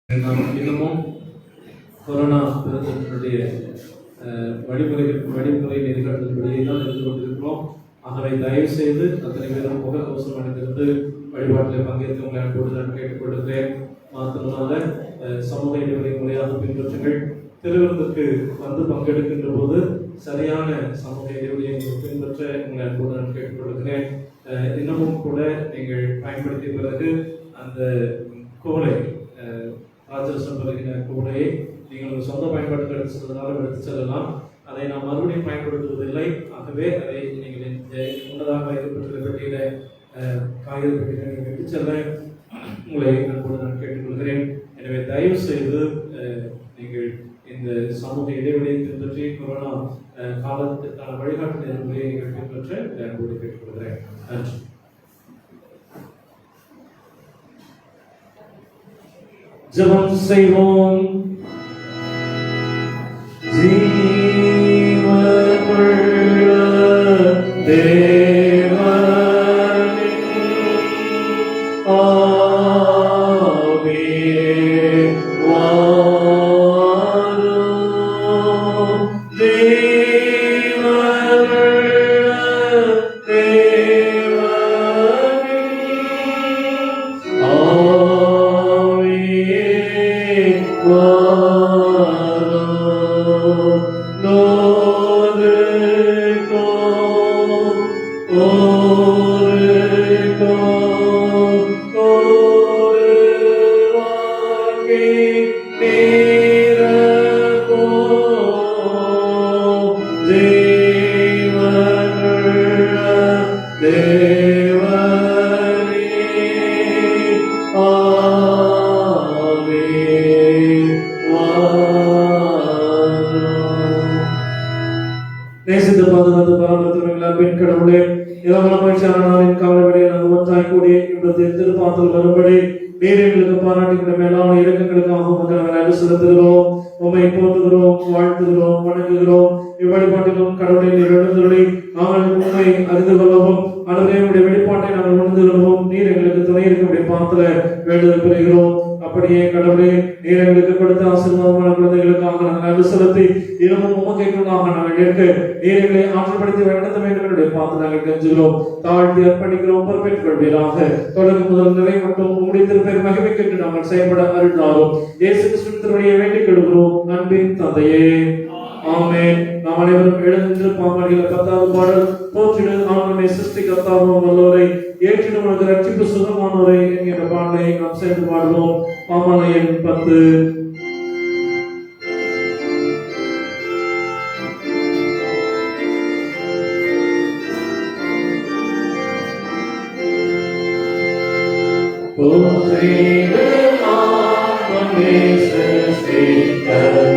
நாம் இன்னமும் கொரோனா பெருந்தொற்றினுடைய வழிமுறை நெறிகாட்டுதல்படியே தான் இருந்து கொண்டிருக்கிறோம். ஆகவே தயவு செய்து அத்தனை பேரும் முகக்கவசம் அணிந்திருந்து வழிபாட்டில் பங்கேற்க உங்களை அன்போடு நான் கேட்டுக்கொள்கிறேன். மாத்திரமல்ல, சமூக இடைவெளி முறையாக பின்பற்றுங்கள். திருவிருந்துக்கு வந்து பங்கெடுக்கின்ற போது சரியான சமூக இடைவெளியை பின்பற்ற உங்களை அன்போடு நான் கேட்டுக்கொள்கிறேன். இன்னமும் கூட நீங்கள் பயன்படுத்திய பிறகு அந்த கோலை ராஜரசம் வருகிற கூடையை நீங்கள் சொந்த பயன்பாட்டுக்கு எடுத்து செல்வதாலும் எடுத்து செல்லலாம். அதை நாம் மறுபடியும் பயன்படுத்துவதில்லை. ஆகவே அதை நீங்கள் முன்னதாக வைக்கப்பட்டுள்ள பெட்டியில காகித பெட்டியில நீங்கள் எடுத்து செல்ல உங்களை அன்போடு நான் கேட்டுக்கொள்கிறேன். எனவே தயவு செய்து நீங்கள் இந்த சமூக இடைவெளியை பின்பற்றி கொரோனா காலத்திற்கான வழிகாட்டு நெறிமுறையை நீங்கள் பின்பற்ற அன்போடு கேட்டுக்கொள்கிறேன். நன்றி. ஜெபம் செய்வோம். ஜீவனுள்ள தேவனே, ஆவியே வாரும். ஜீவனுள்ள தேவனே, நேசித்து பாதுகாத்து பராமரித்துள்ள பெண் கடவுளே, இளமலமைச்சாரின் காவல்களை நாங்கள் கூடிய திருப்பாத்தல் வரும்படி நீர் எங்களுக்கு பாராட்டுகிற மேலான இலக்கங்களுக்காக நாங்கள் செலுத்துகிறோம். உண்மை போற்றுகிறோம், வாழ்த்துகிறோம், வணங்குகிறோம். இவ்வழிபாட்டிலும் கடவுளை நீர் எழுந்துள்ளி நாங்கள் உண்மை அறிந்து கொள்ளவும் அனைவருடைய வெளிப்பாட்டை நாங்கள் உணர்ந்து கொள்ளவும் நீர் எங்களுக்கு துணை இருக்கக்கூடிய பாத்துல வேண்டுதல் பெறுகிறோம். அப்படியே கடவுளே, நீர் எங்களுக்கு கொடுத்த ஆசீர்வாதமான குழந்தைகளுக்காக நாங்கள் செலுத்தி இரவும் உமக்கைக்காக நாங்கள் ஏற்க நீர் எங்களை ஆற்றல்படுத்தி நடத்த வேண்டும் என்று பார்த்து நாங்கள் கெஞ்சுகிறோம், தாழ்த்தி அர்ப்பணிக்கிறோம். பொறுப்பேற்றுக் கொள்வீராக. தொடர்ந்து முதல் நிலை மற்றும் உங்களுடைய திருப்பெயர் மகிமைக்கென்று நாங்கள் செயல்பட அருள்தாரும். இயேசு கிறிஸ்துவின் திருவடியை வேண்டிக் கொள்கிறோம். அன்பின் தந்தையே, ஆமென். நாம் அனைவரும் எழுந்து பாமாடிகள 10வது பாடல் போற்றிடு ஆண்டவரை சிருஷ்டிகர்த்தாவும் வல்லோரை ஏற்றிடும் உனக்கு ரட்சிப்பு சுகமானோரை என்கிற பாடலை நாம் சேர்ந்து பாடுவோம். பாமாலை எண் 10. போற்றிடு ஆண்டவரை சிருஷ்டிகர்த்தாவும்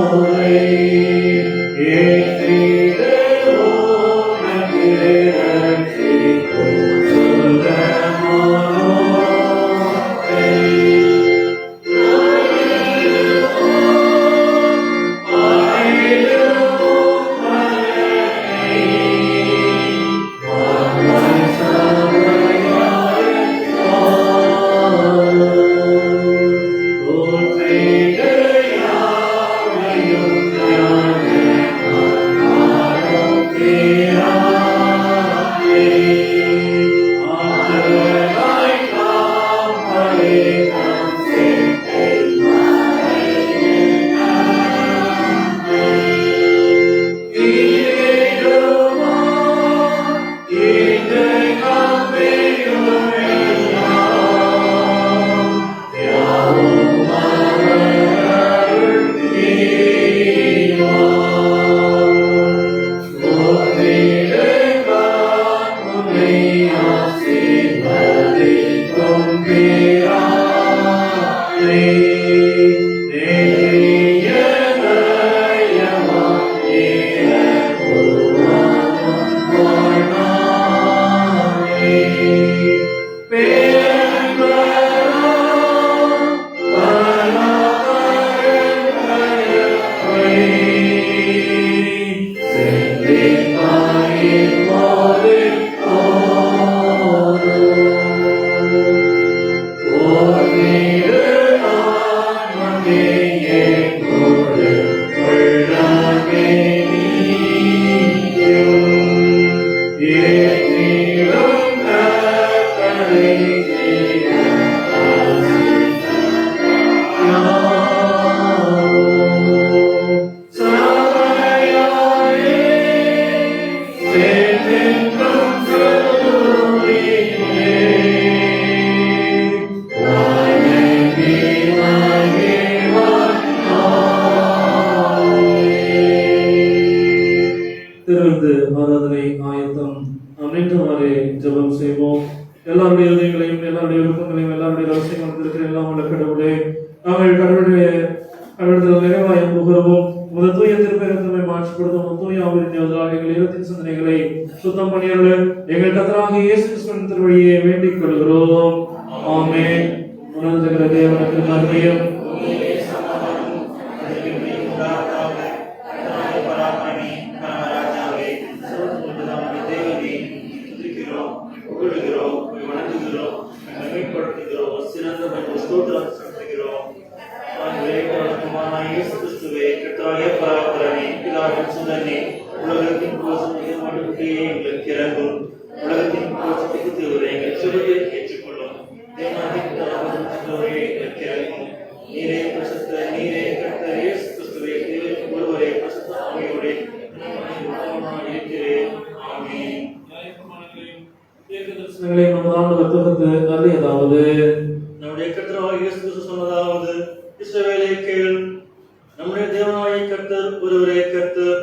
வல்லோரை அவசியம் வந்திருக்கிற எல்லாம் உள்ள கடவுளே, நாங்கள் கடவுளுடைய கடவுள் நிறைவாய் அன்புகிறோம். முதல் தூய திருப்பெருந்தமை மாற்றப்படுத்தும் தூய ஆவியால் எங்கள் இருத்தின் சிந்தனைகளை சுத்தம் பண்ணியருள எங்கள் கர்த்தராகிய இயேசு கிறிஸ்துவின் திருவழியை வேண்டிக் கொள்கிறோம். ஆமென். உணர்ந்துகிற தேவனுக்கு நன்மையும் நம்முடைய கர்த்தராகிய இயேசு கிறிஸ்து சொன்னதாவது, இஸ்ரவேலே கேள், நம்முடைய தேவனாகிய கர்த்தர் ஒருவரே கர்த்தர்.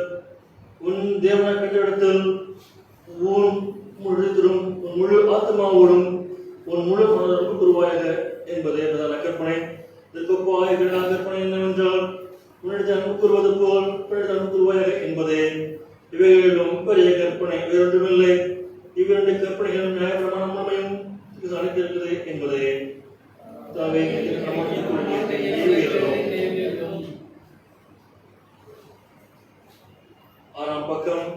உன் தேவனை கண்டெடுத்தல் உன் முழுதும் உன் முழு ஆத்மாவோடும் உன் முழு மனதோடும் உருவாக என்பதே பிரதான கற்பனை. இதற்கொப்பாக இரண்டாம் கற்பனை என்னவென்றால், உன்னிடத்தில் அன்பு கூறுவது போல் உன்னிடத்தில் அன்பு கூறுவாயாக என்பதே. இவைகளிலும் பெரிய கற்பனை வேறொன்றுமில்லை. இவ்விரண்டு கற்பனைகளும் நியாயப்பிரமாணம் நம்மையும் அழைத்திருக்கிறது என்பதே. ஆறாம் பக்கம்.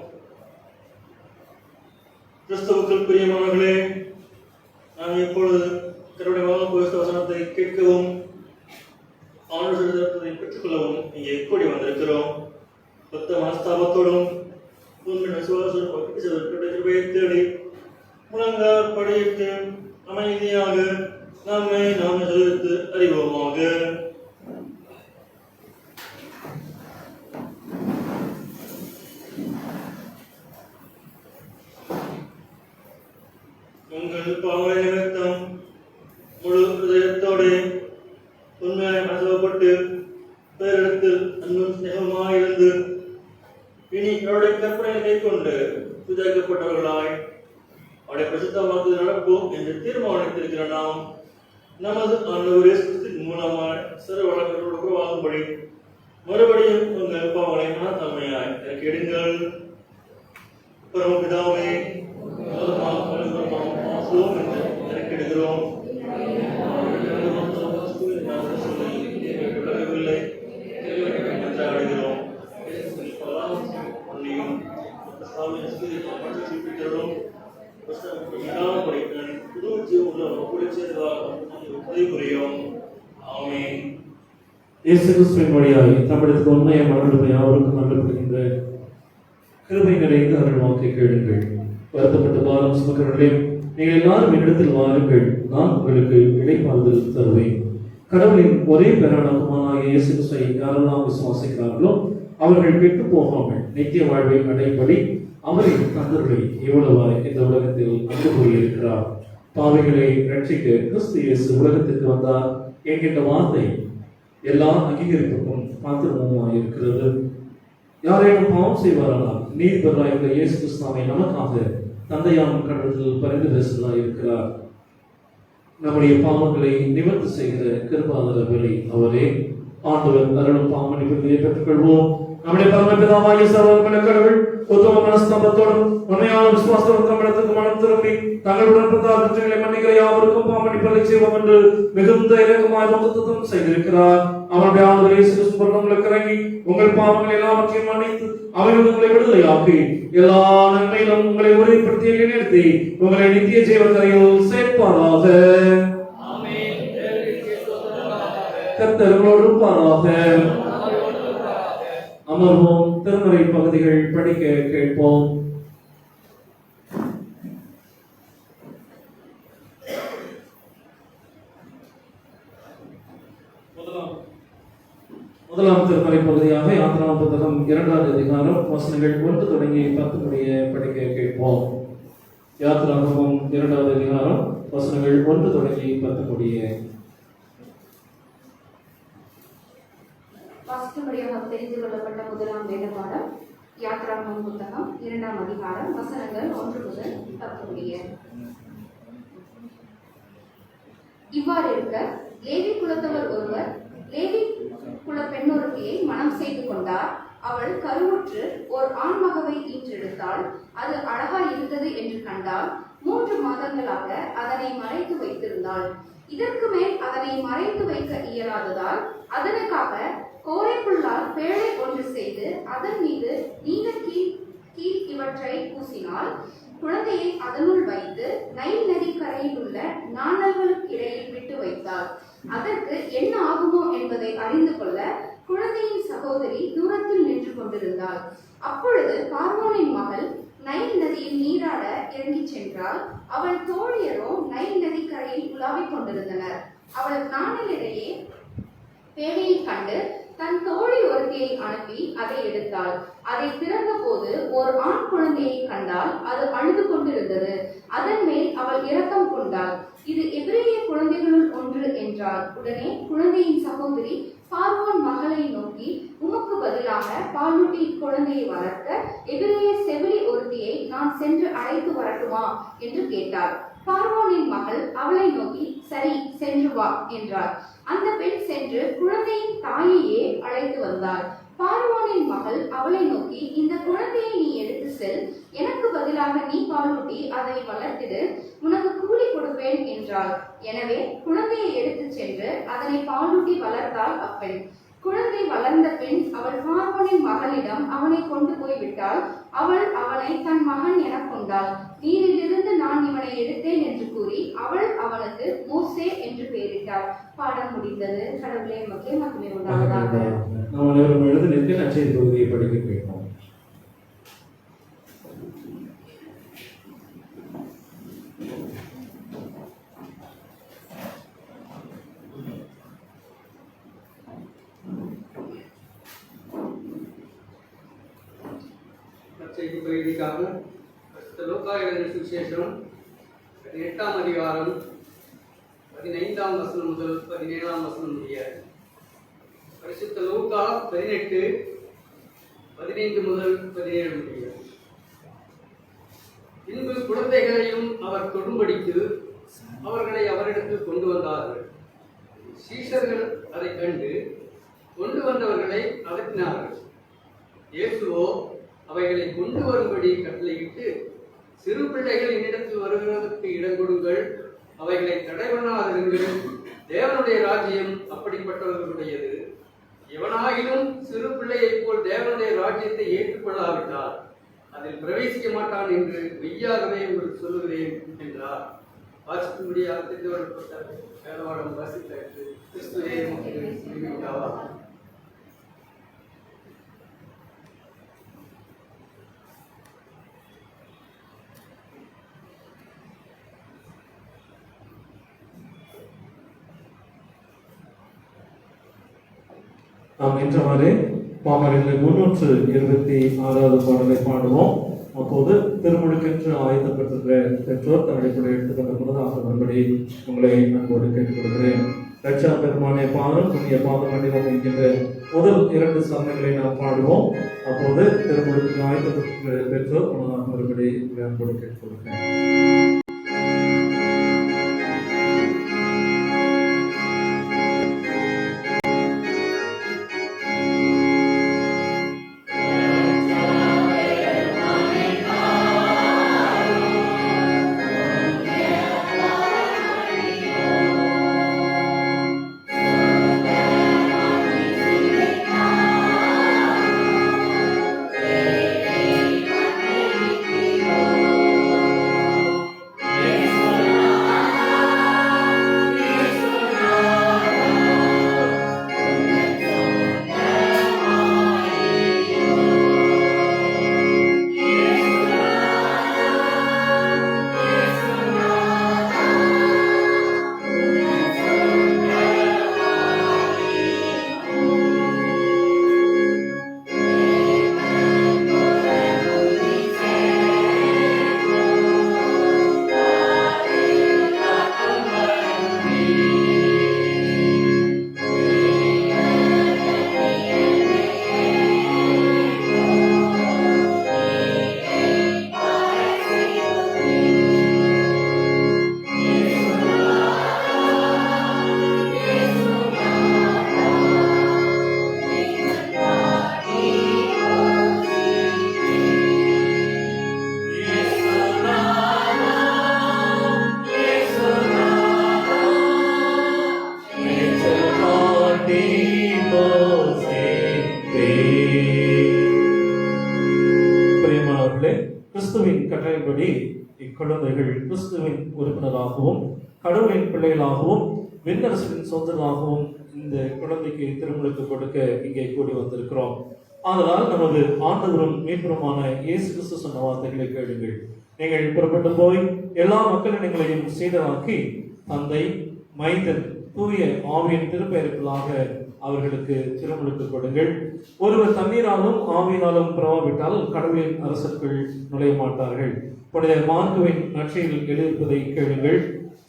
கிறிஸ்துவுக்குள் பிரியமானவர்களே, நாம் இப்பொழுது கடவுளுடைய வாக்கு வசனத்தை கேட்கவும் ஆண்டவரை பெற்றுக்கொள்ளவும் இங்கே கூடி வந்திருக்கிறோம். பத்த மனஸ்தாபத்தோடும் உண்மை விசுவாசத்தோடும் தேடி முழங்கால் படியிட்டு அமைதியாக நம்மை நாம் செலுத்து அறிவோமாக. உங்கள் பாவ நிமித்தம் முழு ஹிருதயத்தோடு உண்மையை மனசப்பட்டு பேரிடத்தில் அன்பும் ஸ்நேகமாயிருந்து இனி அவருடைய கற்பனைகளை கொண்டு சுதாரிக்கப்பட்டவர்களாய் அவருடைய பிரசித்தமாக நடப்போம் என்று தீர்மானித்திருக்கிற நாம் நமது ஆண்டவர் இயேசு கிறிஸ்துவின் மூலமாக சர்வ வளங்களோடு உருவாகும்படி மறுபடியும் உங்கள் பாவங்களை மனத்தன்மையாய் எடுங்கள். பரமபிதாவே, எடுக்கிறோம். இயேசு கிறிஸ்துவின் வழியாய் தமிழகத்துக்கு உண்மையை மறந்து யாவருக்கும் நல்லப்படுகின்ற கிருபை நிறைந்த அருள் வாக்கை கேளுங்கள். வருத்தப்பட்ட பாரம் சுமக்கிறவர்களே, நீங்கள் எல்லாரும் என்னிடத்தில் வாருங்கள், நான் உங்களுக்கு இளைப்பாறுதல் தருவேன். கடவுளின் ஒரே பேரானகுமாராகிய இயேசு கிறிஸ்துவை யாரெல்லாம் விசுவாசிக்கிறார்களோ அவர்கள் கெட்டு போகாமல் நித்திய வாழ்வை அடையும்படி அவரின் தந்தர்களை இவ்வளவாய் இந்த உலகத்தில் அன்பு கூறியிருக்கிறார். பாவிகளை ரட்சிக்க கிறிஸ்து இயேசு உலகத்திற்கு வந்தார் என்கின்ற வார்த்தை எல்லா அங்கீகரிப்புக்கும் பாத்திரமுமாய் இருக்கிறது. யாரேனும் பாவம் செய்வாரானால் நீதிபதியாகிய இயேசு கிறிஸ்துவை நமக்காக தந்தையாம் கடவுள் பரிந்து பேசுவதாய் இருக்கிறார். நம்முடைய பாவங்களை நிவர்த்தி செய்கிற கிருபாதார வேலை அவரே. ஆண்டவர் அருளும் பாவமன்னிப்பை பெற்றுக்கொள்வோம். நம்முடைய பரமபிதாவாகிய சர்வவல்லமை கடவுள் உத்தம மனஸ்தாபத்தோடும் உண்மையான விசுவாசத்தோடும் தமிழகத்துக்கு மனம் திரும்பி தங்களுடன் குற்றங்களை மன்னிக்கிற யாவருக்கும் பாவமன்னிப்பதை செய்வோம் என்று மிகுந்த இரக்கமாய் வாக்குத்தத்தம் செய்திருக்கிறார். அவருடைய ஆண்டவர் இயேசு கிறிஸ்து உங்களுக்கு இறங்கி உங்கள் பாவங்களை எல்லாவற்றையும் மன்னித்து அவைகள் உங்களை விடுதலையாக்கி எல்லா நன்மையிலும் உங்களை உறுதிப்படுத்தி நிறுத்தி உங்களை நித்திய ஜீவக்கரையில் சேர்ப்பாராக. கர்த்தர் உங்களோடு இருப்பாராக. அமர்வோம். திருமறை பகுதிகள் படிக்க கேட்போம். முதலாம் திருமறை பகுதியாக யாத்ராகம புத்தகம் 2ஆம் அதிகாரம் வசனங்கள் 1 தொடங்கி 10 முடிய படிக்க கேட்போம். யாத்ராகமம் 2ஆம் அதிகாரம் வசனங்கள் 1 தொடங்கி 10 முடிய. வாசிக்கும்படியாக தெரிந்து கொள்ளப்பட்ட முதலாம் வேத பாடம் யாத்ராகமம் புத்தகம் 2ஆம் அதிகாரம் வசனங்கள் 1 முதல் 10 முடிய. இவ்வாறு இருக்க லேவி குலத்தவர் ஒருவர் லேவி குல பெண்ணொருத்தியை மனம் செய்து கொண்டார். அவள் கருவுற்று ஓர் ஆண்மகவை ஈன்றெடுத்தாள். அது அழகாய் இருந்தது என்று கண்டால் 3 மாதங்களாக அதனை மறைத்து வைத்திருந்தாள். இதற்கு மேல் அதனை மறைத்து வைக்க இயலாததால் அதனுக்காக கோரைப்புள்ளால் பேழை ஒன்று செய்து அதன் மீது நீல கீழ் இவற்றை பூசினால் குழந்தையை அதனுள் வைத்து நைல் நதி கரையில் உள்ள நாணல்களுக்கு இடையில் விட்டு வைத்தாள். அதற்கு என்ன ஆகுமோ என்பதை அறிந்து கொள்ள குழந்தையின் சகோதரி தூரத்தில் நின்று கொண்டிருந்தாள். அப்பொழுது பார்வோனின் மகள் நைல் நதியில் நீராட இறங்கிச் சென்றால் அவள் தோழியரோ நைல் நதி கரையில் உலாவிக் கொண்டிருந்தனர். அவள் நாணலிடையே பேழையை கண்டு தன் தோழி ஒருத்தியை அனுப்பி அதை எடுத்தாள். அதை திறந்த போது ஓர் ஆண் குழந்தையை கண்டால் அது அழுது கொண்டிருந்தது. அதன் மேல் அவள் இரக்கம் கொண்டாள். இது எபிரேய குழந்தைகளுள் ஒன்று என்றாள். உடனே குழந்தையின் சகோதரி பார்வோன் மகளை நோக்கி, உமக்கு பதிலாக பாலூட்டி குழந்தையை வளர்க்க எபிரேய செவிலி ஒருத்தியை நான் சென்று அழைத்து வரட்டுமா என்று கேட்டாள். பார்வோனின் மகள் அவளை நோக்கி, சரி, சென்று வா என்றார். அந்த பெண் சென்று குழந்தையின் தாயையே அழைத்து வந்தாள். பார்வோனின் மகள் அவளை நோக்கி, இந்த குழந்தையை நீ எடுத்து செல், எனக்கு பதிலாக நீ பாலூட்டி அதை வளர்த்திடு, உனக்கு கூலி கொடுப்பேன் என்றாள். எனவே குழந்தையை எடுத்து சென்று அதனை பாலூட்டி வளர்த்தாள் அப்பெண். குழந்தை வளர்ந்த பின் அவள் பார்வோனின் மகளிடம் அவனை கொண்டு போய்விட்டாள். அவள் அவனை தன் மகன் என கொண்டாள். நீரிலிருந்து நான் இவனை எடுத்தேன் என்று கூறி அவள் அவனுக்கு மோசே என்று பெயரிட்டாள். பாடம் முடிந்தது. கடவுளே மக்களே மகிமை உண்டாவதாக. நாம் அனைவரும் எழுத நிற்க நற்செய்தி பகுதியை படிக்க கேட்போம். செய்தி பகுதிக்காக லூக்கா எழுதின சுவிசேஷம் 8ஆம் அதிகாரம் 15ஆம் வசனம் முதல் 17ஆம் வசனம் முடிய. பரிசுத்த லூக்கா 18:15 முதல் 17 முடிய. பின்பு குழந்தைகளையும் அவர் தொடும்படிக்கு அவர்களை அவரிடத்தில் கொண்டு வந்தார்கள். சீஷர்கள் அதை கண்டு கொண்டு வந்தவர்களை அதட்டினார்கள். இயேசுவோ அவைகளை கொண்டு வரும்படி கட்டளையிட்டு, சிறு பிள்ளைகள் என்னிடத்தில் வருகிறதற்கு இடம் கொடுங்கள், அவைகளை தடை பண்ணாதிருங்கள், தேவனுடைய ராஜ்யம் அப்படிப்பட்டவர்களுடையது. எவனாயினும் சிறு பிள்ளையைப் போல் தேவனுடைய ராஜ்யத்தை ஏற்றுக்கொள்ளாவிட்டால் அதில் பிரவேசிக்க மாட்டான் என்று மெய்யாகவே உங்களுக்கு சொல்லுகிறேன் என்றார். வாசிக்கும்படியாக தெரிந்துவிடப்பட்ட வேதவாடம் வாசித்தாயிற்று. கிறிஸ்துவே உமக்கு நாம் என்றவாறே பாமரில் 326வது பாடலை பாடுவோம். அப்போது திருமுழுக்கென்று ஆயத்தப்பட்டிருக்கிற பெற்றோர் தன்னுடைய எடுத்துக்கொண்ட முன்னதாக வரும்படி உங்களை அன்போடு கேட்டுக்கொள்கிறேன். ரட்சா பெருமானே பாதம் புண்ணிய பாதம் மண்டிதம் என்கின்ற முதல் 2 சரணங்களை நாம் பாடுவோம். அப்போது திருமுழுக்கு ஆயத்தப்பட்டிருக்கிற பெற்றோர் முன்னதாக வரும்படி உங்களை அன்போடு கேட்டுக்கொள்கிறேன். இக்குழந்தைகள் கிறிஸ்துவின் உறுப்பினராகவும் கடவுளின் பிள்ளைகளாகவும் விண்ணரசின் சொந்தமாகவும் இந்த குழந்தைக்கு திருமுழுக்கு கொடுக்க இங்கே கூடி வந்திருக்கிறோம். ஆதலால் நமது ஆண்டவரும் மீட்பருமான இயேசு கிறிஸ்து சொன்ன வார்த்தைகளை கேளுங்கள். நீங்கள் புறப்பட்டு போய் எல்லா மக்களினங்களையும் சீடராக்கி தந்தை, மைந்தன், தூய ஆவியின் திருப்பெயர்களாக அவர்களுக்கு திருமுழுக்கு கொடுங்கள். ஒருவர் தண்ணீராலும் ஆவியினாலும் பிறவாவிட்டால் கடவுளின் அரசர்கள் நுழைய மாட்டார்கள். புனித மார்க்குவின் நற்செய்தியில் எழுதியிருப்பதை கேளுங்கள்.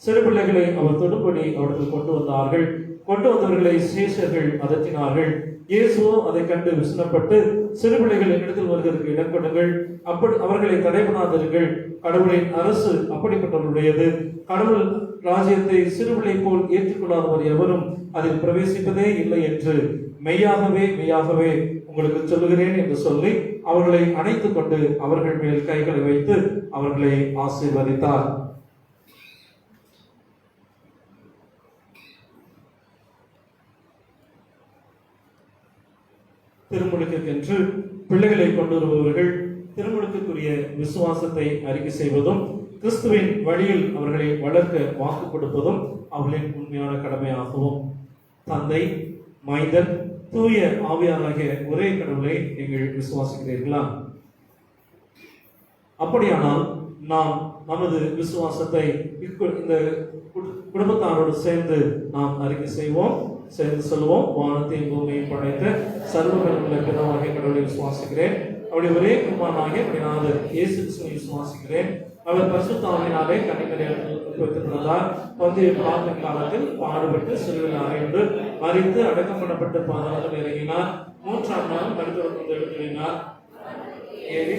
சிறு பிள்ளைகளை அவர் தொடும்படி அவர்கள் கொண்டு வந்தார்கள். கொண்டு வந்தவர்களை சீஷர்கள் அதட்டினார்கள். இயேசுவோ அதை கண்டு விசனப்பட்டு, சிறு பிள்ளைகள் என்னிடத்தில் வருவதற்கு இடம் கொடுங்கள், அப்படி அவர்களை தடைபடாதிருங்கள். கடவுளின் அரசு அப்படிப்பட்டவர்களுடையது. கடவுள் ராஜ்யத்தை சிறுபிள்ளை போல் ஏற்றுக்கொள்ளாதவர் எவரும் அதில் பிரவேசிப்பதே இல்லை என்று மெய்யாகவே மெய்யாகவே உங்களுக்கு சொல்லுகிறேன் என்று சொல்லி அவர்களை அணைத்துக் கொண்டு அவர்கள் மேல் கைகளை வைத்து அவர்களை ஆசீர்வதித்தார். திருமுழுக்குக்கென்று பிள்ளைகளை கொண்டு வருபவர்கள் திருமுழுக்குரிய விசுவாசத்தை அறிக்கை செய்வதும் கிறிஸ்துவின் வழியில் அவர்களை வளர்க்க வாக்கு கொடுப்பதும் அவர்களின் உண்மையான கடமையாகவும், தந்தை, மைந்தன், தூய ஆவியாராகிய ஒரே கடவுளை நீங்கள் விசுவாசிக்கிறீர்களா? அப்படியானால் நாம் நமது விசுவாசத்தை இந்த குடும்பத்தாரோடு சேர்ந்து நாம் அறிக்கை செய்வோம், சேர்ந்து சொல்லுவோம். வானத்தையும் பூமியையும் படைத்த சர்வவல்லமையுள்ள பிதாவாகிய கடவுளை விசுவாசிக்கிறேன். அவருடைய ஒரே குமாரனாகிய நாதர் இயேசு கிறிஸ்துவை விசுவாசிக்கிறேன். அவர் பரிசுத்த ஆவியினாலே கன்னிமரியால் பிறந்தார். பந்திய பிலாத்தின் காலத்தில் பாடுபட்டு சிலுவையில் அறைந்து மரித்து அடக்கம் பண்ணப்பட்டு பாதாளத்தில் இறங்கினார். 3ஆம் நாள் மருத்துவ எழுதினார், ஏறி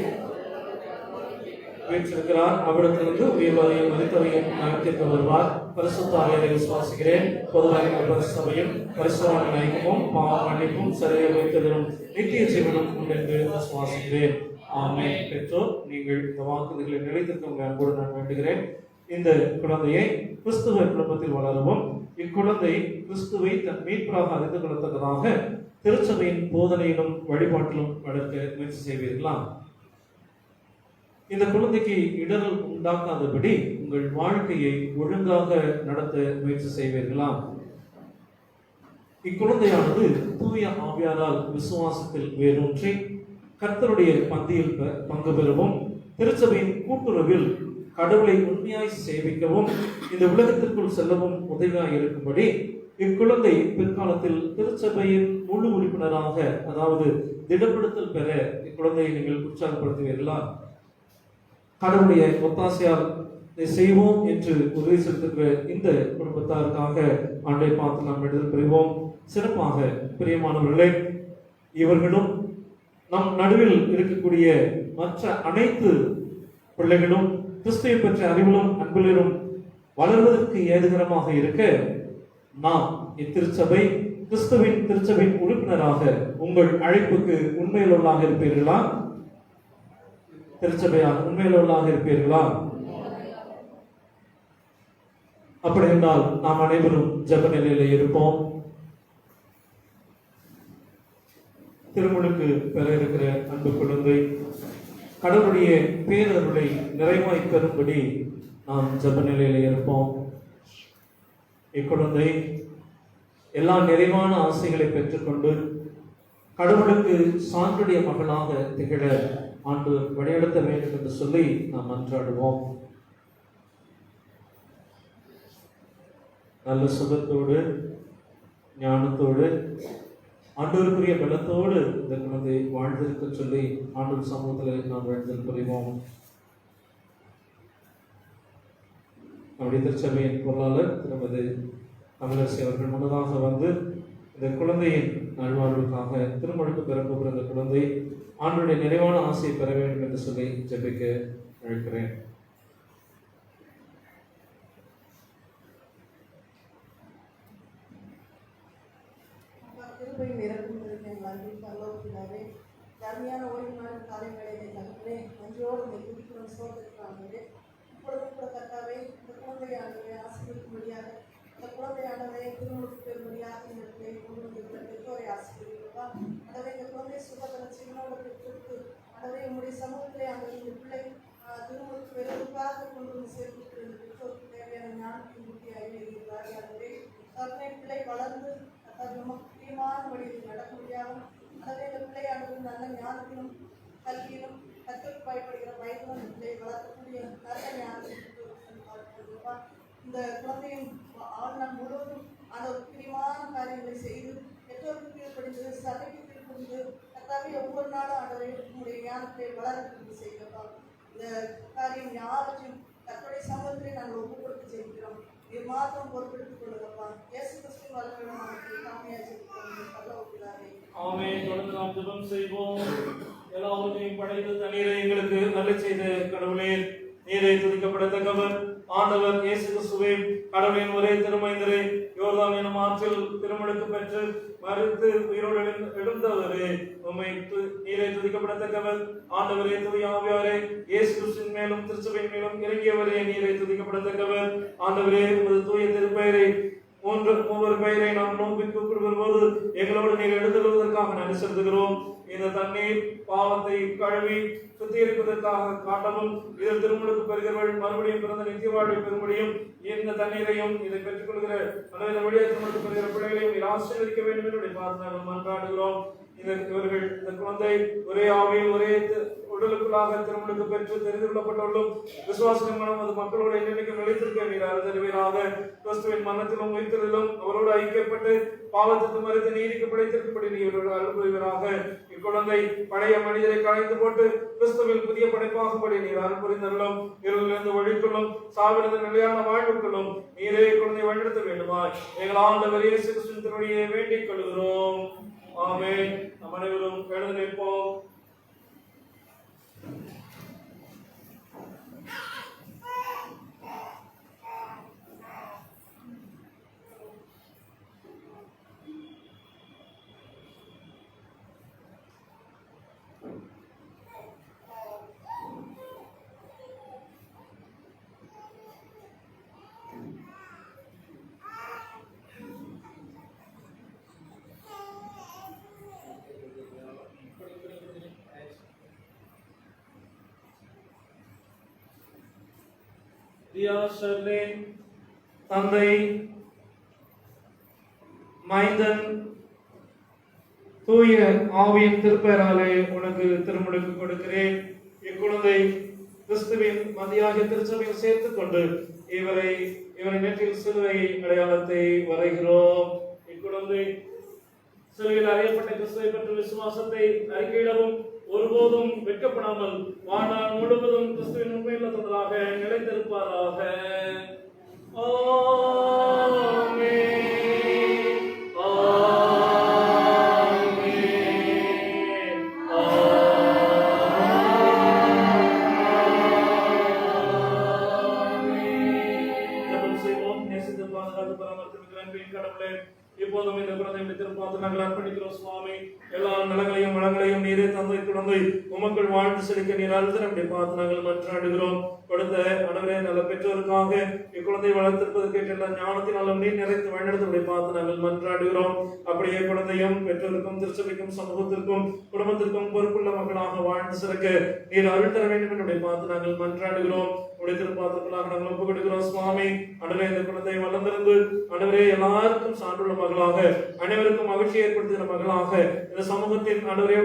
வீற்றிருக்கிறார். அவ்விடத்திலிருந்து உயிர்வாதையும் மருத்துவையும் நடத்திற்கு வருவார். பரிசுத்த ஆவியை விசுவாசிக்கிறேன். பொதுவாக பரிசுத்தையும் பரிசுத்தவான்களின் ஐக்கியமும் பாவ மன்னிப்பும் சிறையை வைத்ததிலும் நித்திய ஜீவனும் உண்டு என்று விசுவாசிக்கிறேன். ஆமென். பெற்றோர், நீங்கள் இந்த வாக்குறுதிகளை நிலைத்திருக்க அன்போடு நான் வேண்டுகிறேன். இந்த குழந்தையை கிறிஸ்துவ குடும்பத்தில் வளரவும், இக்குழந்தை கிறிஸ்துவை தன் மீட்பராக அறிந்து கொள்ளத்தக்கதாக திருச்சபையின் போதனையிலும் வழிபாட்டிலும் வளர்க்க முயற்சி செய்வீர்களா? இந்த குழந்தைக்கு இடர்கள் உண்டாக்காதபடி உங்கள் வாழ்க்கையை ஒழுங்காக நடத்த முயற்சி செய்வீர்களா? இக்குழந்தையானது தூய ஆவியாரால் விசுவாசத்தில் வேரூன்றி கர்த்தருடைய பந்தியில் பங்கு பெறவும், திருச்சபையின் கூட்டுறவில் கடவுளை உண்மையாய் சேவிக்கவும், இந்த உலகத்திற்குள் செல்லவும் உதவியாய் இருக்கும்படி இக்குழந்தை பிற்காலத்தில் திருச்சபையின் முழு உறுப்பினராக, அதாவது திடப்படுத்தல் பெற இக்குழந்தையை நீங்கள் உற்சாகப்படுத்துவீர்களா? கடவுளுடைய ஒத்தாசையால் இதை செய்வோம் என்று உறுதி செலுத்துகிற இந்த குடும்பத்தாருக்காக ஆண்டை பார்த்து நாம் விடுதல் பெறுவோம். சிறப்பாக பிரியமானவர்களே, இவர்களும் நம் நடுவில் இருக்கக்கூடிய மற்ற அனைத்து பிள்ளைகளும் கிறிஸ்துவை பற்ற அறிவிலும் அன்பிலும் வளர்வதற்கு ஏதுகரமாக இருக்க நாம் இத்திருச்சபை கிறிஸ்துவின் திருச்சபையின் உறுப்பினராக உங்கள் அழைப்புக்கு உண்மையுள்ளவர்களாக இருப்பீர்களா? திருச்சபையாக உண்மையுள்ளவர்களாக இருப்பீர்களா? அப்படி என்றால் நாம் அனைவரும் ஜெப நிலையில இருப்போம். திருமுழுக்கு பெற இருக்கிற அன்பு குழந்தை கடவுளுடைய பேரருளை நிறைவாய் பெறும்படி நாம் ஜெப நிலையில இருப்போம். இக்குழந்தை எல்லா நிறைவான ஆசைகளை பெற்றுக்கொண்டு கடவுளுக்கு சான்றுடைய மகளாக திகழ ஆண்டு வழிநடத்த வேண்டும் என்று சொல்லி நாம் மன்றாடுவோம். நல்ல சுகத்தோடு ஞானத்தோடு ஆண்டவருக்குரிய பலத்தோடு இந்த குழந்தை வாழ்ந்திருக்க சொல்லி ஆண்டவர் சமூகத்தில் நாம் வேண்டுதல் புரிவோம். நம்முடைய திருச்சபையின் பொருளாளர் திருமதி தமிழரசி அவர்கள் முன்னதாக வந்து இந்த குழந்தையின் நல்வாழ்வுக்காக திருமுழுக்கு பெறப்போகிற இந்த குழந்தை ஆண்டுடைய நிறைவான ஆசையை பெற வேண்டும் என்று சொல்லி ஜெபிக்க அழைக்கிறேன். கருமையான ஓய்வு நாள் காலை வேளையை தகவலே நன்றியோடு இந்த குடிக்கிறோம் சோதனைக்காகவே இப்பொழுது கூட கட்டாவே இந்த குழந்தையானவை ஆசீர்வதிக்கும்படியாக இந்த குழந்தையானவை திருமுழுக்கு பெறும்படியாக இந்த பிள்ளையை கொண்டு வந்திருக்கிற பெற்றோரை ஆசீர்வதிக்கிறதா அதவை இந்த குழந்தை சுகபல சிவனோடு பெற்றிருக்கு அதவை உங்களுடைய சமூகத்திலே அந்த இந்த பிள்ளை திருமணத்துக்கு வெறுப்பாக கொண்டு வந்து சேர்த்து பெற்றோருக்கு தேவையான ஞானத்தின் புத்தி அறிவியல் ஆகவே தன்னை பிள்ளை வளர்ந்து நமக்கு பிரியமான வழியில் நடக்க முடியாமல் அதே இந்த பிள்ளையானது நல்ல ஞானத்திலும் கல்வியிலும் கற்றுக்கு பயப்படுகிற வயதிலும் அந்த பிள்ளையை வளர்க்கக்கூடிய நல்ல ஞானத்தின் இந்த குழந்தையின் வாழ்நாள் முழுவதும் அந்த பிரியமான காரியங்களை செய்து பெற்றோருக்கு கீழ்ப்படிந்து சபைக்கு கீழ்ப்படிந்து கத்தாவே ஒவ்வொரு நாளும் ஆண்டவரை உங்களுடைய ஞானத்தை வளர்க்கிறது செய்கிறப்பா. இந்த காரியம் யாவற்றையும் கத்தோடைய சமூகத்திலே நாங்கள் ஒப்பு கொடுத்து செய்கிறோம். இது மாத்திரம் பொறுப்பெடுத்துக் கொள்ளுங்கப்பா. இயேசு கிறிஸ்துவின் வல்லமையுடன் நமக்கு காமியாச்சு நல்ல ஒப்பிடாதே. ஆமென். தொடர்ந்து நாம் ஜெபம் செய்வோம். எல்லாவற்றையும் படைத்த தண்ணீரை எங்களுக்கு நல்ல செய்த கடவுளே, நீரை துதிக்கப்படத்தக்கவர் ஆண்டவர் இயேசு கிறிஸ்துவே, கடவுளின் ஒரே திருமைந்தரே, யோர்தான் எனும் ஆற்றில் திருமுழுக்கு பெற்று மறித்து உயிரோடு எழுந்தவரே, உம்மை நீரை துதிக்கப்படத்தக்கவர் ஆண்டவரே, தூய ஆவியாரே, இயேசு கிறிஸ்துவின் மேலும் திருச்சபையின் மேலும் இறங்கியவரே, நீரை துதிக்கப்படத்தக்கவர் ஆண்டவரே, உமது தூய திருப்பெயரை மூவர் பெயரை நாம் நோக்கி கூப்பிடும்போது எங்களோடு நீர் எழுந்துள்ளதற்காக நன்றி செலுத்துகிறோம். இந்த தண்ணீர் பாவத்தை கழுவி சுத்திகரிப்பதற்காக காட்டவும், இதில் திருமுழுக்கு பெறுகிறவர்கள் மறுபடியும் பிறந்த நித்திய வாழ்வை பெறும்படியும் இந்த தண்ணீரையும் இதை பெற்றுக் கொள்கிற அல்லது வழியாக திருமுழுக்கு பெறுகிற பிள்ளைகளையும் ஆசீர்வதிக்க வேண்டும் என்று பார்த்து நாங்கள் மன்றாடுகிறோம். இவர்கள் இந்த குழந்தை ஒரே ஆவியில் ஒரே உடலுக்குள்ளாக திருமணத்துக்கு பெற்று தெரிந்து கொள்ளப்பட்டுள்ளும் விசுவாசம் அது மக்களோட எண்ணிக்கையும் நிலைத்திருக்க நீர் அறிந்தவீராக. கிறிஸ்துவின் மரணத்திலும் உயிர்த்தலிலும் அவரோடு ஐக்கியப்பட்டு பாவத்திற்கு மறுத்து நீதிக்கு படைத்திருக்கும்படி நீர் அனுப்புவீராக. இக்குழந்தை பழைய மனிதரை களைந்து போட்டு கிறிஸ்துவில் புதிய படைப்பாகும்படி நீர் அனுப்புரிந்தருளும். இருளிலிருந்து ஒழிக்குள்ளும் சாவிலிருந்து நிலையான வாழ்வுக்குள்ளும் நீரே குழந்தை வழிநடத்த வேண்டுமா எங்கள் ஆண்டவர் இயேசு கிறிஸ்துவின் திருவடியை வேண்டிக் கொள்கிறோம். ஆமென். நம் அனைவரும் எழுந்து நிற்போம். தந்தை, மைந்தன், தூய ஆவியின் திருப்பெயராலே உனக்கு திருமுழுக்கு கொடுக்கிறேன். இக்குழந்தை கிறிஸ்துவின் மதியாக திருச்சபையில் சேர்த்துக் கொண்டு இவரை நெற்றில் சிலுவை அடையாளத்தை வரைகிறோம். இக்குழந்தை சிலுவையில் அறியப்பட்ட கிறிஸ்துவை பற்றி விசுவாசத்தை அறிக்கையிடவும் ஒருபோதும் வெட்கப்படாமல் வாழ்நாள் முழுவதும் கிறிஸ்துவின் உண்மையுள்ள தொண்டராக நிலைத்திருப்பாராக. இப்போதும் இந்த குழந்தைகளை திருப்பாத்து நாங்கள் அர்ப்பணிக்கிறோம் சுவாமி. எல்லா நலங்களையும் வளங்களையும் நீரே தந்தை குழந்தை உமக்குள் வாழ்ந்து செலுத்த நீர் அழுத்தம் பார்த்து நாங்கள் மன்றாடுகிறோம். கொடுத்த அனைவரே நல்ல பெற்றோருக்காக இக்குழந்தை வளர்த்திருப்பதற்கு எல்லா ஞானத்தினாலும் நீர் நிறைத்து வழிநடத்தபடி பார்த்து நாங்கள் மன்றாடுகிறோம். அப்படியே குழந்தையும் பெற்றோருக்கும் திருச்சபைக்கும் சமூகத்திற்கும் குடும்பத்திற்கும் பொறுப்புள்ள மக்களாக வாழ்ந்து சிறக்க நீர் அருள் தர வேண்டும் என்று பார்த்து நாங்கள் மன்றாடுகிறோம். உடைய திருப்பாத்திரங்களாக நாங்கள் ஒப்புக் கொடுக்கிறோம் சுவாமி. அனைவரே இந்த குழந்தை வளர்ந்திருந்து அனைவரே எல்லாருக்கும் சான்றுள்ள மகளாக அனைவருக்கும் மகிழ்ச்சி ஏற்படுத்துகிற மகளாக இந்த சமூகத்தின் அனைவரே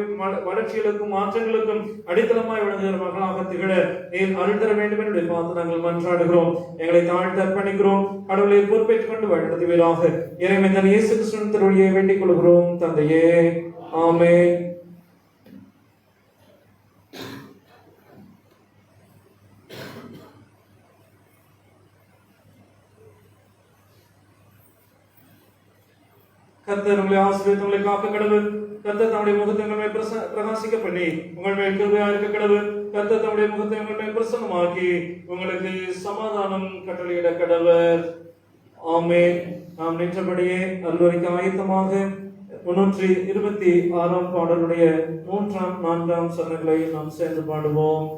வளர்ச்சிகளுக்கும் மாற்றங்களுக்கும் அடித்தளமாய் விளங்குகிற மகளாக திகழ நீர் அருள் தர வேண்டும் என்று பார்த்து நாங்கள் மன்றாடுகிறோம். எங்களை தாழ்த்து அர்ப்பணிக்கிறோம். கடவுளை பொறுப்பேற்றுக் கொண்டு வழிநடத்துவீராக. இறைவன் இயேசு கிறிஸ்துவின் திருவடியை வேண்டிக் கொள்கிறோம் தந்தையே. ஆமென். கர்த்தர் உங்களை ஆசீர்வதித்து உங்களை காக்க கடவுள். கர்த்தர் தம்முடைய முகத்தை உங்கள் மேல் பிரகாசிக்க பண்ணி உங்கள் மேல் கிருபையா இருக்க கடவுள். கர்த்தர் தம்முடைய முகத்தை உங்கள் மேல் பிரசன்னமாக்கி உங்களுக்கு சமாதானம் கட்டளையிட கடவுள். ஆமென். நாம் நின்றபடியே அல்வரைக்கு ஆயத்தமாக 326 பாடலுடைய 3ஆம் 4ஆம் சரணங்களை நாம் சேர்ந்து பாடுவோம்.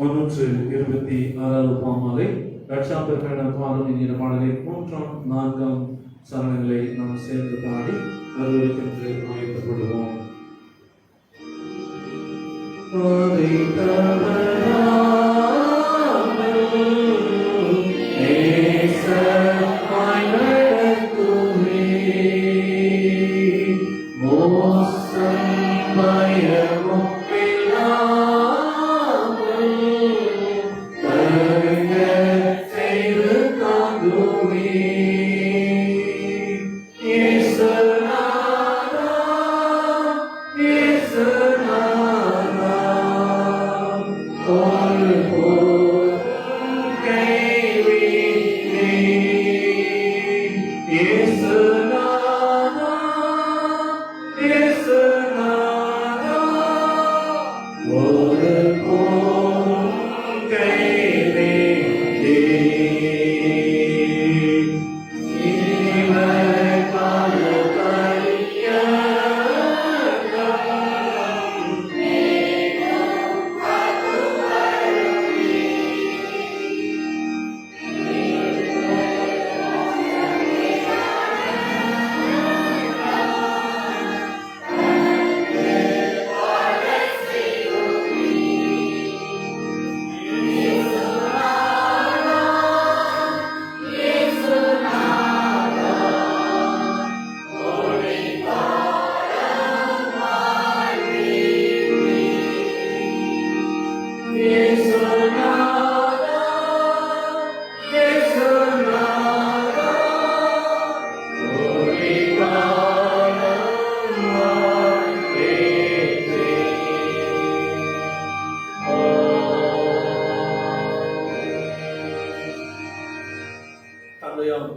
126வது பாமாலை ரட்சாபிற்கான பாதம் என்கிற பாடலை 3ஆம் 4ஆம் சரணங்களை நாம் சேர்ந்து பாடி வருவதற்கென்று ஆயத்தப்படுவோம்.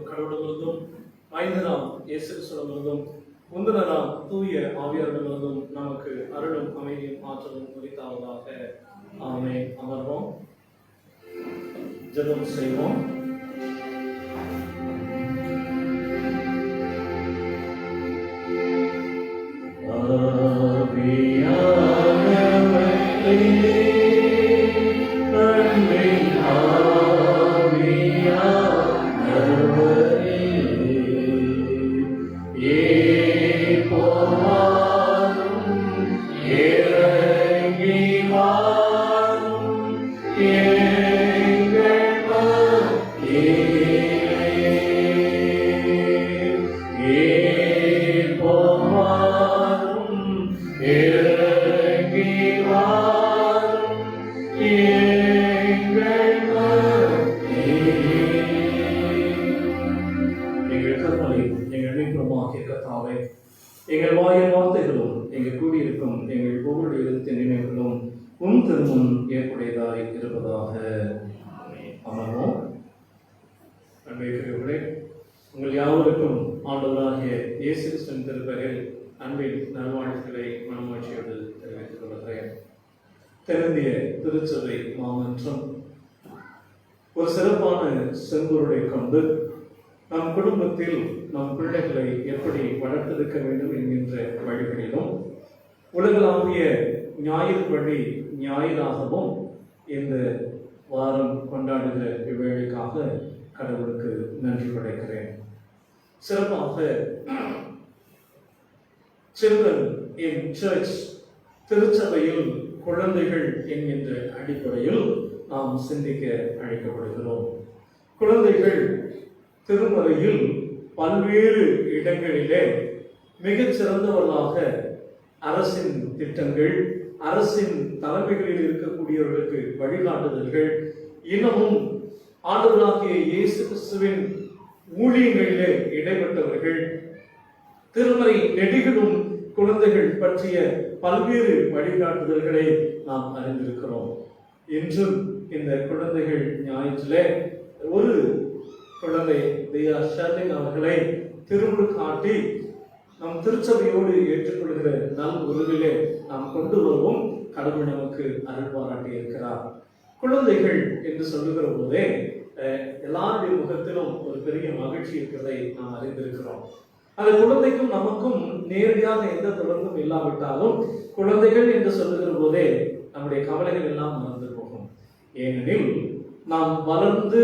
கடவுளிலிருந்தும் மைந்தனாம் இயேசு கிறிஸ்துவிலிருந்தும் உந்தனாம் தூய ஆவியாரிடமிருந்தும் நமக்கு அருளும் அமைதியும் ஆற்றலும் உரித்தாவதாக. ஆமென். அமர்வோம், ஜெபம் செய்வோம். எங்கள் வாயின் வார்த்தைகளும் எங்கள் கூடியிருக்கும் எங்கள் ஒவ்வொரு இடத்தின் நினைவுகளும் உன் திருமுன் ஏற்புடையதாய் இருப்பதாக. அமர்வோம். அன்பைக்குரியவர்களே, உங்கள் யாவருக்கும் ஆண்டவராகிய இயேசு கிறிஸ்துவின் திருப்பெயரில் அன்பின் நல்வாழ்த்துக்களை மனமகிழ்ச்சியோடு தெரிவித்துக் கொள்கிறேன். தென்னிந்திய திருச்சபை மாமன்றம் ஒரு சிறப்பான செம்பொருளை கொண்டு நம் குடும்பத்தில் நம் பிள்ளைகளை எப்படி வளர்த்தெடுக்க வேண்டும் என்கின்ற வழிகளிலும் உலகளாவிய ஞாயிறு பள்ளி ஞாயிறாகவும் இந்த வாரம் கொண்டாடுகிற இவ்வேளைக்காக கடவுளுக்கு நன்றி படைக்கிறேன். சிறப்பாக சில்ட்ரன் இன் சர்ச் திருச்சபையில் குழந்தைகள் என்கின்ற அடிப்படையில் நாம் சிந்திக்க அழைக்கப்படுகிறோம். குழந்தைகள் திருமறையில் பல்வேறு இடங்களிலே மிகச் சிறந்தவர்களாக அரசின் திட்டங்கள், அரசின் தலைமைகளில் இருக்கக்கூடியவர்களுக்கு வழிகாட்டுதல்கள், இன்னமும் ஆண்டவராகிய இயேசு கிறிஸ்துவின் ஊழியங்களிலே இடைப்பட்டவர்கள், திருமறை நெடுகிலும் குழந்தைகள் பற்றிய பல்வேறு வழிகாட்டுதல்களை நாம் அறிந்திருக்கிறோம். இன்றும் இந்த குழந்தைகள் ஞாயிற்றிலே ஒரு குழந்தை தியா ஷர்லின் அவர்களை திருமுழு காட்டி நம் திருச்சபையோடு ஏற்றுக்கொள்கிற நல் உறவிலே நாம் கொண்டு வருவோம். கடவுள் நமக்கு அருள் பாராட்டி இருக்கிறார். குழந்தைகள் என்று சொல்லுகிற போதே எல்லாருடைய முகத்திலும் ஒரு பெரிய மகிழ்ச்சி இருக்கிறதை நாம் அறிந்திருக்கிறோம். அந்த குழந்தைக்கும் நமக்கும் நேரடியாக எந்த தொடர்பும் இல்லாவிட்டாலும் குழந்தைகள் என்று சொல்லுகிற போதே நம்முடைய கவலைகள் எல்லாம் மறந்து போகும். ஏனெனில் நாம் வளர்ந்து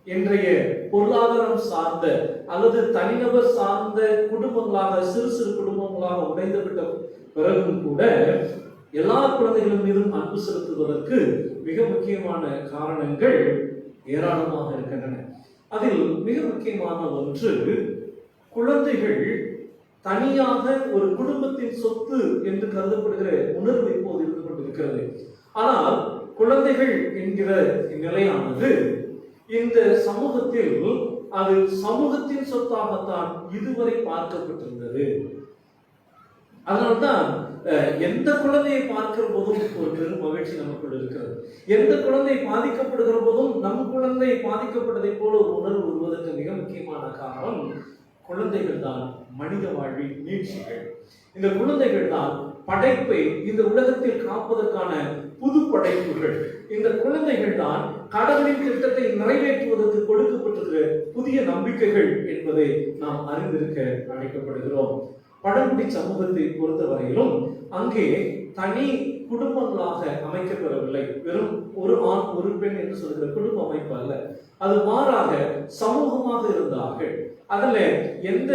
இன்றைய பொருளாதாரம் சார்ந்த அல்லது தனிநபர் சார்ந்த குடும்பங்களாக சிறு சிறு குடும்பங்களாக உடைந்துவிட்ட பிறகும் கூட எல்லா குழந்தைகளின் மீதும் அன்பு செலுத்துவதற்கு மிக முக்கியமான காரணங்கள் ஏராளமாக இருக்கின்றன. அதில் மிக முக்கியமான ஒன்று, குழந்தைகள் தனியாக ஒரு குடும்பத்தின் சொத்து என்று கருதப்படுகிற உணர்வு இப்போது இருந்து கொண்டிருக்கிறது. ஆனால் குழந்தைகள் என்கிற நிலையானது இந்த சமூகத்தில் அது சமூகத்தின் சொத்தாகத்தான் இதுவரை பார்க்கப்பட்டிருந்தது. அதனால்தான் எந்த குழந்தையை பார்க்கிற போதும் ஒரு பெரும் மகிழ்ச்சி நமக்குள் இருக்கிறது. எந்த குழந்தை பாதிக்கப்படுகிற போதும் நம் குழந்தை பாதிக்கப்பட்டதை போல ஒரு உணர்வு வருவதற்கு மிக முக்கியமான காரணம் குழந்தைகள் தான் மனித வாழ்வின் நீட்சிகள். இந்த குழந்தைகள் தான் படைப்பை இந்த உலகத்தில் காப்பதற்கான புது படைப்புகள். இந்த குழந்தைகள் தான் கடவுளின் திட்டத்தை நிறைவேற்றுவதற்கு கொடுக்கப்பட்டிருக்கிற புதிய நம்பிக்கைகள் என்பதை நாம் அறிந்திருக்க அழைக்கப்படுகிறோம். பழங்குடி சமூகத்தை பொறுத்தவரையிலும் அங்கே தனி குடும்பங்களாக அமைக்கப்பெறவில்லை. வெறும் ஒரு ஆண் ஒரு பெண் என்று சொல்கிற குடும்ப அமைப்பு அல்ல, அது மாறாக சமூகமாக இருந்தார்கள். அதுல எந்த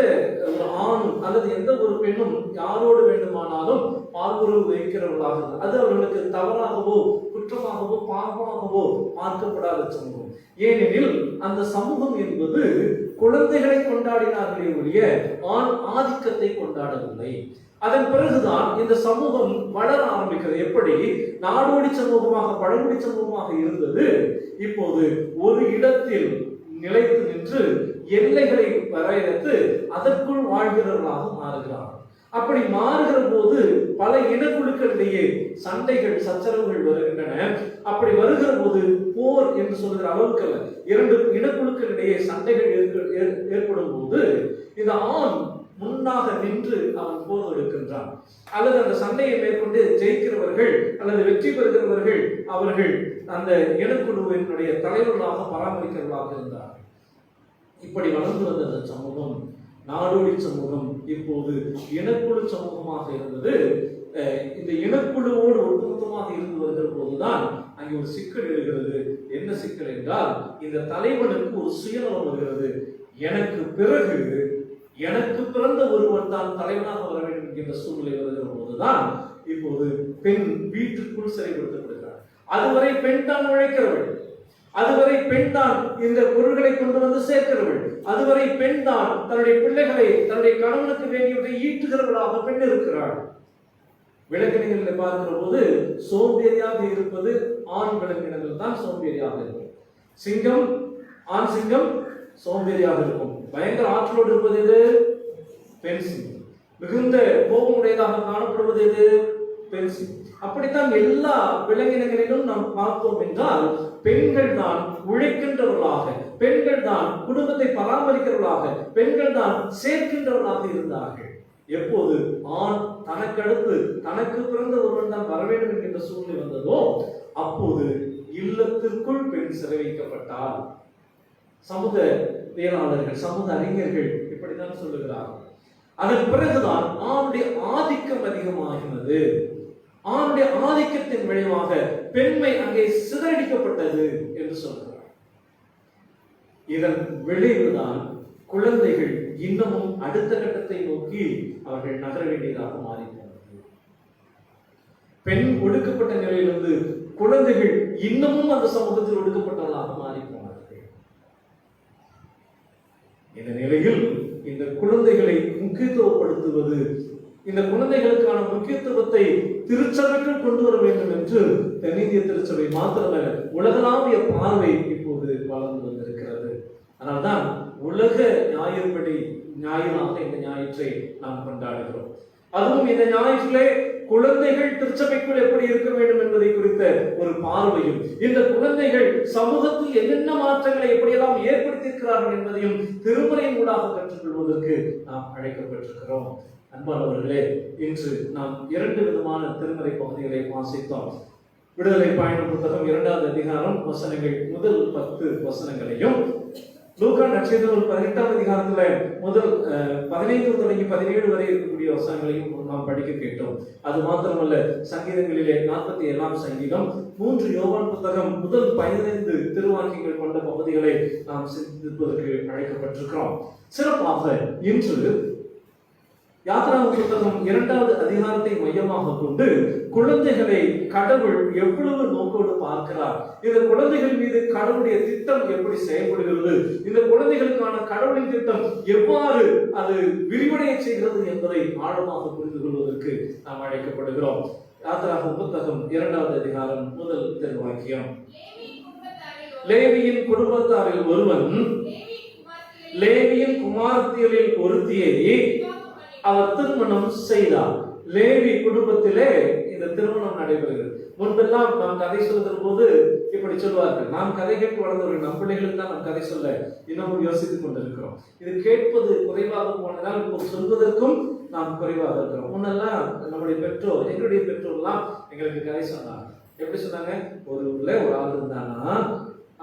ஒரு ஆணும் அல்லது எந்த ஒரு பெண்ணும் யாரோடு வேண்டுமானாலும் பால்குறவு வைக்கிறவர்களாக, அது அவர்களுக்கு தவறாகவோ குற்றமாகவோ பாவமாகவோ பார்க்கப்படாத சமூகம். ஏனெனில் அந்த சமூகம் என்பது குழந்தைகளை கொண்டாடினார்களே ஒழிய ஆண் ஆதிக்கத்தை கொண்டாடவில்லை. அதன் பிறகுதான் இந்த சமூகம் வளர ஆரம்பிக்கிறது. எப்படி நாடோடி சமூகமாக பழங்குடி சமூகமாக இருந்தது, இப்போது ஒரு இடத்தில் நிலைத்து நின்று எல்லைகளை வரையறுத்து அதற்குள் வாழ்கிறவர்களாக மாறுகிறார்கள். அப்படி மாறுகிற போது பல இனக்குழுக்களிடையே சண்டைகள் சச்சரவுகள் வருகின்றன. அப்படி வருகிற போது போர் என்று சொல்கிற அளவுக்கு இரண்டு இனக்குழுக்களிடையே சண்டைகள் ஏற்படும் போது இந்த ஆண் முன்னாக நின்று அவன் போர் எடுக்கின்றான். அல்லது அந்த சண்டையை மேற்கொண்டு ஜெயிக்கிறவர்கள் அல்லது வெற்றி பெறுகிறவர்கள் அவர்கள் அந்த இனக்குழுவினுடைய தலைவர்களாக பராமரிக்கிறவர்களாக இருந்தார்கள். இப்படி வளர்ந்து வந்த அந்த சமூகம் நாடோடி சமூகம் இப்போது இனக்குழு சமூகமாக இருந்தது. இந்த இனக்குழுவோடு ஒட்டுமொத்தமாக இருந்து வருகிற போதுதான் அங்கே ஒரு சிக்கல் எழுகிறது. என்ன சிக்கல் என்றால், இந்த தலைவனுக்கு ஒரு சுயநலம் வருகிறது. எனக்கு பிறகு எனக்கு பிறந்த ஒருவன் தான் தலைவனாக வர வேண்டும் என்கின்ற சூழ்நிலை வருகிற போதுதான் இப்போது பெண் வீட்டுக்குள் சிறைப்படுத்தப்படுகிறார். அதுவரை பெண் தான் உழைக்கிறவள், அதுவரை பெண் தான் இந்த பொருள்களை கொண்டு வந்து சேர்க்கிறவள், அதுவரை பெண் தான் தன்னுடைய பிள்ளைகளை தன்னுடைய கணவனுக்கு வேண்டியவற்றை ஈட்டுகிறவளாக பெண் இருக்கிறாள். விலங்கினங்களில் பார்க்கிற போது சோம்பேறியாக இருப்பது ஆண் விலங்கினங்கள் தான் சோம்பேறியாக இருக்கும். சிங்கம், ஆண் சிங்கம் சோம்பேறியாக இருக்கும். பயங்கர ஆற்றலோடு இருப்பது எது? பெண் சிங்கம். மிகுந்த கோபமுடையதாக காணப்படுவது எது? பெண் சிங்கம். அப்படித்தான் எல்லா விலங்கினங்களிலும் நாம் பார்த்தோம் என்றால் பெண்கள் தான் உழைக்கின்றவர்களாக, பெண்கள் தான் குடும்பத்தை பராமரிக்கிறவர்களாக, பெண்கள் தான் சேர்க்கின்றவர்களாக இருந்தார்கள். எப்போது ஆண் தனக்கடுத்து தனக்கு பிறந்த ஒருவன் தான் வர வேண்டும் என்கின்ற சூழ்நிலை வந்ததோ அப்போது இல்லத்திற்குள் பெண் சிறை வைக்கப்பட்டால் சமூகவியலாளர்கள் சமூக அறிஞர்கள் இப்படித்தான் சொல்லுகிறார்கள். அதன் பிறகுதான் ஆணுடைய ஆதிக்கம் அதிகமாகினது. ஆணுடைய ஆதிக்கத்தின் விளைவாக பெண்மை அங்கே சிதறடிக்கப்பட்டது என்று சொல்கிறார். இதன் விளைவுதான் குழந்தைகள் இன்னமும் அடுத்த கட்டத்தை நோக்கி அவர்கள் நகர வேண்டியதாக மாறிப்போனது. பெண் ஒடுக்கப்பட்ட நிலையிலிருந்து குழந்தைகள் இன்னமும் அந்த சமூகத்தில் ஒடுக்கப்பட்டவர்களாக மாறிப்போனார்கள். இந்த நிலையில் இந்த குழந்தைகளை முக்கியத்துவப்படுத்துவது, இந்த குழந்தைகளுக்கான முக்கியத்துவத்தை திருச்சபைக்குள் கொண்டு வர வேண்டும் என்று தென்னிந்திய திருச்சபை மாத்திரமல்ல உலகளாவிய பார்வை இப்போது வளர்ந்து வந்திருக்கிறது. அதனால்தான் உலக ஞாயிறுபடி ஞாயிறாக இந்த ஞாயிற்றை நாம் கொண்டாடுகிறோம். அதுவும் இந்த ஞாயிற்றிலே குழந்தைகள் திருச்சபைக்குள் எப்படி இருக்க வேண்டும் என்பதை குறித்த ஒரு பார்வையும், இந்த குழந்தைகள் சமூகத்தில் என்னென்ன மாற்றங்களை எப்படியெல்லாம் ஏற்படுத்தியிருக்கிறார்கள் என்பதையும் திருமறையின் ஊடாக கற்றுக்கொள்வதற்கு நாம் அழைக்கப்பட்டிருக்கிறோம். அன்பானவர்களே, இன்று நாம் 2 விதமான திருமறை பகுதிகளை வாசித்தோம். விடுதலை பயண புத்தகம் 2வது அதிகாரம் வசனங்கள் முதல் 10 வசனங்களையும், லூக்கா நட்சத்திரம் ஒரு 18ஆம் அதிகாரத்துல முதல் 15 தொடங்கி 17 வரை இருக்கக்கூடிய வசனங்களையும் நாம் படிக்க கேட்டோம். அது மாத்திரமல்ல, சங்கீதங்களிலே 47ஆம் சங்கீதம், 3 யோவான் புத்தகம் முதல் 15 திருவாக்கியங்கள் கொண்ட பகுதிகளை நாம் சிந்திப்பதற்கு அழைக்கப்பட்டிருக்கிறோம். சிறப்பாக இன்று யாத்ராகம புத்தகம் 2வது அதிகாரத்தை மையமாக கொண்டு குழந்தைகளை கடவுள் எவ்வளவு நோக்கோடு பார்க்கிறார், இந்த குழந்தைகள் மீது கடவுளுடைய திட்டம் எப்படி செயல்படுகிறது, இந்த குழந்தைகளுக்கான கடவுளின் திட்டம் எவ்வாறு அது விரிவடைய செய்கிறது என்பதை ஆழமாக புரிந்து கொள்வதற்கு நாம் அழைக்கப்படுகிறோம். யாத்ராகம புத்தகம் 2வது அதிகாரம் முதல் திருவாக்கியம். லேவியின் குடும்பத்தாரில் ஒருவன் லேவியின் குமாரத்திகளில் ஒருத்தியை அவர் திருமணம் செய்தார். லேவி குடும்பத்திலே இந்த திருமணம் நடைபெறுகிறது. முன்பெல்லாம் நாம் கதை சொல்லுகிற போது இப்படி சொல்வார்கள், நாம் கதை கேட்டு வளர்ந்தவர்கள், நம் பிள்ளைகளுக்கு தான் நாம் கதை சொல்ல இன்னமும் யோசித்துக் கொண்டிருக்கிறோம். இது கேட்பது குறைவாக போனதால் இப்போ சொல்வதற்கும் நாம் குறைவாக இருக்கிறோம். முன்னெல்லாம் நம்முடைய பெற்றோர், எங்களுடைய பெற்றோர்லாம் எங்களுக்கு கதை சொன்னாங்க. எப்படி சொன்னாங்க? ஒரு ஊர்ல ஒரு ஆள் இருந்தானா,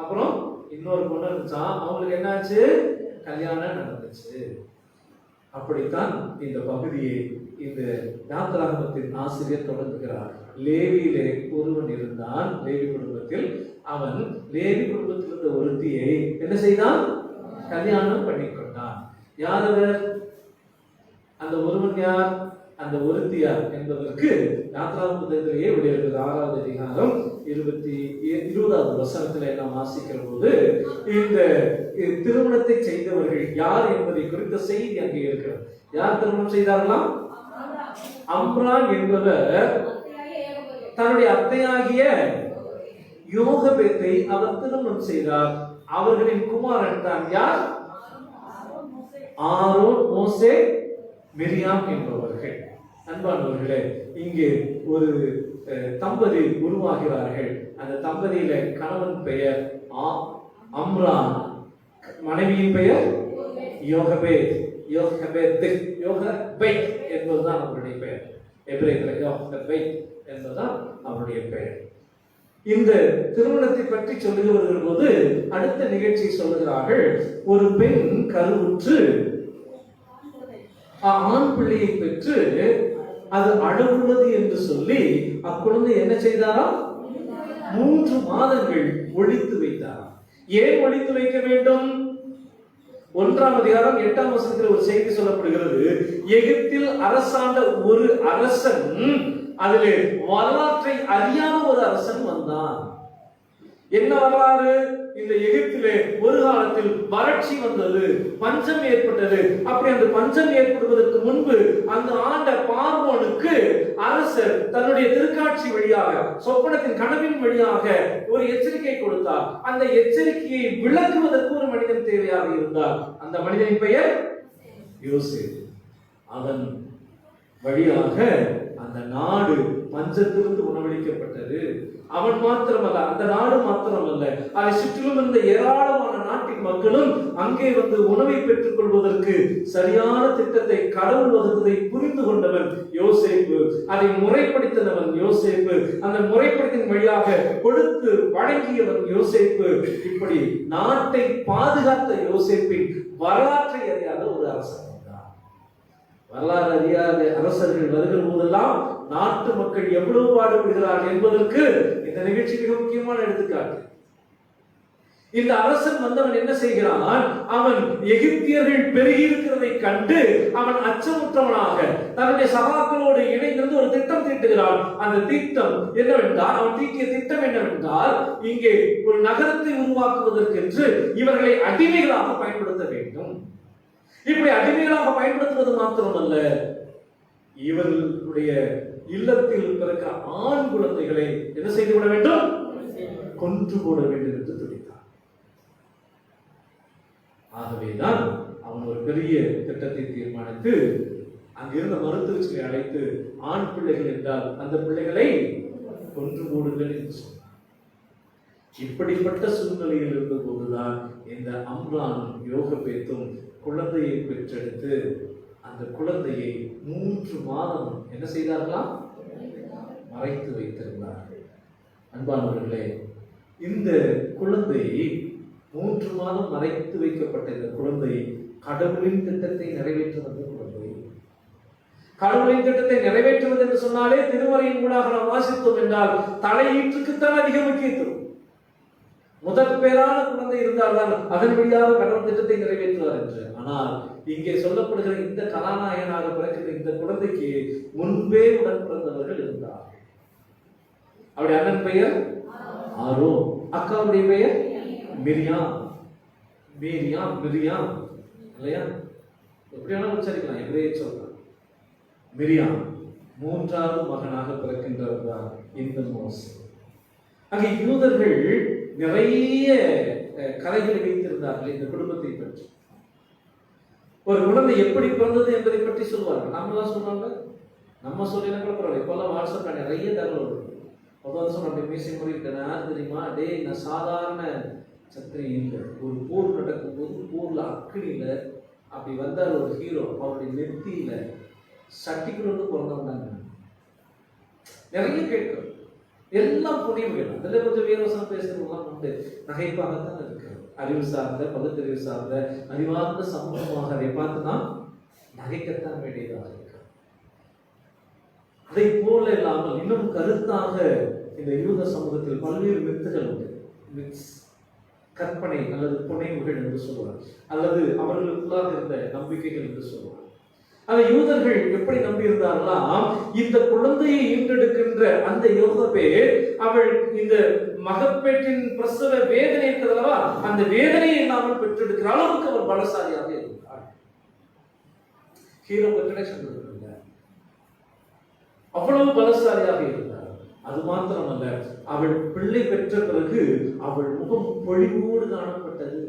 அப்புறம் இன்னொரு பொண்ணு இருந்துச்சா, அவங்களுக்கு என்னாச்சு, கல்யாணம் நடந்துச்சு. அப்படித்தான் இந்த பகுதியை இந்த யாத்ராகமத்தின் ஆசிரியர் தொடங்குகிறார். லேவியிலே ஒருவன் இருந்தான், லேவி குடும்பத்தில். அவன் லேவி குடும்பத்தில் இருந்த ஒருத்தியை என்ன செய்தான்? கல்யாணம் பண்ணிக்கொண்டான். யார் அவர்? அந்த ஒருவன் யார்? அந்த ஒருத்தியார் என்பதற்கு யாத்ராகமத்திலேயே விடையிறது 6வது அதிகாரம் 20வது வசனத்துல நாம் வாசிக்கிற போது இந்த திருமணத்தை செய்தவர்கள் யார் என்பதை குறித்த செய்தி அங்கே இருக்கிறது. யார் திருமணம் செய்தார்களாம்? அம்ரான் என்பவர் தன்னுடைய அத்தையாகிய யோகபேத்தை அவர் திருமணம் செய்தார். அவர்களின் குமாரன் தான் யார்? ஆரோன், மோசே, மிரியாம் என்பவர்கள். அன்பானவர்களே, இங்கே ஒரு தம்பதி உருவாகிறார்கள். அந்த தம்பதியில கணவன் பெயர் அம்ரான், மனைவியின் பெயர் யோகபேத். யோகபேத் என்பதுதான் அவருடைய பெயர். எபிரேயத்தில் யோகபேத் என்பதுதான் அவருடைய பெயர். இந்த திருமணத்தை பற்றி சொல்லி வருகிற போது அடுத்த நிகழ்ச்சி சொல்லுகிறார்கள். ஒரு பெண் கருவுற்று ஆண் பிள்ளையை பெற்று அது அழகுள்ளது என்று சொல்லி அக்குழந்தை என்ன செய்தாரா? 3 மாதங்கள் ஒழித்து வைத்தாரா. ஏன் ஒழித்து வைக்க வேண்டும்? 1ஆம் அதிகாரம் 8ஆம் வசனத்தில் ஒரு செய்தி சொல்லப்படுகிறது. எகிப்தில் அரசாண்ட ஒரு அரசன், அதிலே வரலாற்றை அறியாத ஒரு அரசன் வந்தான். என்ன வரலாறு? இந்த எகிப்திலே ஒரு காலத்தில் வறட்சி வந்தது, பஞ்சம் ஏற்பட்டது. அப்படி அந்த பஞ்சம் ஏற்படுவதற்கு முன்பு அந்த ஆண்ட பார்வோனுக்கு அரசர் தன்னுடைய திருக்காட்சி வழியாக, சொப்பனத்தின் கனவின் வழியாக ஒரு எச்சரிக்கை கொடுத்தார். அந்த எச்சரிக்கையை விளக்குவதற்கு ஒரு மனிதன் தேவையாக இருந்தார். அந்த மனிதனின் பெயர் யோசேப்பு. அதன் வழியாக அந்த நாடு பஞ்சத்திலிருந்து உணவளிக்கப்பட்டது. அவன் மாத்திரமல்ல, அந்த நாடு மாத்திரமல்ல, அதை சுற்றிலும் இருந்த ஏராளமான நாட்டின் மக்களும் அங்கே வந்து உணவை பெற்றுக் கொள்வதற்கு சரியான திட்டத்தை கடவுள் வகுத்ததை புரிந்து கொண்டவன் யோசேப்பு. அதை முறைப்படுத்தினவன் யோசேப்பு. அந்த முறைப்படுத்தின் வழியாக கொடுத்து வழங்கியவன் யோசேப்பு. இப்படி நாட்டை பாதுகாத்த யோசேப்பின் வரலாற்றை அறியாத ஒரு அரசன். வரலாறு அறியாத அரசர்கள் வருகிற போதெல்லாம் நாட்டு மக்கள் எவ்வளவு பாடுபடுகிறார்கள் என்பதற்கு இந்த நிகழ்ச்சி மிக முக்கியமான எடுத்துக்காட்டு. இந்த அரசன் வந்தவன் என்ன செய்கிறான்? அவன் எகிப்தியர்கள் பெருகி இருக்கிறதை கண்டு அவன் அச்சமுற்றவனாக தன்னுடைய சகாக்களோடு இணைந்து ஒரு திட்டம் தீட்டுகிறான். அந்த திட்டம் என்னவென்றால், அவன் தீட்டிய திட்டம் என்னவென்றால், இங்கே ஒரு நகரத்தை உருவாக்குவதற்கென்று இவர்களை அடிமைகளாக பயன்படுத்த வேண்டும். இப்படி அடிமைகளாக பயன்படுத்துவது மாத்திரமல்ல, இவர்களுடைய இல்லத்தில் பிறக்கிற ஆண் குழந்தைகளை என்ன செய்து விட வேண்டும்? கொன்று போட வேண்டும் என்று துடித்தான். ஆகவேதான் அவன் ஒரு பெரிய திட்டத்தை தீர்மானித்து அங்கிருந்த மருத்துவர்களை அழைத்து, ஆண் பிள்ளைகள் என்றால் அந்த பிள்ளைகளை கொன்று போடுங்கள் என்று சொன்னார். இப்படிப்பட்ட சூழ்நிலையில் இருந்த போதுதான் இந்த அம்ரானும் யோகபேத்தும் குழந்தையை பெற்றெடுத்து அந்த குழந்தையை 3 மாதம் என்ன செய்தார்களாம்? மறைத்து வைத்திருந்தார்கள். அன்பானவர்களே, இந்த குழந்தை 3 மாதம் மறைத்து வைக்கப்பட்ட இந்த குழந்தை கடவுளின் திட்டத்தை நிறைவேற்ற வந்த குழந்தை. கடவுளின் திட்டத்தை நிறைவேற்றுவது என்று சொன்னாலே திருமறையின் ஊடாக நாம் வாசித்தோம் என்றால் தலையீட்டுக்குத்தான் அதிக முக்கியத்துவம். முதல் பேரான குழந்தை இருந்தால்தான் அதன் வழியாக கடவுள் திட்டத்தை நிறைவேற்றுவார் என்று. ஆனால் இங்கே சொல்லப்படுகிற இந்த கதாநாயகனாக பிறக்கிற இந்த குழந்தைக்கு முன்பே உடன் பிறந்தவர்கள் இருந்தார். அவருடைய அண்ணன் பெயர் ஆரோன், அக்காவுடைய பெயர் மிரியாம். மிரியாம் மிரியாம் இல்லையா? எப்படியான உச்சரிக்கலாம், எதிரே சொல்றான். மிரியாம் 3வது மகனாக பிறக்கின்றவர் தான் இந்த மோசே. அங்கே யூதர்கள் நிறைய கதைகளை வைத்திருந்தார்கள் இந்த குடும்பத்தை பற்றி. ஒரு குழந்தை எப்படி பிறந்தது என்பதை பற்றி சொல்வார்கள். நம்மளாம் சொல்றாங்க, நம்ம சொல்லினா கூட பரவாயில்ல. இப்பெல்லாம் வாட்ஸ்அப்ல நிறைய தகவல் இருக்கு. அதாவது சொல்ற பேசி முறையிட்டேன், யார் தெரியுமா, டே நான் சாதாரண சத்திரி இல்லை. ஒரு போர் நடக்கும் போது போர்ல அக்கினியில அப்படி வந்தார் ஒரு ஹீரோ, அவருடைய நெத்தியில சட்டிக்குள்ள பிறந்தவங்க. நிறைய கேட்கும், எல்லாம் புனிவுகள். அதுல கொஞ்சம் வீரவசனம் பேசுறதுலாம் உண்டு, நகைப்பாகத்தான் இருக்கு. அறிவு சார்ந்த, பகுத்தறிவு சார்ந்த, அறிவார்ந்த சமூகமாக அதை பார்த்து நாம் நகைக்கத்தான் வேண்டியதாக இருக்கு. அதை போல இல்லாமல் இன்னும் கருத்தாக இந்த யூத சமூகத்தில் பல்வேறு மித்துகள் உண்டு. மித்ஸ், கற்பனை அல்லது புனைவுகள் என்று சொல்லுவார், அல்லது அவர்களுக்குள்ளாக இருந்த நம்பிக்கைகள் என்று சொல்லுவார். அந்த யூதர்கள் எப்படி நம்பியிருந்தார்களாம், இந்த குழந்தையை ஈன்றெடுக்கின்ற அந்த யோகபே அவள் இந்த மகப்பேற்றின் பிரசவ வேதனை இருக்கிறதா, அந்த வேதனையை இல்லாமல் பெற்றெடுக்கிற அளவுக்கு அவர் பலசாலியாக இருந்தார். ஹீரோ கனெக்ஷன் இருக்குல்ல, அவ்வளவு பலசாலியாக இருந்தார். அது மாத்திரமல்ல, அவள் பிள்ளை பெற்ற பிறகு அவள் முகம் பொழிவோடு காணப்பட்டது.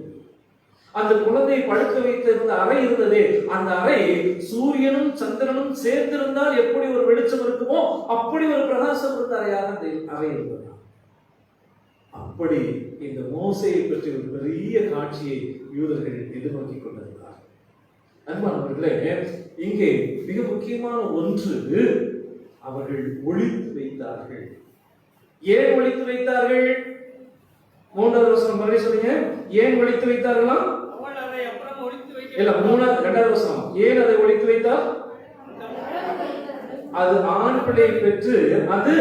அந்த குழந்தையை படுக்க வைத்திருந்த அறை இருந்ததே, அந்த அறை சூரியனும் சந்திரனும் சேர்ந்திருந்தால் எப்படி ஒரு வெளிச்சம் இருக்குமோ அப்படி ஒரு பிரகாசம் இருந்த அறையாக அந்த அறை இருந்தது. அப்படி இந்த மோசேயை பற்றி ஒரு பெரிய காட்சியை யூதர்கள் எதிர்நோக்கி கொண்டிருந்தார். அன்பானவர்களே, இங்கே மிக முக்கியமான ஒன்று, அவர்கள் ஒளித்து வைத்தார்கள். ஏன் ஒளித்து வைத்தார்கள்? 3வது வசனம் மறுபடி சொல்லுங்க. ஏன் ஒளித்து வைத்தார்களா? இல்ல, 2வது வசனம். ஏன் அதை ஒளித்து வைத்தார்? அது ஆண் பிள்ளை பெற்று அது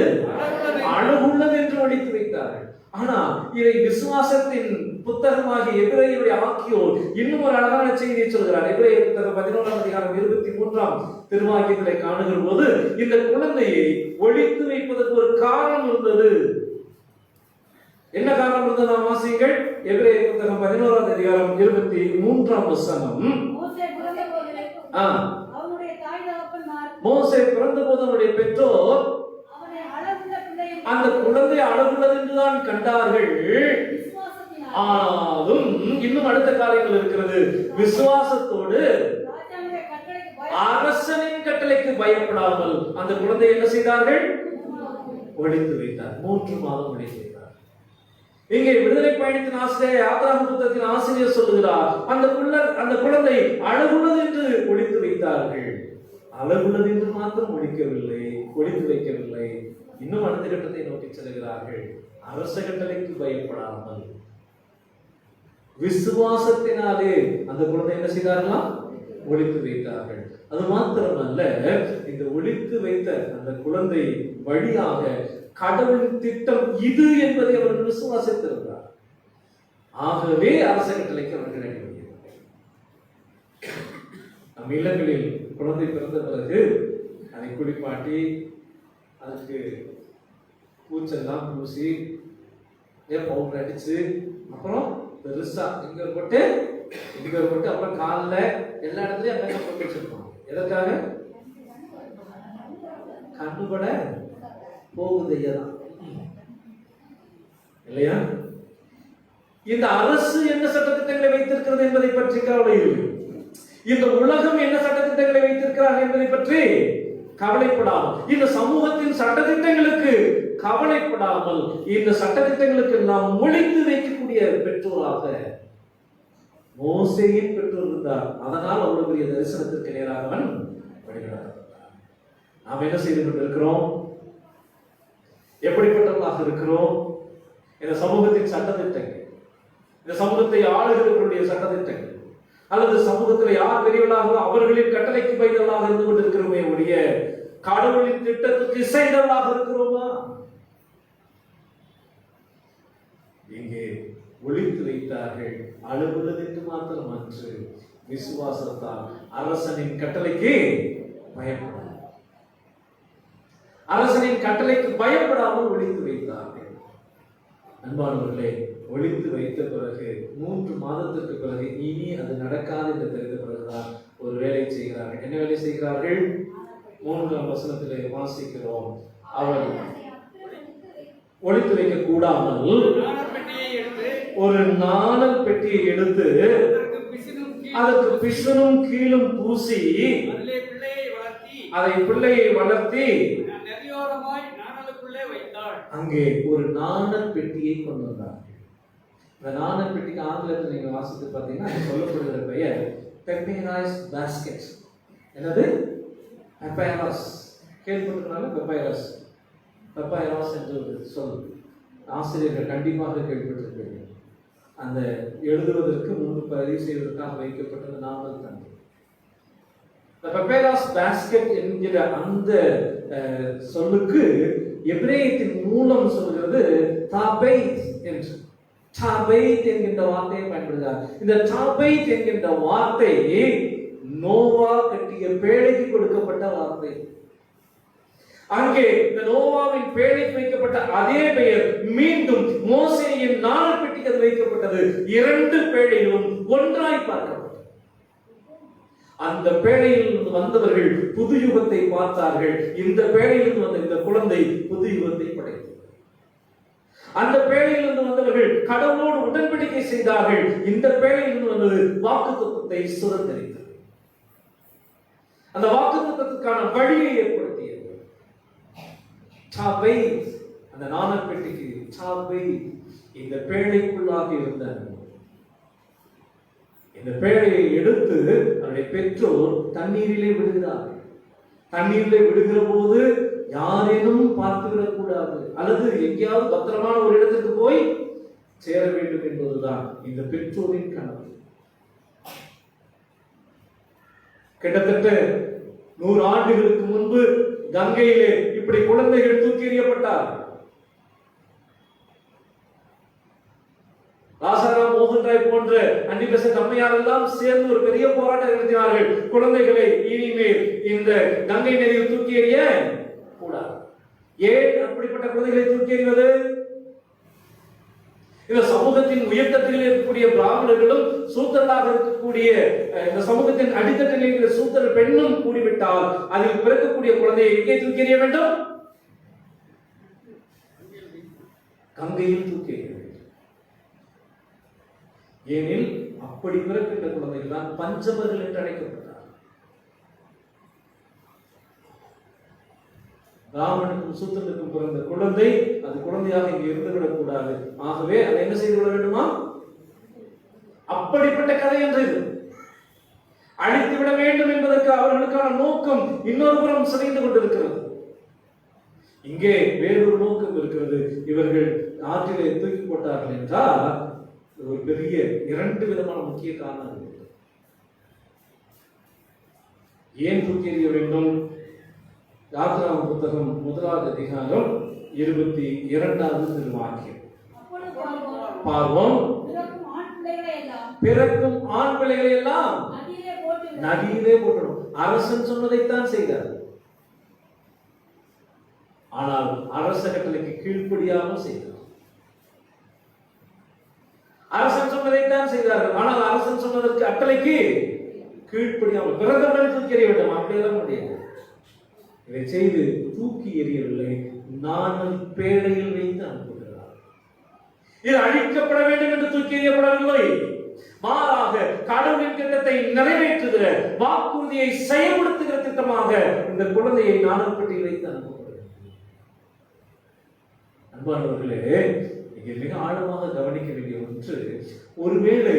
அழகுள்ளது என்று ஒளித்து வைத்தார்கள். ஆனா இதை விசுவாசத்தின் புத்தகமாகிய எபிரேயருடைய ஆக்கியோர் இன்னும் ஒரு அழகான செய்தியை சொல்கிறார். எபிரேயர் புத்தகம் 11ஆம் அதிகாரம் 23ஆம் திருவாக்கியத்திலே காணுகிற போது இந்த குழந்தையை ஒளித்து வைப்பதற்கு ஒரு காரணம் இருந்தது. என்ன காரணம் இருந்தது? நாம் வாசியுங்கள். எபிரேயர் புத்தகம் 11ஆம் அதிகாரம் 23ஆம் வசனம். மோசே பிறந்தபோது அவருடைய பெற்றோர் அந்த குழந்தை அழகுள்ளது என்றுதான் கண்டார்கள். ஆனாலும் இன்னும் அடுத்த காரியங்கள் இருக்கிறது. விசுவாசத்தோடு அரசனின் கட்டளைக்கு பயப்படாமல் அந்த குழந்தை என்ன செய்தார்கள்? ஒளித்து வைத்தார். 3 மாதம் ஒளித்து வைத்தார். இங்கே விடுதலை பயணத்தின் ஆசிரியர், யாத்ராகம புத்தகத்தின் ஆசிரியர் சொல்லுகிறார், அந்த குழந்தை அழகுள்ளது என்று ஒளித்து வைத்தார்கள். அழகுள்ளது என்று மாத்திரம் ஒளித்து வைக்கவில்லை. இன்னும் அடுத்த கட்டத்தை நோக்கி செல்கிறார்கள். அரச கட்டளைக்கு பயப்படாமல் விசுவாசத்தினாலே அந்த குழந்தை என்ன செய்தார்களாம்? ஒளித்து வைத்தார்கள். அது மாத்திரமல்ல, இந்த ஒளித்து வைத்த அந்த குழந்தை வழியாக கடவுளின் திட்டம் இது என்பதை அவர்கள் விசுவாசித்திருந்தார். ஆகவே அரச கட்டளைக்கு அவர்கள் அடிபடுகிறார்கள். நம் இல்லங்களில் குழந்தை பிறந்த பிறகு அதை குளிப்பாட்டி அதுக்கு பூச்செல்லாம் பூசி பவுடர் அடிச்சு அப்புறம் பெருசா இங்க போட்டு அப்புறம் காலில் எல்லா இடத்துலயும் அங்க போட்டு வச்சிருக்கோம். எதற்காக? கண்ணுபட போகுது இல்லையா? இந்த அரசு என்ன சட்டத்திட்டங்களை வைத்திருக்கிறது என்பதை பற்றி கவலை இல்லை. இந்த உலகம் என்ன சட்டத்திட்டங்களை வைத்திருக்கிறார்கள் என்பதை பற்றி கவலைப்படாமல், இந்த சமூகத்தின் சட்டத்திட்டங்களுக்கு கவலைப்படாமல், இந்த சட்டத்திட்டங்களுக்கு நாம் ஒளித்து வைக்கக்கூடிய பெற்றோராக மோசேயின் பெற்றோர் இருந்தார். அதனால் அவ்வளவு பெரிய தரிசனத்திற்கு நேராக அவன் வழிநடத்தப்பட்டார். நாம் என்ன செய்து கொண்டிருக்கிறோம்? எப்படிப்பட்டவர்களாக இருக்கிறோம்? இந்த சமூகத்தின் சட்டத்திட்டங்கள் இந்த சமூகத்தை ஆளுகிறவர்களுடைய சட்டத்திட்டங்கள் அல்லது சமூகத்தில் யார் பெரியவர்களாக அவர்களின் கட்டளைக்கு பயந்தவர்களாக இருந்து கொண்டிருக்கிறோமே ஒழிய கடவுளின் திட்டத்துக்கு இசைந்தவர்களாக இருக்கிறோமா? இங்கே ஒழித்து வைத்தார்கள். அலுவலகத்துக்கு மாத்திரமன்று விசுவாசத்தால் அரசனின் கட்டளைக்கு பயப்படாமல், அரசனின் கட்டளைக்கு பயப்படாமல் ஒழித்து வைத்தார்கள். அன்பானவர்களே, ஒழித்து வைத்த பிறகு 3 மாதத்திற்கு பிறகு இனி அது நடக்காது என்று தெரிந்த பிறகுதான் ஒரு வேலை செய்கிறார்கள். என்ன வேலை செய்கிறார்கள்? 3ஆம் வசனத்திலே வாசிக்கிறோம். அவர் ஒழித்து வைக்க கூடாமல் ஒரு நாணல் பெட்டியை எடுத்து அதற்கு பிசுனும் கீழும் பூசி அதை பிள்ளையை வளர்த்தி அங்கே ஒரு நாணல் பெட்டியை கொண்டு வந்தார். இந்த நாணல் பெட்டிக்கு ஆங்கிலத்தில் நீங்க வாசித்து பார்த்தீங்கன்னா சொல்லப்படுகிற பெயர் பெப்பைராஸ் பாஸ்கெட். என்னது? பெப்பைராஸ். கேள்விப்பட்டிருக்காங்க? பெப்பைராஸ். பெப்பைராஸ் என்று ஒரு சொல் ஆசிரியர்கள் கண்டிப்பாக கேள்விப்பட்டிருப்பீர்கள். அந்த எழுதுவதற்கு முன்பு பதிவு செய்வதற்காக வைக்கப்பட்டது நாவல் தந்தை. பெப்பைராஸ் பாஸ்கெட் என்கிற அந்த சொல்லுக்கு எபிரேயத்தின் மூலம் சொல்கிறது தாபைத் என்று. தாபைத் என்கின்ற வார்த்தையை பயன்படுகிறார். இந்த தாபைத் என்கின்ற வார்த்தை நோவா கட்டிய பேழைக்கு கொடுக்கப்பட்ட வார்த்தை. அங்கே இந்த நோவாவின் பேழைக்கு வைக்கப்பட்ட அதே பெயர் மீண்டும் மோசேயின் நாணல் பெட்டிக்கு அது வைக்கப்பட்டது. 2 பேழைகளும் ஒன்றாய் பார்க்கப்பட்டது. அந்த பேழையில் வந்தவர்கள் புது யுகத்தை பார்த்தார்கள். இந்த பேழையில் வந்த இந்த குழந்தை புது யுகத்தை படைத்தது. அந்த பேழையிலிருந்து வந்தவர்கள் கடவுளோடு உடன்படிக்கை செய்தார்கள். இந்த பேழையிலிருந்து வந்தது வாக்குத்தத்தத்தை சுதந்திரித்தது. அந்த வாக்குத்தத்தத்துக்கான வழியை ஏற்படுத்தியது. தாபைத், அந்த நாணல் பெட்டிக்கு தாபைத், இந்த பேழைக்குள்ளாக இருந்த இந்த பேழையை எடுத்து அவருடைய பெற்றோர் தண்ணீரிலே விடுகிறார்கள். தண்ணீரிலே விடுகிற போது யாரேனும் பார்த்துவிடக் கூடாது, அல்லது எங்கேயாவது பத்திரமான ஒரு இடத்துக்கு போய் சேர வேண்டும் என்பதுதான் இந்த பெற்றோரின் கனவு. கிட்டத்தட்ட 100 ஆண்டுகளுக்கு முன்பு கங்கையிலே இப்படி குழந்தைகள் தூக்கி எறியப்பட்டார். ராசாராம் மோகன் ராய் போன்ற அன்னிபெசன்ட் அம்மையார் எல்லாம் சேர்ந்து ஒரு பெரிய போராட்டம் நடத்தினார்கள். குழந்தைகளை இனிமேல் இந்த கங்கை நதியில் தூக்கி எறிய கூடாது. ஏன் அப்படிப்பட்ட குழந்தைகளை தூக்கி எறிவது? இந்த சமூகத்தின் உயர்த்தத்தில் இருக்கக்கூடிய பிராமணர்களும் சூத்திரராக இருக்கக்கூடிய இந்த சமூகத்தின் அடித்தட்டில் இருக்கிற சூத்திர பெண்ணும் கூடிவிட்டால் அதில் பிறக்கக்கூடிய குழந்தையை எங்கே தூக்கி எறிய வேண்டும்? கங்கையில் தூக்கி எறிய வேண்டும். ஏனில் அப்படி பிறக்கின்ற குழந்தைகள் தான் பஞ்சமர்கள் என்று அழைக்கப்பட்டார். ராமனுக்கும் சூத்திரனுக்கும் பிறந்த குழந்தை அது குழந்தையாக இங்கே இருந்துவிடக் கூடாது. ஆகவே அதை என்ன செய்து விட வேண்டுமா? அப்படிப்பட்ட கதை என்று அழித்து விட வேண்டும் என்பதற்கு அவர்களுக்கான நோக்கம் இன்னொரு புறம் சிதைந்து கொண்டிருக்கிறது. இங்கே வேறொரு நோக்கம் இருக்கிறது. இவர்கள் ஆற்றிலே தூக்கி போட்டார்கள் என்றால் ஒரு பெரிய 2 விதமான முக்கிய காரணம். ஏன் தூக்கி எறிய வேண்டும்? யாத்ராம் புத்தகம் 1வது அதிகாரம் 22வது திருவாக்கியம். பார்வோம் பிறக்கும் ஆண் பிள்ளைகளை எல்லாம் நதியிலே போட்டணும். அரசன் சொன்னதைத்தான் செய்தார். ஆனால் அரச கட்டளைக்கு கீழ்ப்படியாமல் செய்தார். அரசன் சொன்னதைத்தான் செய்தார்கள். ஆனால் அரசன் சொன்னதற்கு கட்டளைக்கு கீழ்ப்படியாமல் பிறந்தவுடன் தூக்கி எறிய வேண்டும். அப்படியெல்லாம் முடியாது. இதை செய்து தூக்கி எறியவில்லை, நாணல் பேழையில் வைத்து அனுப்புகிறார். இது அழிக்கப்பட வேண்டும் என்று தூக்கி எறியப்படவில்லை. மாறாக கடவுளின் திட்டத்தை நிறைவேற்றுகிற வாக்குறுதியை செயல்படுத்துகிற திட்டமாக இந்த குழந்தையை நாணல் பெட்டியில் வைத்து அனுப்பப்படுகிறது. அன்பானவர்களே, இங்கே மிக ஆழமாக கவனிக்க வேண்டிய ஒன்று, ஒருவேளை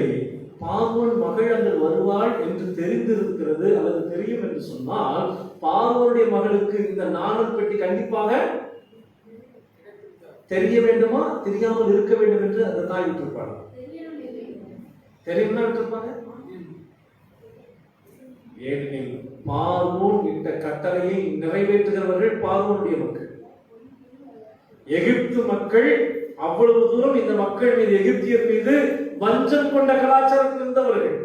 பார்வோன் மகள் அங்கு வருவாள் என்று தெரிந்திருக்கிறது அல்லது தெரியும் என்று சொன்னால் பார்வோனுடைய மகளுக்கு இந்த நாணல் பெட்டி கண்டிப்பாக தெரிய வேண்டுமா தெரியாமல் இருக்க வேண்டும் என்று அந்த தாய் விட்டிருப்பாள். தெரியும்னா விட்டுருப்பாங்க. ஏனெனில் பார்வோன் இட்ட கட்டளையை நிறைவேற்றுகிறவர்கள் பார்வோனுடைய மக்கள். எகிப்து மக்கள் அவ்வளவு தூரம் இந்த மக்கள் மீது, எகிப்தியர் மீது வஞ்சம் கொண்ட கலாச்சாரத்தில் இருந்தவர்கள்.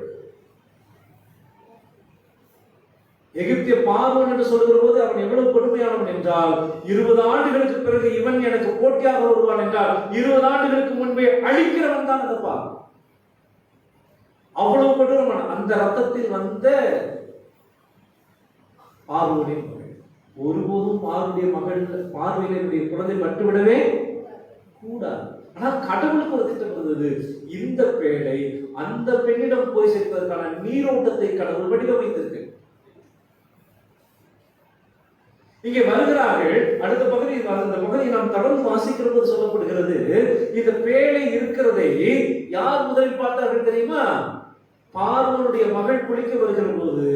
எகிப்திய பார்வோன் என்று சொல்கிற போது அவன் எவ்வளவு கொடுமையானவன் என்றால், 20 ஆண்டுகளுக்கு பிறகு இவன் எனக்கு போட்டியாக வருவான் என்றால் 20 ஆண்டுகளுக்கு முன்பே அழிக்கிறவன் தான் அந்த பார்வோன். அவ்வளவு கொடூரமான அந்த ரத்தத்தில் வந்த பார்வோனின் மகள். ஒருபோதும் பார்வையினுடைய குழந்தை பட்டுவிடவே கூடாது. ஆனால் கடவுளுக்கு ஒரு திட்டம் இருந்தது. இந்த பேழை அந்த பெண்ணிடம் போய் சேர்ப்பதற்கான நீரோட்டத்தை கடவுள் வடிவமைத்திருக்கு. இங்கே வருகிறார்கள். அடுத்த பகுதி, அந்த பகுதியை நாம் தொடர்ந்து வாசிக்கிற போது சொல்லப்படுகிறது, இந்த பேழை இருக்கிறதை யார் முதலில் பார்த்தார்கள் தெரியுமா? பார்வோனுடைய மகள் குளிக்க வருகிற போது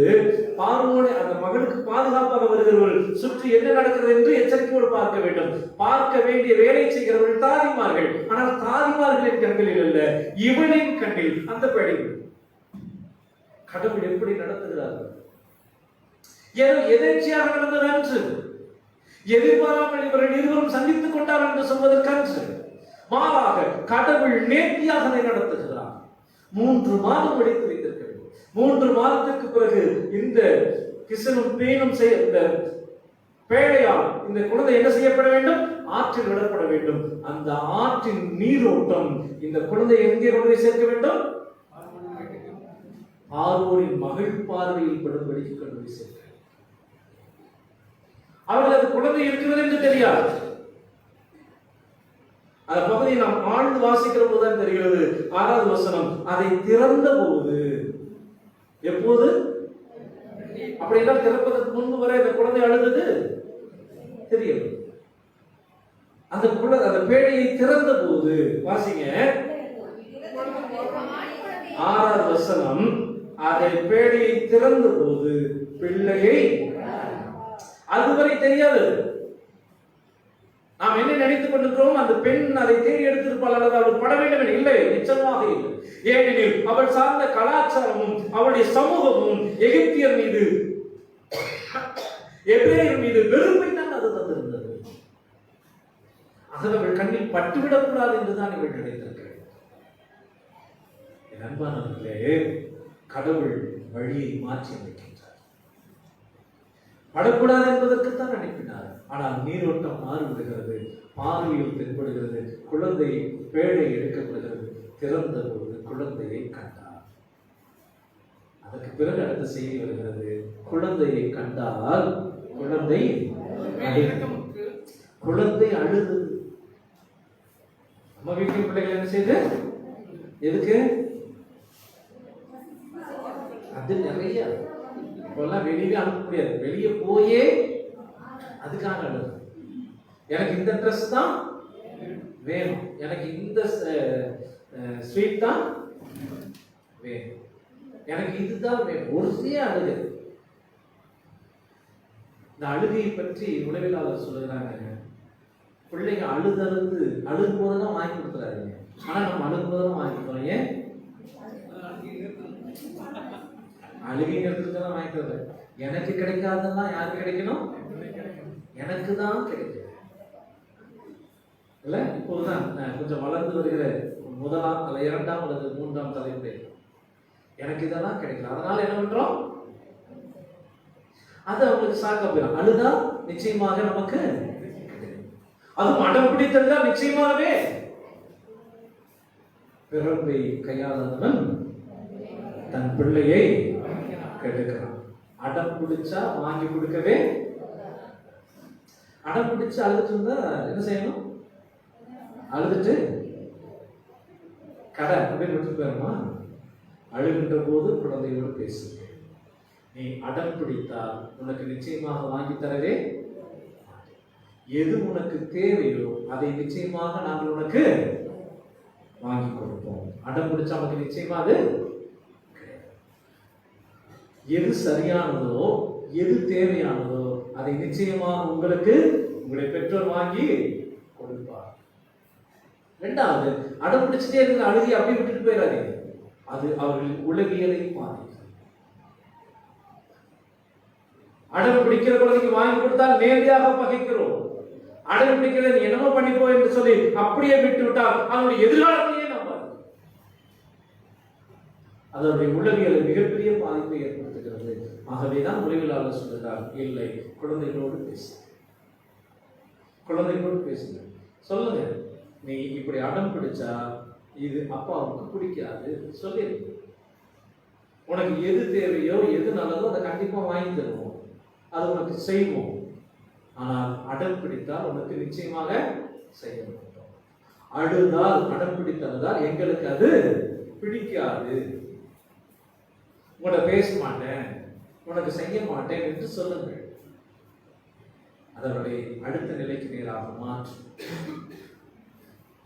பார்வோனை அந்த மகளுக்கு பாதுகாப்பாக வருகிறவர்கள் சுற்றி என்ன நடக்கிறது என்று எச்சரிக்கையோடு பார்க்க வேண்டும். பார்க்க வேண்டிய வேலை செய்கிறவர்கள் தாதிமார்கள். ஆனால் தாதிமார்களின் கண்களில் அல்ல, இவனின் கண்ணில் அந்த பேழை. கடவுள் எப்படி நடத்துகிறார்கள்? ஏதோ எதேச்சையாக நடந்தது அன்று, எதிர்பாராமல் இவர்கள் இருவரும் சந்தித்துக் கொண்டார் என்று சொல்வதற்கன்று, மாறாக கடவுள் நேர்த்தியாக நடத்துகிறார். 3 மாதம் எடுத்து வைத்திருக்க வேண்டும். 3 மாதத்திற்கு பிறகு இந்த கிசனும் பேனும் இந்த பேழையால் இந்த குழந்தை என்ன செய்யப்பட வேண்டும்? ஆற்றில் விடப்பட வேண்டும். அந்த ஆற்றின் நீரோட்டம் இந்த குழந்தை எங்கே கொண்டு போய் சேர்க்க வேண்டும்? பார்வோனின் மகள் பார்வையில் படும்படிக்கு கொண்டு போய் சேர்க்க. அவர்கள் அது குழந்தை இருக்கிறது என்று தெரியாது. அந்த பகுதியை நாம் ஆழ்ந்து வாசிக்கிற போதுதான் தெரிகிறது. 6வது வசனம், அதை திறந்த போது, எப்போது? அப்படின்னா திறப்பதற்கு முன்பு வரை அந்த குழந்தை அழுதது தெரியும். அந்த பேழையை திறந்த போது, வாசிங்க 6வது வசனம், அதை பேழையை திறந்த போது பிள்ளையை, அதுவரை தெரியாது. நாம் என்ன நினைத்துக் கொண்டிருக்கிறோம்? அந்த பெண் அதை தேடி எடுத்திருப்பாள் அல்லது அவள் பட வேண்டும். இல்லை, நிச்சயமாக இல்லை. ஏனெனில் அவள் சார்ந்த கலாச்சாரமும் அவளுடைய சமூகமும் எகிப்தியர் மீது, எபிரேயர் மீது வெறுப்பை தான் அது தந்திருந்தது. அவள் கண்ணில் பட்டுவிடக்கூடாது என்றுதான் இவள் நினைத்திருக்கிறாள். என் அன்பானவர்களே, கடவுள் வழியை மாற்றி அமைக்கின்றார். படக்கூடாது என்பதற்குத்தான் அனுப்பினார். ஆனால் நீரோட்டம் மாறுபடுகிறது, பார்வையில் தென்படுகிறது. குழந்தை பேழை எடுக்கப்படுகிறது. திறந்த போது குழந்தையை கண்டார். அதற்கு பிறகு அடுத்த செய்தி வருகிறது. குழந்தையை கண்டால் குழந்தை அழுது. நம்ம வீட்டில் பிள்ளைகள் என்ன செய்து? எதுக்கு? அது நிறைய இப்பெல்லாம் வெளியே அனுப்ப முடியாது. வெளியே போயே அதுக்காக அழுது. எனக்கு இந்த ட்ரெஸ் தான் வேணும், எனக்கு இந்த ஸ்வீட் தான் வேணும், எனக்கு இதுதான் வேணும். ஒருசே அழுகு. இந்த அழுகையை பற்றி உளவியலாளர் சொல்லுறாங்க, பிள்ளைங்க அழுகும் போதுதான் வாங்கி கொடுத்துறாருங்க. ஆனா நம்ம அழுகும் போதுதான் வாங்கி கொடுத்தோம். ஏன்? அழுகைங்கிறதுக்கு தான் வாங்கிக்கிறது. எனக்கு கிடைக்காதெல்லாம் யாருக்கு கிடைக்கணும்? எனக்கு தான் கிடைக்கும். இல்ல, இப்போதுதான் கொஞ்சம் வளர்ந்து வருகிற 1ஆம் அல்லது 2ஆம் அல்லது 3ஆம் தலைமுறை எனக்கு இதெல்லாம் கிடைக்கல, அதனால என்ன பண்றோம்? அது அவங்களுக்கு சாக்க போயிடும். அழுதா நிச்சயமாக நமக்கு, அதுவும் அடம் பிடித்தல் தான் நிச்சயமாகவே. பிறப்பை கையாளவன் தன் பிள்ளையை கெடுக்கிறான். அடம் பிடிச்சா வாங்கி கொடுக்கவே, அடம் பிடிச்சு அழுதுட்டு இருந்தா என்ன செய்யணும்? அழுதுட்டு கடை அப்படின்னு விட்டு போயிருமா? அழுகின்ற போது குழந்தையோடு பேசு. நீ அடம் பிடித்தால் உனக்கு நிச்சயமாக வாங்கி தரவே. எது உனக்கு தேவையோ அதை நிச்சயமாக நாங்கள் உனக்கு வாங்கி கொடுப்போம். அடம் பிடிச்சா உனக்கு நிச்சயமா அது எது சரியானதோ, எது தேவையானதோ அதை நிச்சயமாக உங்களுக்கு உங்களுடைய பெற்றோர் வாங்கி கொடுப்பார். 2வது, அடம் பிடிச்சிட்டே இருந்த அழுகி அப்படி விட்டுட்டு போயிடாதீங்க. அது அவர்களின் உளவியலை பாதிக்கும். அடம் பிடிக்கிற குழந்தைக்கு வாங்கி கொடுத்தால் நேரடியாக பகைக்கிறோம். அடம் பிடிக்கிறத நீ என்னமோ பண்ணிப்போ என்று சொல்லி அப்படியே விட்டு விட்டால் அவனுடைய எதிர்காலத்தையே நம்பாது. அதனுடைய உளவியலை மிகப்பெரிய பாதிப்பை ஏற்படுத்துகிறது. ஆகவேதான் உளவியலாளர் சொல்லுகிறார், இல்லை, குழந்தைகளோடு பேசு, குழந்தைகளோடு பேசுங்க. சொல்லுங்க, நீ இப்படி அடம் பிடிச்சா இது அப்பாவுக்கு பிடிக்காது சொல்லிடு. உனக்கு எது தேவையோ எது நல்லதோ அதை கண்டிப்பா வாங்கி தருவோம், அது உனக்கு செய்வோம். ஆனால் அடம் பிடித்தால் உனக்கு நிச்சயமாக செய்ய மாட்டோம். அழுதால், அடம் பிடித்ததால் எங்களுக்கு அது பிடிக்காது, உன்னை பேச மாட்டேன், உனக்கு செய்ய மாட்டேன் என்று சொல்லுங்கள். அதனுடைய அடுத்த நிலைக்கு நேராக மாற்றும்.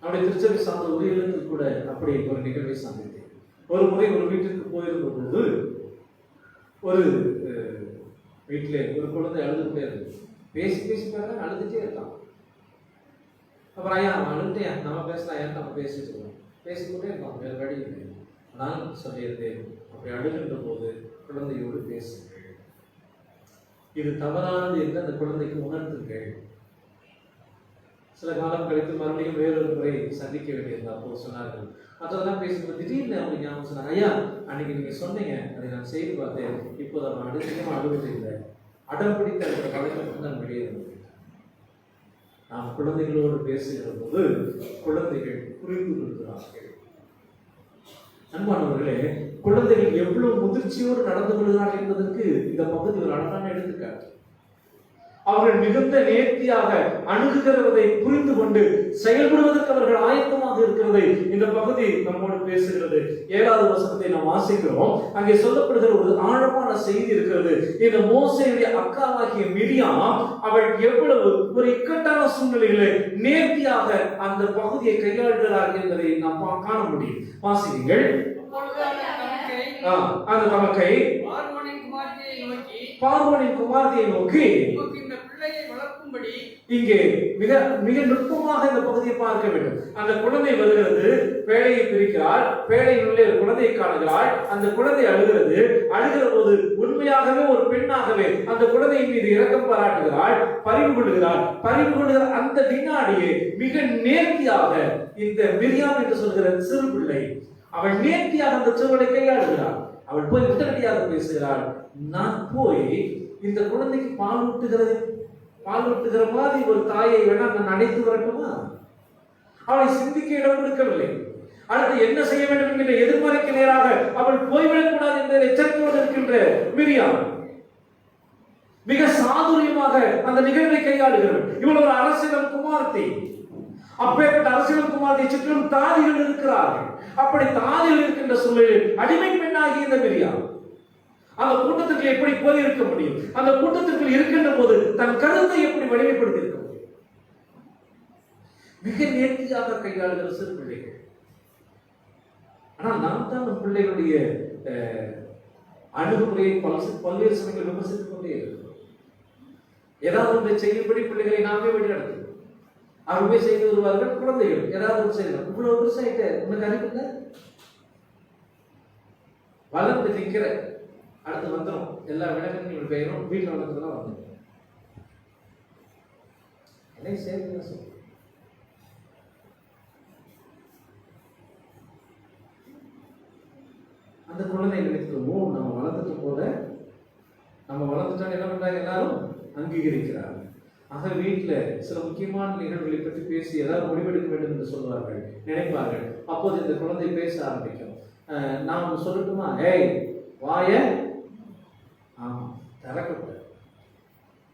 நம்முடைய திருச்சபை சார்ந்த ஒரு இடத்தில் கூட அப்படி ஒரு நிகழ்வை சந்தித்தேன். ஒரு முறை ஒரு வீட்டிற்கு போயிருந்த போது ஒரு வீட்டிலே ஒரு குழந்தை அழுதுகிட்டே இருந்தது. பேசி பேசி பாருங்க, அழுதுட்டே இருக்கான். அப்புறம் ஐயா அழுட்டேன், நம்ம பேசலாம், ஏன் நம்ம பேசிட்டு இருக்கோம், பேசிக்கிட்டே இருக்கோம், வேறு வழி இல்லை. நான் சொல்லியிருந்தேன், அப்படி அழுகின்ற போது குழந்தையோடு பேசுங்கள், இது தவறானது என்று அந்த குழந்தைக்கு உணர்த்துங்கள். சில காலம் கழித்து மறுபடியும் வேறொரு முறை சந்திக்க வேண்டியது. அப்போ சொன்னார்கள், மற்றதெல்லாம் பேசும்போது திடீர்னு அவங்க ஞாபகம் சொன்னாங்க, ஐயா அன்னைக்கு நீங்க சொன்னீங்க, அதை நான் செய்து பார்த்தேன், இப்போ நம்ம அதிகமாக அழுவது இல்லை, அடம் பிடித்த அந்த பழக்கம் தான் வெளியே இருந்தது. நாம் குழந்தைகளோடு பேசுகிற போது குழந்தைகள் புரிந்து கொள்கிறார்கள். அன்பானவர்களே, குழந்தைகள் எவ்வளவு முதிர்ச்சியோடு நடந்து கொள்கிறார்கள் என்பதற்கு இந்த பகுதி ஒரு அழகான எடுத்துக்காட்டு. அவர்கள் மிகுந்த நேர்த்தியாக அணுகுகிறதை புரிந்து கொண்டு செயல்படுவதற்கு அவர்கள் ஆயத்தமாக இருக்கிறதை இந்த பகுதி நம்மோடு பேசுகிறது. 7வது வசனத்தை நாம் வாசிக்கிறோம். அங்கே சொல்லப்படுகிற ஒரு ஆழமான செய்தி இருக்கிறது. இந்த மோசேயுடைய அக்காவாகிய மிரியாம், அவள் எவ்வளவு ஒரு இக்கட்டான சூழ்நிலைகளை நேர்த்தியாக அந்த பகுதியை கையாளுகிறார்கள் என்பதை நாம் காண முடியும். வாசிங்கள். அந்த தமக்கை பார்வோனின் குமாரத்தியை நோக்கி இந்த பிள்ளையை வளர்க்கும்படி, இங்கே மிக மிக நுட்பமாக இந்த பகுதியை பார்க்க வேண்டும். அந்த குழந்தை வருகிறது, பேழையை பிரிக்கிறாள், பேழையினுள்ளே ஒரு குழந்தையை காணுகிறாள். அந்த குழந்தை அழுகிறது. அழுகிற போது உண்மையாகவே ஒரு பெண்ணாகவே அந்த குழந்தையின் மீது இரக்கம் பாராட்டுகிறாள், பரிவு கொள்கிறாள். பரிவு கொள்கிற அந்த வினாடியே மிக நேர்த்தியாக இந்த மிரியாம் என்று சொல்கிற சிறு பிள்ளை, அவள் நேர்த்தியாக அந்த சிறுவனை கையாளுகிறாள். அவள் போய் உடனடியாக பேசுகிறாள், நான் போய் இந்த குழந்தைக்கு பால் ஊட்டுகிற மாதிரி ஒரு தாயை வேணா நான் அழைத்து வரட்டுமா? அவளை சிந்திக்க இடம் கொடுக்கவில்லை. அடுத்து என்ன செய்ய வேண்டும் என்கிற எதிர்மறைக்கு நேராக அவள் போய்விடக்கூடாது என்ற எச்சரிக்கையோடு இருக்கின்ற மிரியாம் மிக சாதுரியமாக அந்த நிகழ்வை கையாளுகிறாள். இவள் ஒரு அரசியல் குமார்த்தி. அப்பேற்பட்ட அரசியல் குமாரத்தை சுற்றிலும் தாதிகள் இருக்கிறார்கள். அப்படி தாதிகள் இருக்கின்ற சூழலில் அடிமை பெண்ணாகி இந்த மிரியாம் அந்த கூட்டத்திற்கு எப்படி போய் இருக்க முடியும்? அந்த கூட்டத்திற்கு இருக்கின்ற போது தன் கருத்தை எப்படி வலிமைப்படுத்தி இருக்க முடியும்? மிக நேர்த்தியாக கையாளுகிற சிறு பிள்ளைகள். ஆனால் நாம் தான் நம் பிள்ளைகளுடைய அணுகுமுறையை பல்வேறு சமயங்கள் விமர்சித்துக் கொண்டே இருக்கிறோம். ஏதாவது ஒன்றை செய்யும்படி பிள்ளைகளை நாமே வழி நடத்துவோம். அவர்களே செய்து வருவார்கள். குழந்தைகள் ஏதாவது ஒரு செய்யலாம். இவ்வளவு விவசாயிட்ட உனக்கு அறிவில்லை, வளர்ந்து நிற்கிற அடுத்து வந்துடும், எல்லா விலங்குகளும் பெயரும் வீட்டில் வளர்த்துதான் வந்துடும். என்னை சேர்த்து சொல்லு. அந்த குழந்தை நினைக்கிறோம், நம்ம வளர்ந்துட்டு போல, நம்ம வளர்ந்துட்டோம் என்ன பண்றாங்க, எல்லாரும் அங்கீகரிக்கிறாங்க. ஆக வீட்டில் சில முக்கியமான நிகழ்வுகளை பற்றி பேசி ஏதாவது முடிவெடுக்க வேண்டும் என்று சொல்வார்கள், நினைப்பார்கள். அப்போது இந்த குழந்தை பேச ஆரம்பிக்கும். நான் சொல்லட்டுமா, ஏய் வாய ஆமா திறக்கக்கூடாது,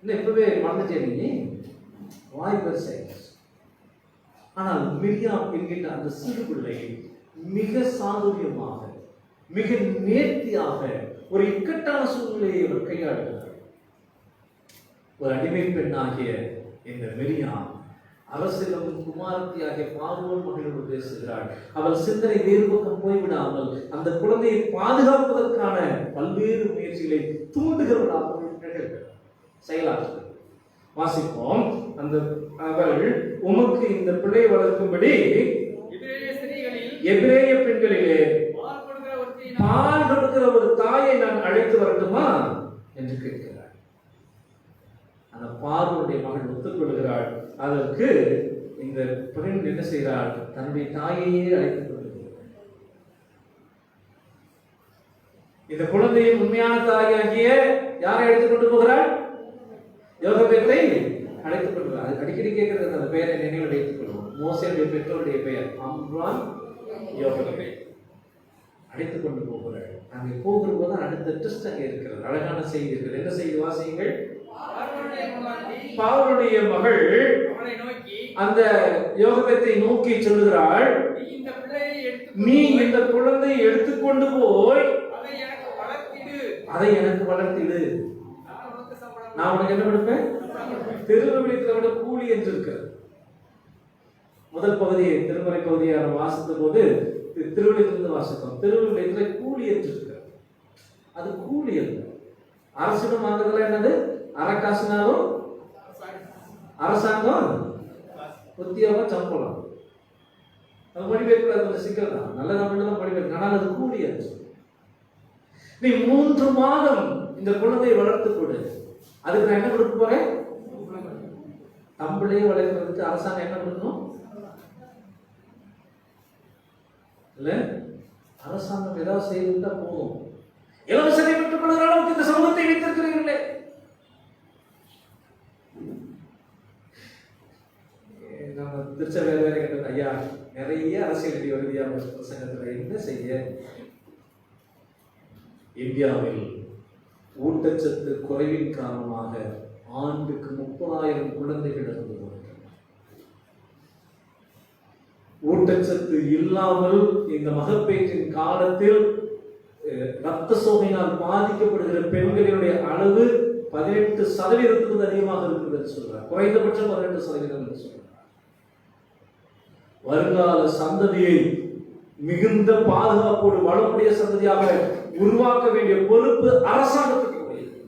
இன்னும் இப்பவே மறந்துட்டே நீ வாய் பெருசை. ஆனால் மிரியாம் என்கின்ற அந்த சிறு பிள்ளை மிக சாதுரியமாக மிக நேர்த்தியாக ஒரு இக்கட்டான சூழ்நிலையை அவர் கையாளுகிறார். ஒரு அடிமை பெண்ணாகிய இந்த மிரியாம் அரசியலும் குமாரத்தியாகிய பார்வோன் மகளோடு பேசுகிறாள். அவள் சிந்தனை வேறு பக்கம் போய்விடாமல் அந்த குழந்தையை பாதுகாப்பதற்கான பல்வேறு முயற்சிகளை தூண்டுகிறவர்களாக செயலாற்றுகிறார். வாசிப்போம். அந்த அவள் உமக்கு இந்த பிள்ளை வளர்க்கும்படி எபிரேய பெண்களிலே இருக்கிற ஒரு தாயை நான் அழைத்து வரட்டுமா என்று கேட்கிறார். அந்த பார்வனுடைய மகள் ஒத்துக்கொள்கிறாள். அதற்கு இந்த பெண் என்ன செய்கிறாள்? தன்னுடைய தாயையே அழைத்துக் கொள்கிறார். இந்த குழந்தையின் உண்மையான தாயாகிய யாரை அழைத்துக் கொண்டு போகிறாள்? யோசேப்பை அழைத்துக் கொள்கிறார். அது அடிக்கடி கேட்கிறது, அந்த பெயரை நினைவில் வைத்துக் கொள்வோம். மோசேயுடைய பெற்றோருடைய பெயர் அம்ரான் யோசேப்பை அழைத்துக் கொண்டு போகிறாள். அங்கே போகிற போது அடுத்த ட்விஸ்ட் அங்கே இருக்கிறது. அழகான செய்தி இருக்கிறது. என்ன செய்தி வாசியுங்கள். பார்வோனுடைய மகள் அவனை நோக்கி அந்த யோசேப்பை நோக்கி சொல்லுகிறாள், நீ இந்த குழந்தையை எடுத்துக்கொண்டு போய் அதை எனக்கு வளர்த்திடு. நான் உனக்கு என்ன கொடுப்பேன்? திருவிழியத்தில் விட கூலி என்று இருக்கிறது. முதல் பகுதியை திருமறை பகுதியை வாசித்த போது திருவிழியத்திலிருந்து வாசித்தோம். திருவிழியத்தில் கூலி என்று இருக்கிறது. அது கூலி அல்ல. அரசிடம் வாங்குறதுல என்னது? அரக்காசினாலும் அரசாங்கம் உத்தியோக சம்பளம். அது மொழிபெயர்ப்பு அது சிக்கல் தான். நல்ல தமிழ்ல தான் மொழிபெயர்ப்பு. ஆனால் அது கூலி என்று. நீ 3 மாதம் இந்த குழந்தையை வளர்த்து கொடு. அதுக்கு நான் என்ன கொடுக்க போறேன்? தம்பிளையே வளர்க்கிறதுக்கு அரசாங்கம் என்ன கொடுக்கணும்? இல்ல, அரசாங்கம் ஏதாவது செய்துட்டா போதும். இலவசத்தை பெற்றுக் கொள்கிற அளவுக்கு இந்த சமூகத்தை வைத்திருக்கிறீர்களே. நம்ம திருச்சபை வேற கேட்டது, ஐயா நிறைய அரசியல் வருதியா பிரசங்கத்தில் என்ன செய்ய? இந்தியாவில் ஊட்டச்சத்து குறைவின் காரணமாக ஆண்டுக்கு 30,000 குழந்தைகள் இறந்து போகின்றன. ஊட்டச்சத்து இல்லாமல் இந்த மகப்பேற்றின் காலத்தில் இரத்த சோகையினால் பாதிக்கப்படுகிற பெண்களினுடைய அளவு 18% அதிகமாக இருக்கிறது என்று சொல்றார். குறைந்தபட்சம் 18% என்று சொல்றார். வருங்கால சந்ததியை மிகுந்த பாதுகாப்போடு வளமுடைய சந்ததியாக உருவாக்க வேண்டிய பொறுப்பு அரசாங்கத்துக்கு உரியது.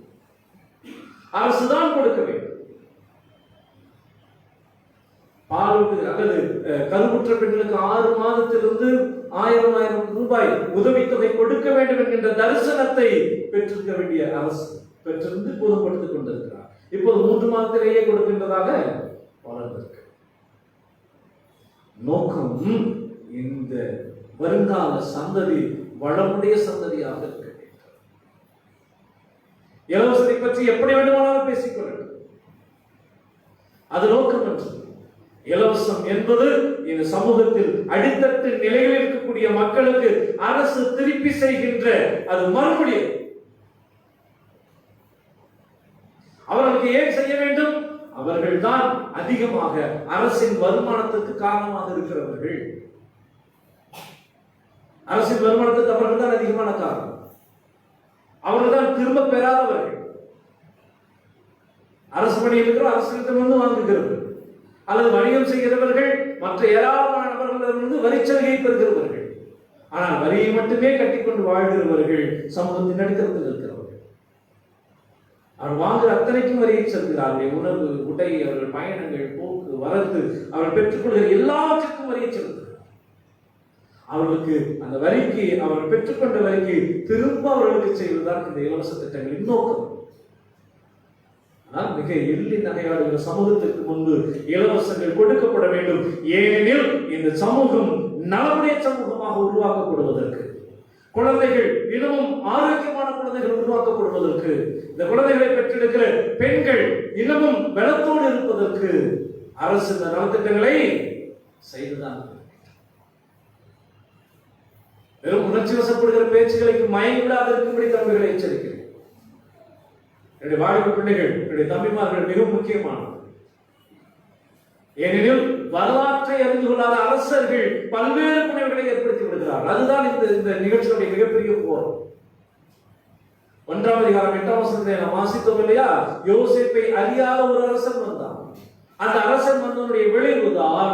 அரசுதான் கொடுக்க வேண்டும். பாலூட்டு அல்லது கருவுற்ற பெண்களுக்கு 6 மாதத்திலிருந்து 1000 ரூபாய் உதவித்தொகை கொடுக்க வேண்டும் என்கின்ற தரிசனத்தை பெற்றிருக்க வேண்டிய அரசு பெற்றிருந்து பொதுப்படுத்திக் கொண்டிருக்கிறார். இப்போது 3 மாதத்திலேயே கொடுக்கின்றதாக வளர்ந்திருக்கு. நோக்கம் இந்த வருங்கால சந்ததி வளமுடைய சந்ததியாக இருக்க வேண்டும். இலவசத்தை பற்றி எப்படி வேண்டுமானாலும் பேசிக்கொள்ளட்டும், அது நோக்கம் என்று. இலவசம் என்பது இந்த சமூகத்தில் அடித்தட்டு நிலையில் இருக்கக்கூடிய மக்களுக்கு அரசு திருப்பி செய்கின்ற அது மறுபடியும். அவர்களுக்கு ஏன் செய்ய வேண்டும்? அவர்கள்தான் அதிகமாக அரசின் வருமானத்துக்கு காரணமாக இருக்கிறவர்கள். அரசின் வருமானத்துக்கு அவர்கள் தான் அதிகமான காரணம். அவர்கள் தான் திரும்ப பெறாதவர்கள். அரசு பணியில் இருக்கிற அரசிடமிருந்து வாங்குகிறவர்கள் அல்லது வணிகம் செய்கிறவர்கள் மற்ற ஏராளமான நபர்களிடமிருந்து வரிச்சலுகை பெறுகிறவர்கள். ஆனால் வரியை மட்டுமே கட்டிக்கொண்டு வாழ்கிறவர்கள் சமூகத்தின் அடித்தளத்தில் இருக்கிறவர்கள். அவர் வாங்குகிற அத்தனைக்கும் வரியை செலுத்துகிறார்கள். உணவு, உடை, அவர்கள் பயணங்கள், போக்கு, வரத்து, அவர்கள் பெற்றுக்கொள்கிற எல்லாவற்றுக்கும் வரியை செலுத்துகிறார். அவர்களுக்கு அந்த வரிக்கு, அவர்கள் பெற்றுக்கொண்ட வரிக்கு திரும்ப அவர்களுக்கு செய்வதுதான் இந்த இலவச திட்டங்களின் நோக்கம். ஆனால் மிக எள்ளி நகையாடுகிற சமூகத்திற்கு முன்பு இலவசங்கள் கொடுக்கப்பட வேண்டும். ஏனெனில் இந்த சமூகம் நலமுடைய சமூகமாக உருவாக்கப்படுவதற்கு, குழந்தைகள் இன்னமும் ஆரோக்கியமான குழந்தைகள் உருவாக்கப்படுவதற்கு, இந்த குழந்தைகளை பெற்றெடுக்கிற பெண்கள் இன்னமும் பலத்தோடு இருப்பதற்கு அரசு இந்த நலத்திட்டங்களை செய்துதான். வெறும் உணர்ச்சி வசப்படுகிற பேச்சுகளுக்கு மயங்கி விடாது இருக்கும்படி தம்பிகளை எச்சரிக்கிறேன். என்னுடைய வாலிப பிள்ளைகள், என்னுடைய தம்பிமார்கள் மிக முக்கியமானது. ஏனெனில் வரலாற்றை அறிந்து கொள்ளாத அரசர்கள் பல்வேறு புனைவுகளை ஏற்படுத்தி விடுகிறார்கள். அதுதான் இந்த நிகழ்ச்சியுடைய மிகப்பெரிய போர். 1ஆம் அதிகாரம் 8ஆம் வசனத்தை நாம் வாசித்தோம் இல்லையா? யோசேப்பை அறியாத ஒரு அரசன் வந்தான். அந்த அரசன் வந்தவனுடைய விளைவுதான்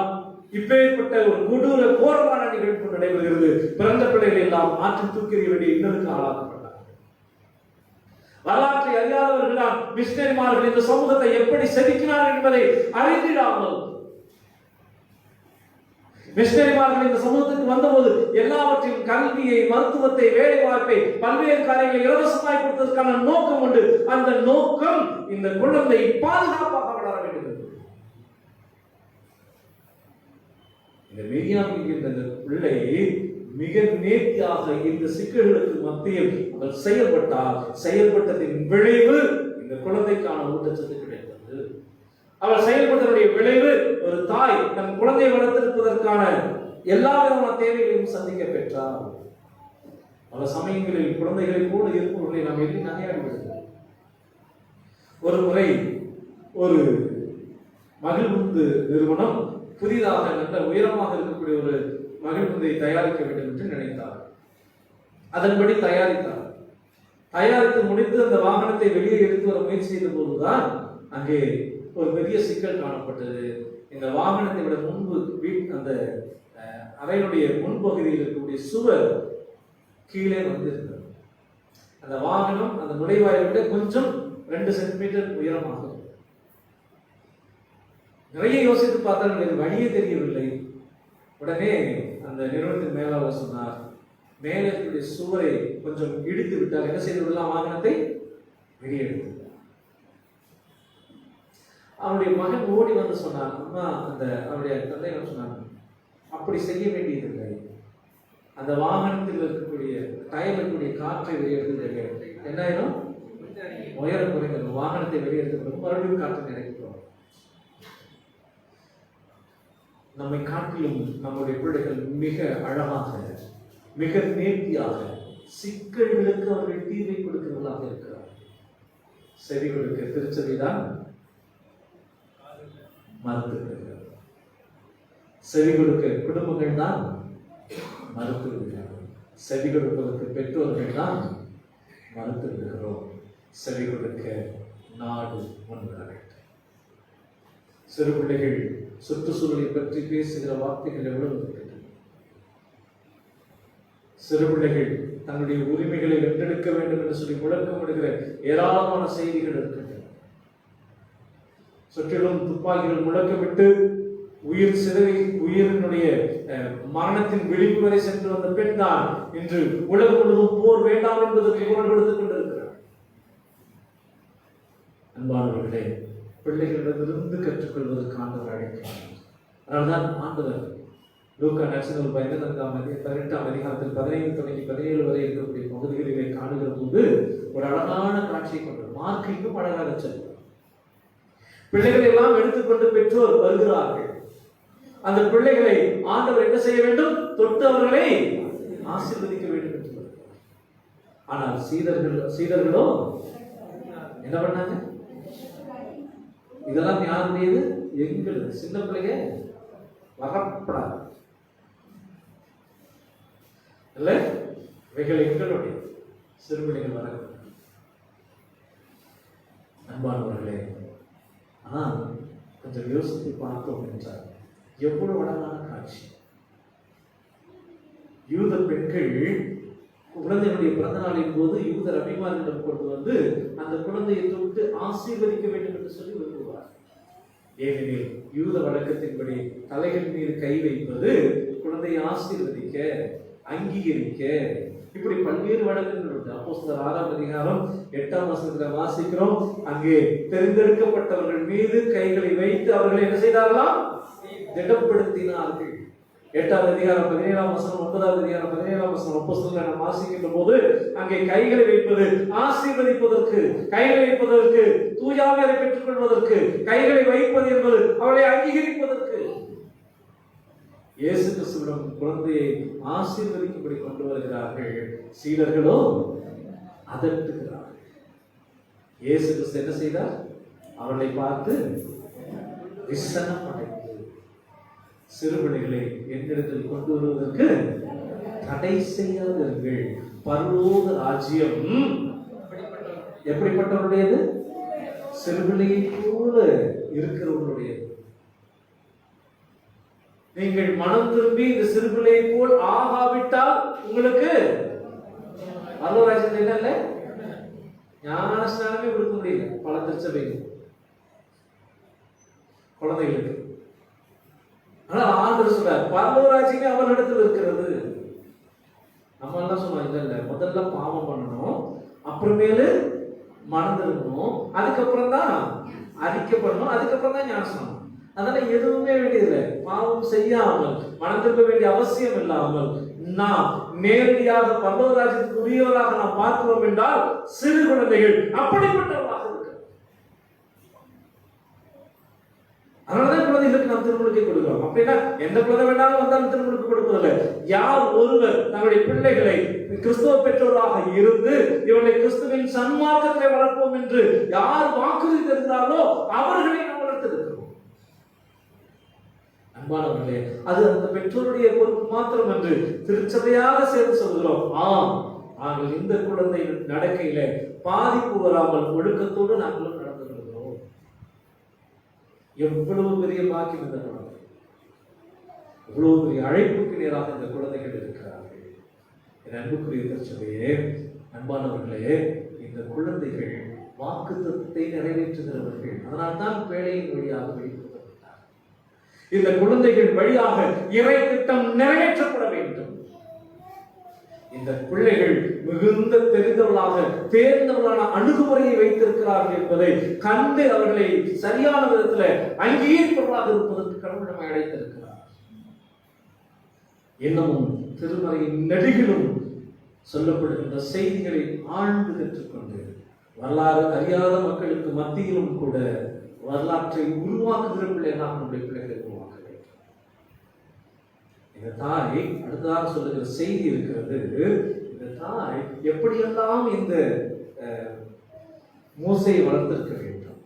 இப்பேற்பட்ட ஒரு கொடூர கோரமான நிகழ்வு நடைபெறுகிறது. பிறந்த பிள்ளைகள் எல்லாம் ஆற்றில் தூக்கி எறிய வேண்டிய இன்னலுக்கு ஆளாக்கப்பட்டார். வரலாற்றை அறியாதவர்களால் மிஷனரிமார்கள் இந்த சமூகத்தை எப்படி செதுக்கினார் என்பதை அறிந்திடாமல் மிஷனரிமார்கள் இந்த சமூகத்துக்கு வந்தபோது எல்லாவற்றையும் கல்வியை, மருத்துவத்தை, வேலை வாய்ப்பை, பல்வேறு காரியங்களை இலவசமாய் கொடுத்ததற்கான நோக்கம் உண்டு. அந்த நோக்கம் இந்த குழந்தை பாதுகாப்பாக வளர வேண்டும். இந்த மெரியாமின் இந்த பிள்ளை மிக நேர்த்தியாக இந்த சிக்கல்களுக்கு மத்தியில் அவர் செயல்பட்டதின் விளைவு இந்த குழந்தைக்கான ஊட்டச்சத்து கிடைத்தது. அவர் செயல்பட்டதனுடைய விளைவு ஒரு தாய் தன் குழந்தையை வளர்த்திருப்பதற்கான எல்லா விதமான தேவைகளையும் சந்திக்க பெற்றார். பல சமயங்களில் குழந்தைகளை கூட இருப்பவர்களை நாம் எண்ணி நகையாடி விடுகிறோம். ஒரு முறை ஒரு மகிழ்வுந்து நிறுவனம் புதிதாக நல்ல உயரமாக இருக்கக்கூடிய ஒரு மகிழ்வுந்தை தயாரிக்க வேண்டும் என்று நினைத்தார். அதன்படி தயாரித்தார். தயாரித்து முடித்து அந்த வாகனத்தை வெளியே எடுத்து வர முயற்சி செய்த போதுதான் அங்கே ஒரு பெரிய சிக்கல் காணப்பட்டது. இந்த வாகனத்தை விட முன்பு அந்த அறையினுடைய முன்பகுதியில் இருக்கக்கூடிய சுவர் கீழே வந்திருந்தது. அந்த வாகனம் அந்த நுழைவாயை விட கொஞ்சம் 2 சென்டிமீட்டர் உயரமாக. நிறைய யோசித்து பார்த்தால் எனக்கு வழியே தெரியவில்லை. உடனே அந்த நிறுவனத்தின் மேலாளர் சொன்னார், மேலே இருக்கக்கூடிய சுவரை கொஞ்சம் இடித்து விட்டால் என்ன செய்து விடலாம், வாகனத்தை வெளியே எடுத்து. அவருடைய மகன் ஓடி வந்து சொன்னார், அம்மா, அந்த அவருடைய தந்தை சொன்னார், அப்படி செய்ய வேண்டியதில்லை. அந்த வாகனத்தில் இருக்கக்கூடிய டயர் இருக்கக்கூடிய காற்றை வெளியெடுத்து என்ன ஆயிடும், உயரம் குறைந்த வாகனத்தை வெளியெடுத்து மறுபடியும் காற்று நிறைக்கிறோம். நம்மை காட்டிலும் நம்முடைய பிள்ளைகள் மிக அழகாக, மிக நேர்த்தியாக, சிக்கல்களுக்கு அவர்கள் தீர்வை கொடுக்கிறவர்களாக இருக்கிறார். செவிகளுக்கு திருச்சபைதான் மறுத்துவிடுகிறது. செவி கொடுக்க குடும்பங்கள் தான் மறுத்து விடுகிறார்கள். செவி கொடுப்பதற்கு பெற்றோர்கள் தான் மறுத்து விடுகிறோம். செவி கொடுக்க நாடு முன்வர வேண்டும். சிறு பிள்ளைகள் சுற்றுச்சூழலை பற்றி பேசுகிற வார்த்தைகள் எவ்வளவு இருக்கின்றன. சிறு பிள்ளைகள் தன்னுடைய உரிமைகளை வென்றெடுக்க வேண்டும் என்று சொல்லி முழக்கமிடுகிற ஏராளமான செய்திகள் இருக்கின்றன. சுற்றிலும் துப்பாக்கிகள் முழக்கமிட்டு உயிர் சிதறி உயிரினுடைய மரணத்தின் விளிம்பு வரை சென்று வந்த பெண் தான் இன்று உலகம் முழுவதும் போர் வேண்டாம் என்பதற்கு குரல் கொடுத்துக் கொண்டிருக்கிறார். அன்பானவர்களே, பிள்ளைகளிடமிருந்து கற்றுக்கொள்வதற்கு ஆண்டவர் அழைக்கிறார். அதனால்தான் ஆண்டவர் லூக்கா நட்சத்திரம் 18ஆம் அதிகாரத்தில் 15 தொடங்கி 17 வரை இருக்கக்கூடிய பகுதிகளிலே காணுகிற போது ஒரு அழகான காட்சியை கொண்டார். மார்க்கையும் அழகாக செல்வார். பிள்ளைகளை எல்லாம் எடுத்துக்கொண்டு பெற்றோர் வருகிறார்கள். அந்த பிள்ளைகளை ஆண்டவர் என்ன செய்ய வேண்டும், தொட்டு அவர்களை ஆசீர்வதிக்க வேண்டும் என்று சொல்கிறார். ஆனால் சீடர்களோ என்ன பண்ணாங்க, இதெல்லாம் யாருடையது, எங்களது, சின்ன பிள்ளைங்க வரப்படாது இல்ல, இவைகள் எங்களுடைய, சிறு பிள்ளைகள் வர. அன்பானவர்களே, ஆனால் கொஞ்சம் யோசித்து பார்த்தோம் என்றால் எவ்வளவு அழகான காட்சி. யூத பெண்கள் குழந்தைகளுடைய பிறந்த நாளின் போது யூத ரபிமாரிடம் கொண்டு வந்து அந்த குழந்தையை தொட்டு ஆசீர்வதிக்க வேண்டும் என்று சொல்லி விரும்புவார். ஏனெனில் யூத வழக்கத்தின்படி தலைகள் மீது கை வைப்பது குழந்தையை ஆசீர்வதிக்க, அங்கீகரிக்க, இப்படி பல்வேறு வழக்கங்கள் உண்டு. அப்போஸ்தலர் 6ஆம் அதிகாரம் 8ஆம் வசனத்தில் வாசிக்கிறோம், அங்கே தெரிந்தெடுக்கப்பட்டவர்கள் மீது கைகளை வைத்து அவர்களை என்ன செய்தார்களாம், திடப்படுத்தினார்கள். 8ஆம் அதிகாரம் 17ஆம் வசனம், 9ஆம் அதிகாரம் 17ஆம் வசனம் அப்போஸ்தலர் நாம் வாசிக்கின்ற போது அங்கே கைகளை வைப்பது ஆசீர்வதிப்பதற்கு, கைகளை வைப்பதற்கு, தூயாவியை பெற்றுக் கொள்வதற்கு, கைகளை வைப்பது என்பது அவளை அங்கீகரிப்பதற்கு. இயேசு கிறிஸ்துவிடம் குழந்தையை ஆசீர்வதிக்கும்படி கொண்டு வருகிறார்கள். சீடர்களோ அதட்டுகிறார்கள். இயேசு கிறிஸ்து என்ன செய்தார், அவர்களை பார்த்து விசனம் அடைந்து, சிறுபிள்ளைகளை என்னிடத்தில் கொண்டு வருவதற்கு தடை செய்யாதீர்கள், பரலோக ராஜ்யம் எப்படிப்பட்டவருடையது, சிறுபிள்ளையை போல இருக்கிறவர்களுடையது. நீங்கள் மனம் திரும்பி இந்த சிறுபிள்ளையை போல் ஆகாவிட்டால் உங்களுக்கு பரலோக ராஜ்யம் என்ன இல்லை, ஞான ஸ்நானமே கொடுக்க முடியல பல திருச்சபைகள் குழந்தைகளுக்கு. ஆனா ஆண்டவர் சொல்றார் பரலோகராஜ்யமே அவரிடத்தில் இருக்கிறது. நம்ம எல்லாம் சொன்னோம் இல்ல இல்ல, முதல்ல பாவம் பண்ணணும், அப்புறமேலு மனம் திரும்பணும், அதுக்கப்புறம் தான் அறிக்கை பண்ணணும், அதுக்கப்புறம் தான் ஞானஸ்நானம். அதனால எதுவுமே வேண்டியதில்லை. பாவம் செய்யாமல் மனம் திரும்ப வேண்டிய அவசியம் இல்லாமல் நாம் நேரடியாக பரலோகராஜ்யத்துக்கு உரியவராக நாம் பார்க்கிறோம் என்றால் சிறு குழந்தைகள் அப்படிப்பட்டவர்களாக இருக்கிறது. அதனாலதான் குழந்தைகளுக்கு நாம் திருமணத்தை கொடுக்கிறோம். அப்படின்னா எந்த குழந்தை வேணாலும் வந்தாலும் திருமணத்துக்கு கொடுப்பதில்லை. யார் ஒருவர் தங்களுடைய பிள்ளைகளை கிறிஸ்துவ பெற்றோராக இருந்து இவர்களை கிறிஸ்துவின் சன்மார்க்கத்தை வளர்ப்போம் என்று யார் வாக்குறுதி தருகிறாரோ அவர்களை நாம் வளர்த்திருக்கிறோம். அன்பானவர்களே, அது அந்த பெற்றோருடைய பொறுப்பு மாத்திரம் என்று திருச்சபையாக சேர்ந்து சொல்கிறோம். ஆம், நாங்கள் இந்த குழந்தை நடக்கையில பாதிப்பு வராமல் ஒழுக்கத்தோடு நாங்களும் நடந்து கொள்கிறோம். எவ்வளவு பெரிய பாக்கியம் இந்த குழந்தை, எவ்வளவு பெரிய அழைப்புக்கு நேராக இந்த குழந்தைகள் இருக்கிறார்கள். என் அன்புக்குரிய திருச்சபையே, அன்பானவர்களே, இந்த குழந்தைகள் வாக்குத்தத்தத்தை நிறைவேற்றுகிறவர்கள். அதனால்தான் பேழையின் வழியாக வெளிப்படுத்தப்பட்டார். இந்த குழந்தைகள் வழியாக இறை திட்டம் நிறைவேற்றப்பட வேண்டும். இந்த பிள்ளைகள் மிகுந்த தெரிந்தவர்களாக தேர்ந்தவர்களான அணுகுமுறையை வைத்திருக்கிறார்கள் என்பதை கண்டு அவர்களை சரியான விதத்தில் அங்கீகரிப்பவர்களாக இருப்பதற்கு கடவுள் நம்மை அழைத்திருக்கிறார். இன்னமும் திருமறையின் நெடுகிலும் சொல்லப்படுகின்ற செய்திகளை ஆழ்ந்து கற்றுக்கொண்டு வரலாறு அறியாத மக்களுக்கு மத்தியிலும் கூட வரலாற்றை உருவாக்குகிற பிள்ளைகளாக நம்முடைய பிள்ளைகளை உருவாக்க வேண்டும். இந்த தாய் அடுத்ததாக சொல்லுகிற செய்தி இருக்கிறது. இந்த தாய் எப்படியெல்லாம் இந்த மோசையை வளர்த்திருக்க வேண்டும்.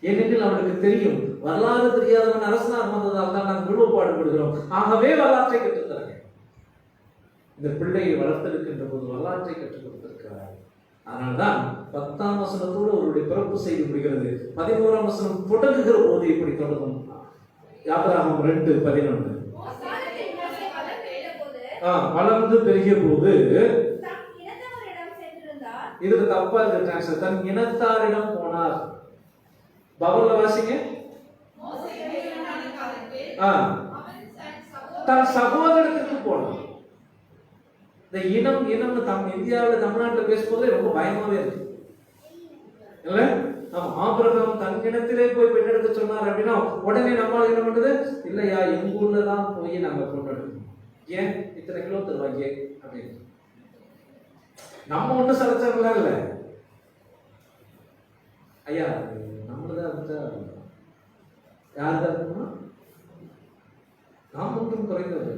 ஏனெனில் அவளுக்கு தெரியும், வரலாறு தெரியாதவன் அரசனாக வந்ததால் தான் நாங்கள் விழுவ பாடுபடுகிறோம், ஆகவே வரலாற்றை கற்றுத்தரங்க. இந்த பிள்ளையை வளர்த்திருக்கின்ற போது வரலாற்றை கற்றுக் கொடுத்திருக்கிறார். அதனால்தான் 10ஆம் வசனத்தோடு அவருடைய பிறப்பு செய்தி முடிகிறது. 11ஆம் வசனம் தொடங்குகிற போது இப்படி தொடங்கும். யாத்திராகமம் 2:11. வளர்ந்து பெருகிய போது, இதுக்கு தப்பா இருக்கு டிரான்ஸ்லேஷன், தன் இனத்தாரிடம் போனார். பவுல்ல வாசிங்க. தன் சகோதரத்துக்கு போனார். இந்த இனம் இந்தியாவில் தமிழ்நாட்டில் பேசும்போது ரொம்ப பயமாவே இருக்கு இல்ல? ஆபிரகாம் தன் இனத்திலே போய் பெண்ணெடுக்க சொன்னார் அப்படின்னா உடனே நம்மளால என்ன பண்றது? இல்லையா, எங்க ஊர்ல தான் போய் நாங்க கொண்டாடுறோம், ஏன் இத்தனை கிலோ தருவாங்க அப்படின்னு. நம்ம ஒண்ணு சலைச்சவங்களா இல்ல ஐயா, நம்மளதான் இருந்தா யாருதான் இருக்கணும்னா நாம் ஒன்றும் குறைந்தது.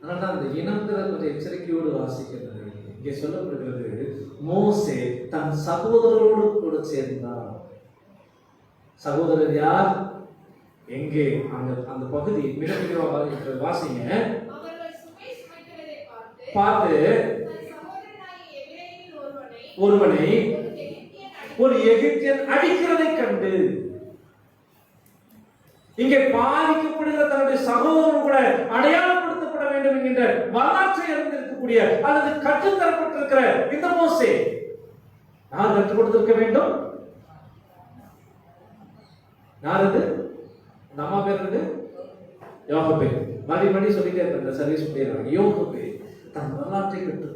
அதனால அந்த இனங்கிற கொஞ்சம் எச்சரிக்கையோடு வாசிக்கிறது. இங்கே சொல்லப்படுகிறது, மோசே தன் சகோதரரோடு கூட சேர்ந்தார். சகோதரர் யார்? எங்கே? அந்த பகுதி மிக வாசிங்க. பார்த்து ஒருவனை ஒரு எகிப்தியன் அடிக்கிறதை கண்டு, இங்கே பாதிக்கப்படுகிற தன்னுடைய சகோதரன் கூட அடையாளப்படுத்தப்பட வேண்டும் என்கின்ற வரலாற்றை அறிந்திருக்கக்கூடிய அல்லது கற்றுத்தரப்பட்டிருக்கிற இந்த மோசே யார் கற்றுக் கொடுத்திருக்க வேண்டும்? யார் அது? நம்ம பேர் இருக்கு யோகபே. மறுபடி சொல்லிட்டே இருக்க சர்வீஸ் பண்ணிடுறாங்க. யோகபே தன் வரலாற்றை கற்றுக்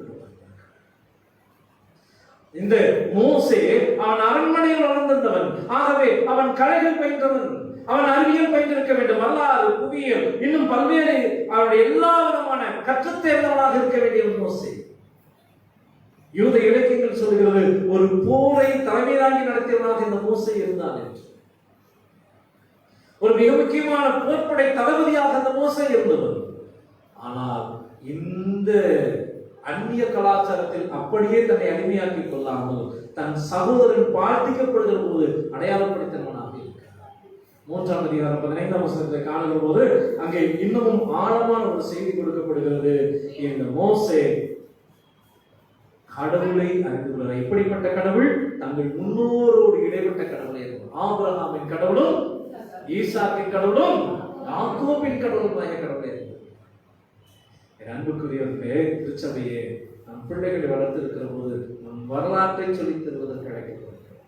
இந்த மோசே அவன் அரண்மனையில் வளர்ந்திருந்தவன், ஆகவே அவன் கலைகள் பயின்றவன், அவன் அறிவியல் பயின்றிருக்க வேண்டும், வரலாறு, புவியியல், இன்னும் பல்வேறு அவருடைய எல்லா விதமான கற்றுத்தேர்ந்தவனாக இருக்க வேண்டிய மோசே. யூத இலக்கியங்கள் சொல்கிறது, ஒரு போரை தலைமை தாங்கி நடத்தியவனாக இந்த மோசே இருந்தான் என்று. ஒரு மிக முக்கியமான போர்ப்படை தளபதியாக அந்த மோசே இருந்தவர். ஆனால் இந்த அந்நிய கலாச்சாரத்தில் அப்படியே தன்னை அடிமையாக்கிக் கொள்ளாமல் தன் சகோதரன் பாதிக்கப்படுகிற போது அடையாளப்படுத்தினவனாக இருக்கிறார். 3ஆம் அதிகாரம் 15ஆம் வசனத்தை காணுகிற போது அங்கே இன்னமும் ஆழமான ஒரு செய்தி கொடுக்கப்படுகிறது. இந்த மோசே கடவுளை அறிந்துள்ளார். எப்படிப்பட்ட கடவுள்? தங்கள் முன்னோரோடு இடைப்பட்ட கடவுளை இருக்கும். ஆபிரகாமின் கடவுளும் ஈசாக்கின் கடவுளும் யாக்கோபின் கடவுளும் கடவுளை இருக்கும். அன்புக்குரியவர்களே, திருச்சபையே, நம் பிள்ளைகளை வளர்த்திருக்கிற போது நம் வரலாற்றை சொல்லித் தருவதற்கு அழைக்கப்படுகிறோம்.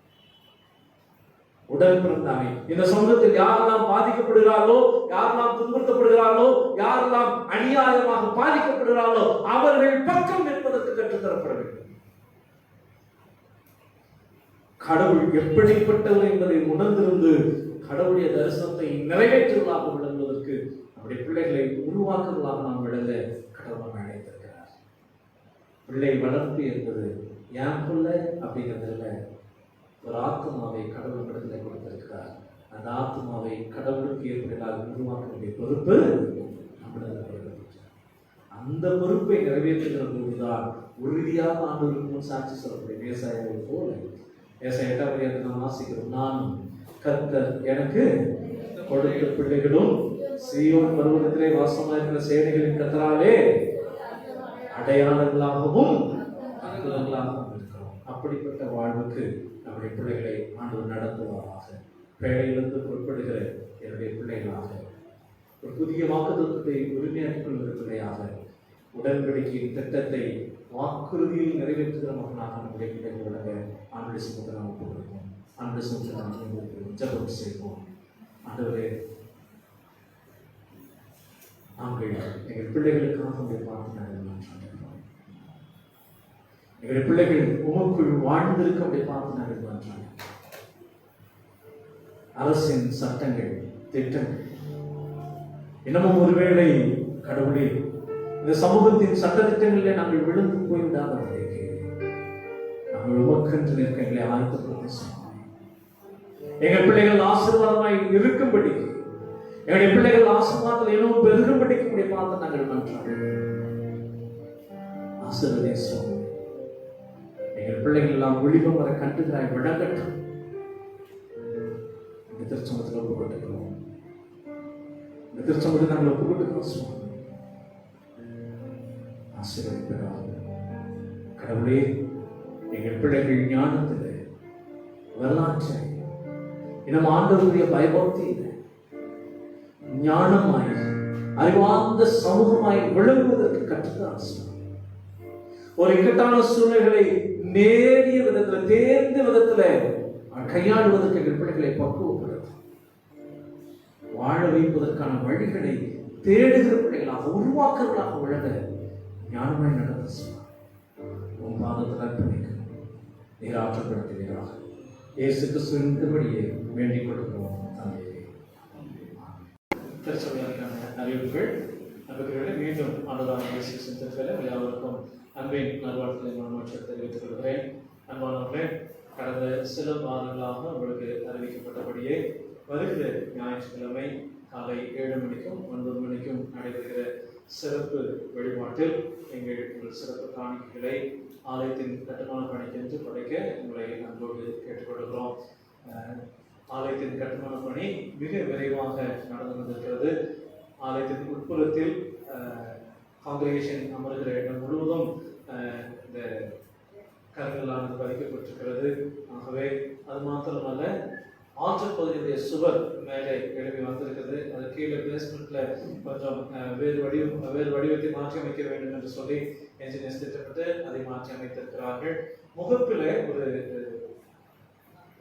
உடன் பிறந்தானே. இந்த சமூகத்தில் யாரெல்லாம் பாதிக்கப்படுகிறார்களோ, யாரெல்லாம் துன்புறுத்தப்படுகிறார்களோ, யாரெல்லாம் அநியாயமாக பாதிக்கப்படுகிறார்களோ அவர்கள் பக்கம் நிற்பதற்கு கற்றுத்தரப்பட வேண்டும். கடவுள் எப்படிப்பட்டவர் என்பதை உணர்ந்திருந்து கடவுளுடைய தரிசனத்தை நிறைவேற்றுவதாக விளங்குவதற்கு நம்முடைய பிள்ளைகளை உருவாக்குவதாக நாம் விளங்க கடவுள் அழைத்திருக்கிறார். பிள்ளை வளர்ப்பு என்பது என் பிள்ளை அப்படிங்கிறதுல ஒரு ஆத்மாவை கடவுள் இடத்துல கொடுத்திருக்கிறார். அந்த ஆத்மாவை கடவுளுக்கு ஏற்படாத உருவாக்க வேண்டிய பொறுப்பு நம்மிடம். அந்த பொறுப்பை நிறைவேற்றுகிற போதுதான் உறுதியாக ஆண்டவருக்கு முன் சாட்சி சொல்லக்கூடிய ஏசாயாவை போல ஏசாயா 8 நாம் வாசிக்கிறோம். நானும் கர்த்தர் எனக்கு கொடுத்த பிள்ளைகளும் சீயோன் பர்வதத்திலே வாசமாயிருக்கிற சேனைகளின் கர்த்தராலே அடையாளங்களாகவும் அற்புதங்களாகவும் இருக்கிறோம். அப்படிப்பட்ட வாழ்வுக்கு நம்முடைய பிள்ளைகளை ஆண்டவர் நடத்துவாராக. பேழையிலிருந்து பொருட்படுகிற என்னுடைய பிள்ளைகளாக ஒரு புதிய வாக்குத்தத்தத்தை உரிமையாக்கிக் கொள்கிற பிள்ளையாக உடன்படிக்கையின் திட்டத்தை வாக்குறுதியில் நிறைவேற்றுகிற மகனாக நம்முடைய பிள்ளைகள் விளங்க ஆண்டு சுமத்தை நாம் ஒப்புக்கொடுப்போம். ஆண்டு சுமத்தை நாம் ஜெபம் செய்வோம். ஆண்டவரே, நாங்கள் எங்கள் பிள்ளைகளுக்காக உங்களை பார்த்து நாங்கள் மாற்றாங்க. எங்களுடைய பிள்ளைகள் உமக்குள் வாழ்ந்திருக்க அப்படி பார்த்து நாங்கள் மாற்றாங்க. அரசின் சட்டங்கள் திட்டங்கள் இன்னமும் ஒருவேளை கடவுளே இந்த சமூகத்தின் சட்ட திட்டங்களிலே நாங்கள் விழுந்து போய்விடாதபடிக்கு நாங்கள் உமக்கென்று நிற்க எங்களை ஆயத்தப்படுத்த சொன்னாங்க. எங்கள் பிள்ளைகள் ஆசீர்வாதமாய் இருக்கும்படிக்கு, எங்களுடைய பிள்ளைகள் ஆசீர்வாதத்தில் இன்னும் பெருகும்படிக்கு பார்த்து நாங்கள் நன்றாங்க. ஆசீர்வதியும் எங்கள் பிள்ளைகள் எல்லாம் விழிவம் வர கண்டுகிறாய் விளங்கட்டும். இந்த திருச்சமத்தில் ஒப்புக்கொண்டிருக்கிறோம். இந்த திருச்சமத்தில் நாங்கள் ஒப்புக்கொண்டிருக்கிறோம் சுவாமி. ஆசீர்வதிப்பதாக கடவுளே, எங்கள் பிள்ளைகள் ஞானத்தில் வரலாற்றை இன்னும் ஆண்டவருடைய பயபக்தியில் ஞானமாய் அறிவார்ந்த சமூகமாய் விளங்குவதற்கு கற்றுத்தான். ஒரு இக்கட்டான சூழ்நிலைகளை நேரிய விதத்துல தேர்ந்த விதத்துல கையாளுவதற்கு எங்கள் பிள்ளைகளை பக்குவப்படுத்தும். வாழ வைப்பதற்கான வழிகளை தேடுகிற பிள்ளைகளாக உருவாக்குறவர்களாக விளங்க ஞானமாய் நடந்த உன் பாதத்தில் அர்ப்பணிக்க நீர் ஆற்றப்படுத்துவீராக. இயேசு கிறிஸ்துவின்படியே வேண்டிக் கொள்கிறோம். திருச்சபையான அறிவிப்புகள் நம்பிக்கைகளை மீண்டும் ஆண்டவரான இயேசு சிந்தத்தில் யாவருக்கும் அன்பின் நல்வாழ்த்துக்களை மனமாற்ற தெரிவித்துக் கொள்கிறேன். அன்பானவர்களே, கடந்த சில மாதங்களாக உங்களுக்கு அறிவிக்கப்பட்டபடியே வருகிற ஞாயிற்றுக்கிழமை காலை 7 மணிக்கும் 9 மணிக்கும் நடைபெறுகிற சிறப்பு வழிபாட்டில் உங்கள் சிறப்பு காணிக்கைகளை ஆலயத்தின் கட்டுமான பணிக்கென்று படைக்க உங்களை அன்போடு கேட்டுக்கொள்கிறோம். ஆலயத்தின் கட்டுமான பணி மிக விரைவாக நடந்து கொண்டிருக்கிறது. ஆலயத்தின் உட்புறத்தில் காங்கிரிகேஷன் அமர்கிற இடம் முழுவதும் இந்த கருங்களானது பதிக்கப்பட்டிருக்கிறது. ஆகவே அது மாத்திரமல்ல, ஆற்றல் பகுதியுடைய சுவர் மேலே எழுப்பி வந்திருக்கிறது. அது கீழே பேஸ்மெண்ட்ல கொஞ்சம் வேறு வடிவத்தை மாற்றி அமைக்க வேண்டும் என்று சொல்லி என்ஜினியர்ஸ் திட்டமிட்டு அதை மாற்றி அமைத்திருக்கிறார்கள். முகப்பில் ஒரு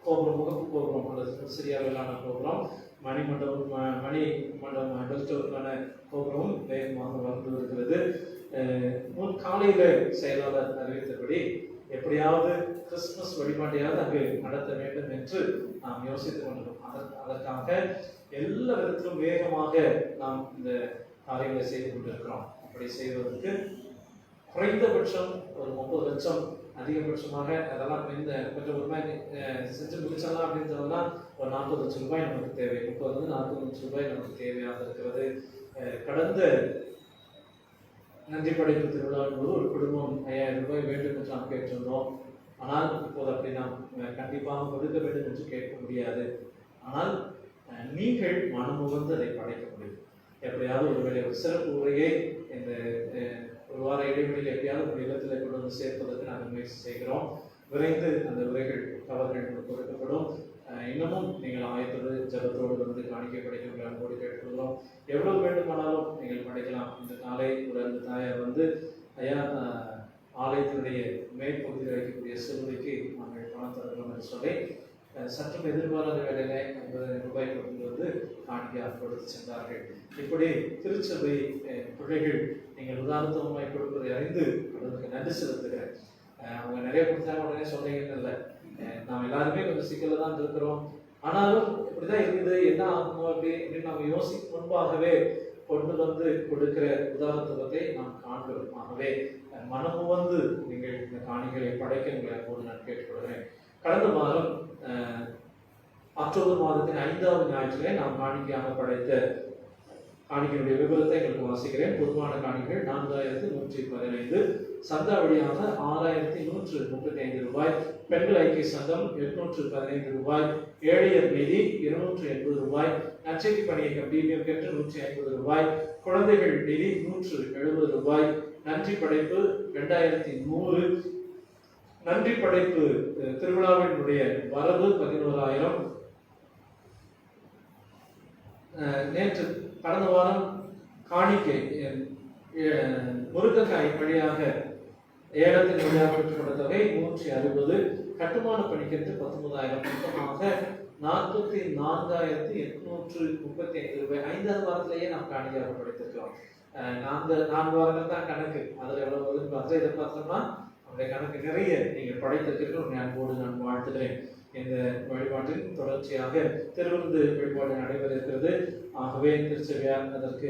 கோபுரம், முகப்பு கோபுரம் அல்லது சிறியாவிலான கோபுரம், மணி மண்டபம் பெல்ஸ்டோருக்கான கோபுரம் வேகமாக வளர்ந்து வருகிறது. காலையில செயலாளர் அறிவித்தபடி எப்படியாவது கிறிஸ்துமஸ் வழிபாட்டையாவது அங்கு நடத்த வேண்டும் என்று நாம் யோசித்துக் கொண்டிருக்கோம். அதற்காக எல்லா விதத்திலும் வேகமாக நாம் இந்த காரியங்களை செய்து கொண்டிருக்கிறோம். அப்படி செய்வதற்கு குறைந்தபட்சம் ஒரு 30 லட்சம், அதிகபட்சமாக அதெல்லாம் இந்த கொஞ்சம் ஒரு மாதிரி செஞ்சு முடிச்சிடலாம் அப்படின்னு சொன்னா ஒரு 40 லட்சம் ரூபாய் நமக்கு தேவை. 30-40 லட்சம் ரூபாய் நமக்கு தேவையாக இருக்கிறது. கடந்த நன்றி படைப்பு திருவிழாவின் போது ஒரு குடும்பம் 5000 ரூபாய் வேண்டும் என்று நாம் கேட்டிருந்தோம். ஆனால் இப்போது அப்படி நாம் கண்டிப்பாக கொடுக்க வேண்டும் என்று கேட்க முடியாது. ஆனால் நீங்கள் மனமுகந்து அதை படைக்க முடியும். எப்படியாவது ஒருவேளை ஒரு சிறப்பு உரையை இந்த ஒரு வார இடைவெளியில் எப்படியாவது ஒரு இடத்துல கொண்டு வந்து சேர்ப்பதற்கு நாங்கள் முயற்சி செய்கிறோம். விரைந்து அந்த உரைகள் கவர்கள் கொடுக்கப்படும். இன்னமும் நீங்கள் ஆயத்தோடு ஜபத்தோடு வந்து காணிக்கை படைக்க அன்போடு கேட்டுக்கொள்கிறோம். எவ்வளவு வேண்டுமானாலும் நீங்கள் படைக்கலாம். இந்த காலை ஒரு அந்த தாயார் வந்து ஐயா ஆலயத்தினுடைய மேற்பகுதியில் வைக்கக்கூடிய சிறுவைக்கு நாங்கள் பணம் தருகிறோம் என்று சொல்லி சற்றும் எதிர்பாராத வேலையில 50,000 ரூபாய் கொண்டு வந்து காணிக்கையாக கொடுத்து சென்றார்கள். இப்படி திருச்சபை பிள்ளைகள் நீங்கள் உதாரணத்துவமாய் கொடுப்பதை அறிந்து அவர்களுக்கு நன்றி செலுத்துகிறேன். அவங்க நிறைய கொடுத்தாங்க உடனே சொன்னீங்கன்னு இல்லை, நாம் எல்லாருமே கொஞ்சம் சிக்கல தான் இருக்கிறோம். ஆனாலும் இப்படிதான் இருக்குது, என்ன ஆகணும் அப்படின்னு நம்ம யோசிக்கும் முன்பாகவே கொண்டு வந்து கொடுக்கிற உதாரணத்துவத்தை நாம் காண்கிறோம். ஆகவே மனமும் வந்து நீங்கள் இந்த காணிகளை படைக்க உங்களை அப்போது நான் கேட்டுக்கொள்கிறேன். கடந்த மாதம் அக்டோபர் மாதத்தின் 5வது ஞாயிற்றிலே நாம் காணிக்கையாக படைத்த காணிக்கையுடைய விவரத்தை எங்களுக்கு வாசிக்கிறேன். பொதுவான காணிகள் 4115, சந்தா வழியாக 6135 ரூபாய், பெண்கள் ஐக்கிய சங்கம் 815 ரூபாய், ஏழையர் நிதி 280 ரூபாய், நச்சைக்கு பணியகம் டிபிஎம் கேட்டு 150 ரூபாய், குழந்தைகள் நிதி 170 ரூபாய், நன்றி படைப்பு 2100, நன்றி படைப்பு திருவிழாவினுடைய வரவு 11,000. நேற்று கடந்த வாரம் காணிக்கை முருங்கைக்காய் வழியாக ஏலத்தின் வழியாக பெற்றுக்கொண்ட தொகை 160, கட்டுமான பணிக்கென்று 19,000, மொத்தமாக 44,835 ரூபாய். 5வது வாரத்திலேயே நாம் காணிக்கையாக படைத்திருக்கிறோம். 4 வாரங்கள் தான் கணக்கு, அதில் எவ்வளவு வருதுன்னு பார்த்து இதை பார்த்தோம்னா நம்முடைய கணக்கு நிறைய நீங்கள் படைத்திருக்கிறீர்கள். அன்போடு நான் வாழ்த்துகிறேன். இந்த வழிபாட்டில் தொடர்ச்சியாக திருவிருந்து வழிபாடு நடைபெற இருக்கிறது. ஆகவே திருச்சபையார் அதற்கு